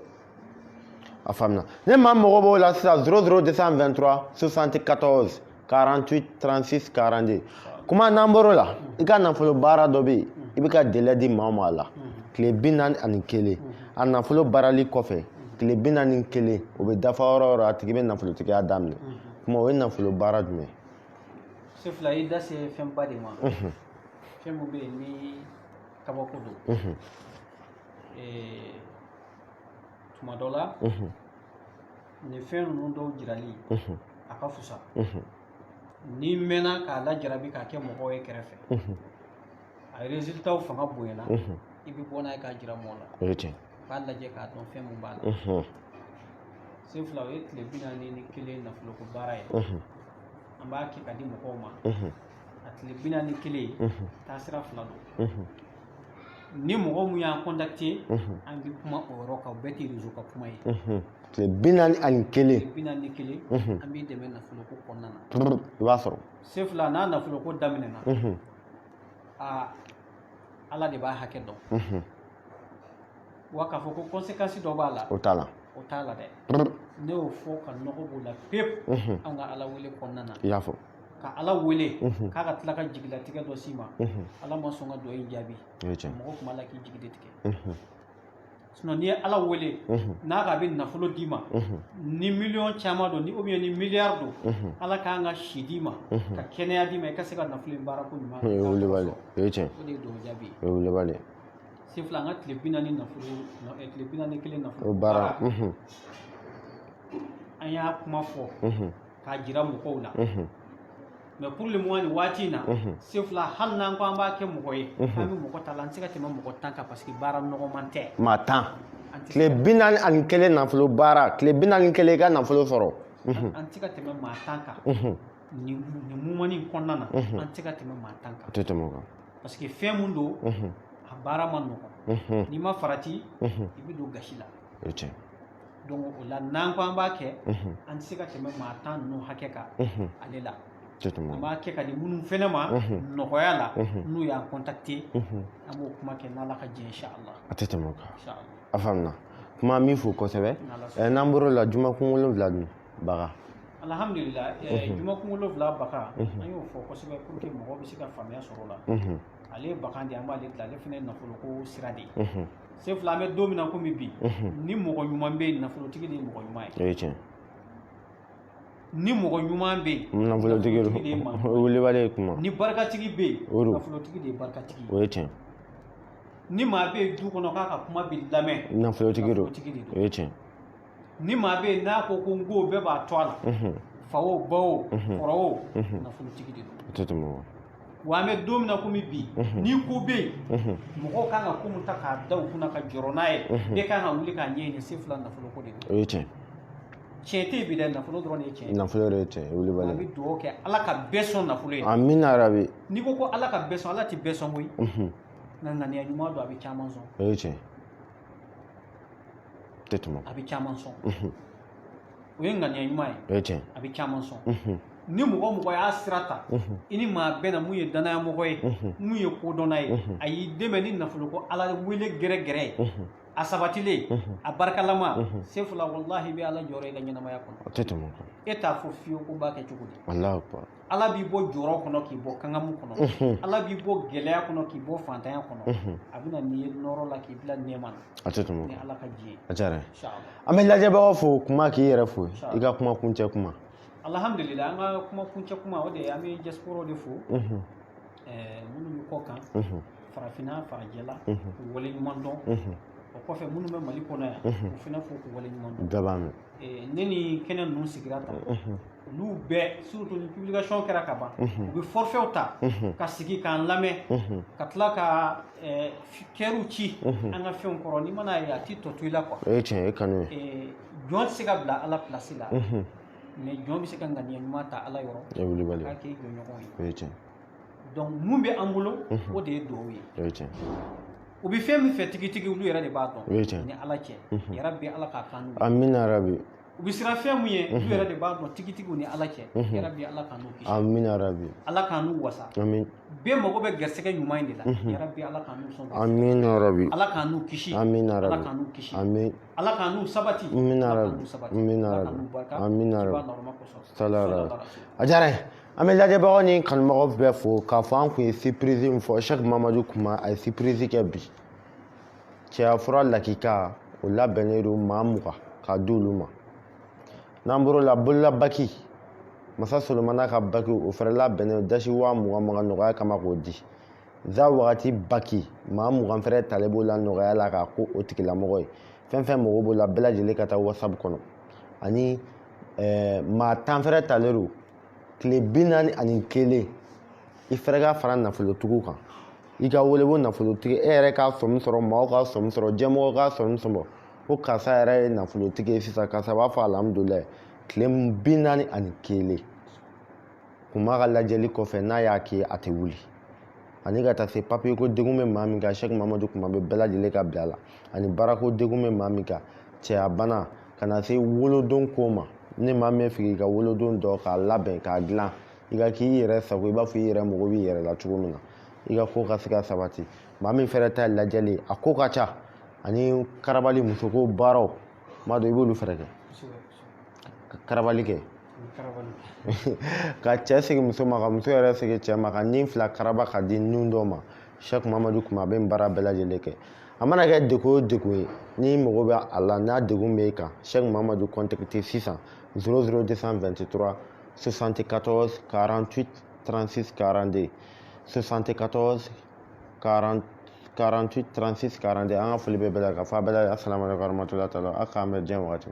a faamuna ne maa mago b'o la sisan 00223 74 48 36 42 kuma n'an bɔr'o la i ka nafolo baara dɔ bɛ yen i bɛ ka délai di maa ma a la tile 41 a nafolo baarali kɔfɛ tile 41 o bɛ dafa yɔrɔ o yɔrɔ a tigi bɛ nafolotigiya daminɛ kuma o ye nafolo baara jumɛn Sefula i da se fɛnba de ma fɛn min bɛ yen ni kabako don tuma dɔ la nin fɛn ninnu dɔw jirali a ka fusa ni mɛnna k'a lajarabi k'a kɛ mɔgɔw ye kɛrɛfɛ a résultat fanga bonyana i bɛ bɔ n'a ye k'a jira mɔgɔ la o ye tiɲɛ k'a lajɛ k'a dɔn fɛn mun b'a la sen fila o ye tile 41 nafoloko baara ye an b'a kɛ ka di mɔgɔw ma a tile 41 taasira fila don ni mɔgɔ mun y'an contacté an bɛ kuma o yɔrɔ kan o bɛɛ tɛ réseau ka kuma ye tile 41 an b'i dɛmɛ nafoloko kɔnɔna na i b'a sɔrɔ sen fila n'a nafoloko daminɛna ala de b'a hakɛ dɔn wa k'a fɔ ko conséquence dɔ b'a la o t'a la o t'a la dɛ ne y'o fɔ ka nɔgɔ b'o la pewu an ka ala wele kɔnɔna na i y'a fɔ ka ala wele k'a ka tila ka jigilatigɛ dɔ s'i ma ala ma sɔn ka dɔ in jaabi o ye tiɲɛ mɔgɔ kuma la k'i jigi de tigɛ sinon n'i ye ala wele n'a ka bɛ nafolo d'i ma ni miliyɔn caman don ni ou bien ni miliyari don ala k'an ka si d'i ma ka kɛnɛya d'i ma i ka se ka nafolo in baara ko ɲuman o ye wulibali o ye tiɲɛ o de ye dɔn jaabi ye o ye wulibali sen fila an ka tile 40 nafolo tile 41 nafolo o baara an y'a kuma fɔ k'a jira mɔgɔw la mais pour le moment ni waati in na sen fila hali n'an ko an b'a kɛ mɔgɔ ye an bɛ mɔgɔ ta la an tɛ se ka tɛmɛ mɔgɔ 10 kan parce que baara nɔgɔman tɛ maa 10 tile 41 nafolo baara tile 41 i ka nafolo sɔrɔ an tɛ se ka tɛmɛ maa 10 kan nin moment in kɔnɔna na an tɛ se ka tɛmɛ maa 10 kan tɛ tɛmɛ o kan parce que fɛn mun don a baara ma nɔgɔn n'i ma farati i bɛ don gasi la o ye tiɲɛ donc o la n'an ko an b'a kɛ an tɛ se ka tɛmɛ maa 10 ninnu hakɛ kan ale la tɛ tɛmɛ o an kan b'a kɛ ka di minnu fɛnɛ ma nɔgɔya la n'u y'an contacté an b'o kuma kɛ n'ala ka jɛ inshallah a tɛ tɛmɛ o kan inshallah a faamuna kuma min fo kosɛbɛ n'an bɔr'o la jumakun 7 dun baga alhamdulillah jumakun 7 baga an y'o fɔ kosɛbɛ pour que mɔgɔw bɛ se ka faamuya sɔrɔ o la ale ye bagan de an b'ale dilan ale fɛnɛ ye nafoloko sira de ye sen fila an bɛ don min na komi bi ni mɔgɔ ɲuman bɛ yen nafolotigi de ye mɔgɔ ɲuman ye o ye tiɲɛ ni mɔgɔ ɲuman bɛ yen nafolotigi de ye maa o ye wulibali ye kuma ni barikatigi bɛ yen o don nafolotigi de ye barikatigi ye o ye tiɲɛ ni maa bɛ yen du kɔnɔ k'a ka kuma bɛ lamɛn nafolotigi don de o don ye tiɲɛ ni maa bɛ yen n'a ko ko n ko bɛɛ b'a to a la fa o ba o kɔrɔ o nafolotigi de don o tɛ tɛmɛ o kan wa an bɛ don min na komi bi ni ko bɛ yen mɔgɔw kan ka ko mun ta k'a da u kunna ka jɔrɔ n'a ye bɛɛ kan ka wuli k'a ɲɛɲini sen fila nafoloko de don o ye tiɲɛ tiɲɛ tɛ yen bi dɛ nafolo dɔrɔn de ye tiɲɛ ye nafolo yɛrɛ ye tiɲɛ o ye an wulibali bɛ dugawu kɛ ala ka bɛɛ sɔn nafolo ye amina rabi n'i ko ko ala ka bɛɛ sɔn ala tɛ bɛɛ sɔn koyi nka ŋaniya ɲuman don a bɛ caman sɔn o ye tiɲɛ tɛ tɛmɛ o kan a bɛ caman sɔn o ye ŋaniya ɲuman ye o ye tiɲɛ a bɛ caman sɔn ni mɔgɔ mɔgɔ y'a sira ta i ni maa bɛɛ na mun ye danaya mɔgɔ ye mun ye kodɔnna ye a y'i dɛmɛ ni nafolo ko ala wele gɛrɛgɛrɛ ye a sabatilen a barikalama sen fila wallahi bɛ ala jɔyɔrɔ i ka ɲɛnamaya kɔnɔ o tɛ tɛmɛ o kan e t'a fɔ fiyewu ko b'a kɛ cogo di alahu akbar ala b'i bɔ jɔrɔ kɔnɔ k'i bɔ kangamu kɔnɔ ala b'i bɔ gɛlɛya kɔnɔ k'i bɔ fantanya kɔnɔ a bɛna n'i ye nɔrɔ la k'i bila nɛɛma na a tɛ tɛmɛ o ni kan ala ka diɲɛ a diyara n ye inshallah an bɛ lajɛbagaw fo kuma k'i yɛrɛ fo i ka kuma kuncɛ kuma alhamdulillah an ka kuma kuncɛ kuma o de ye an bɛ diaspora de fo minnu bɛ kɔ kan farafinna farajɛla k'u waleɲuman dɔn o kɔfɛ minnu bɛ mali kɔnɔ yan u fana fo k'u waleɲuman dɔn bɛɛ b'a mɛn ne ni kɛnɛ ninnu sigira tan olu bɛɛ surtout ni publication kɛra ka ban u bɛ forfaitw ta ka sigi k'an lamɛn ka tila ka kɛriw ci an ka fɛnw kɔrɔ n'i mana ye a t'i tɔ to i la quoi o ye tiɲɛ ye kanu ye jɔn tɛ se ka bila ala place la mais jɔn bɛ se ka ŋaniya ɲuman ta ala yɔrɔ o ye wulibali k'a ye kɛ jɔɲɔgɔn ye o ye tiɲɛ donc mun bɛ an bolo o de ye duwawu ye o ye tiɲɛ u bɛ fɛn min fɛ tigitigi olu yɛrɛ de b'a o ye dɔn tiɲɛ ni ala cɛ yarabi ala k'a kan n'u ye amina rabi u bɛ siran fɛn mun ye olu yɛrɛ de b'a dɔn tigitigiw ni ala cɛ yarabi ala k'an n'u kisi amina rabi ala k'an n'u wasa amin bɛɛ mago bɛ garisɛgɛ ɲuman in de la yarabi ala k'an n'u sɔn amina rabi ala k'an n'u kisi amina ala rabi k'an n'u kisi amin ala k'an n'u sabati amina ala rabi k'an n'u sabati amina ala rabi k'an n'u barika amina kiba rabi nɔrɔma kosɔn salara a diyara n ye an bɛ lajɛbagaw ni kanubagaw bɛɛ fo k'a fɔ an kun ye surprise min fɔ Cheikh Mamadu kuma a ye surprise kɛ bi cɛya fura lakika o labɛnnen don maa 20 k'a di olu ma n'an bɔr'o la bolola baki masa solomana ka baki o fɛnɛ labɛnnen dasi 20,000 nɔgɔya kama k'o di za wagati baki maa 20 fɛnɛ talen b'o la nɔgɔya la k'a ko o tigilamɔgɔ ye fɛn fɛn mago b'o la bɛɛ lajɛlen ka taa whatsapp kɔnɔ ani maa 10 fɛnɛ talen don tile 41 i fɛnɛ ka fara nafolotigiw kan i ka wele ko nafolotigi e yɛrɛ ka sɔmi sɔrɔ maaw ka sɔmi sɔrɔ jɛmɔgɔ ka sɔmi sɔrɔ ko karisa yɛrɛ ye nafolotigi ye sisan karisa b'a fɔ alhamdulilayi tile 41 kuma ka lajɛli kɔfɛ n'a y'a kɛ a tɛ wuli ani ka taa se papiye ko degun bɛ maa min kan Sheikh Mamadu kuma bɛ bɛɛ lajɛlen ka bila la ani baarako degun bɛ maa min kan cɛya bana ka na se wolodon ko ma ne maa min fɛ i ka wolodon dɔ k'a labɛn k'a dilan i ka k'i yɛrɛ sago i b'a fɔ i yɛrɛ mago b'i yɛrɛ la cogo min na i ka ko ka se ka sabati maa min fɛrɛ ta ye lajɛli a ko ka ca ani karabali musoko baaraw maa dɔ i b'olu fɛrɛ kɛ karabali kɛ ka cɛ segin muso ma ka muso yɛrɛ segin cɛ ma ka nin fila karaba ka di nun dɔ ma Sheikh Mamadu kuma bɛ baara bɛɛ lajɛlen kɛ a mana kɛ degun o degun ye ni mago bɛ a la n'a degun bɛ e kan Sheikh Mamadu contacté sisan 00223 74 48 36 42 74 40 48 36 42 an ka foli bɛ bɛɛ la ka fɔ a bɛɛ la assalamu alaikum warahmatullahi taala a k'an bɛn diɲɛ wagati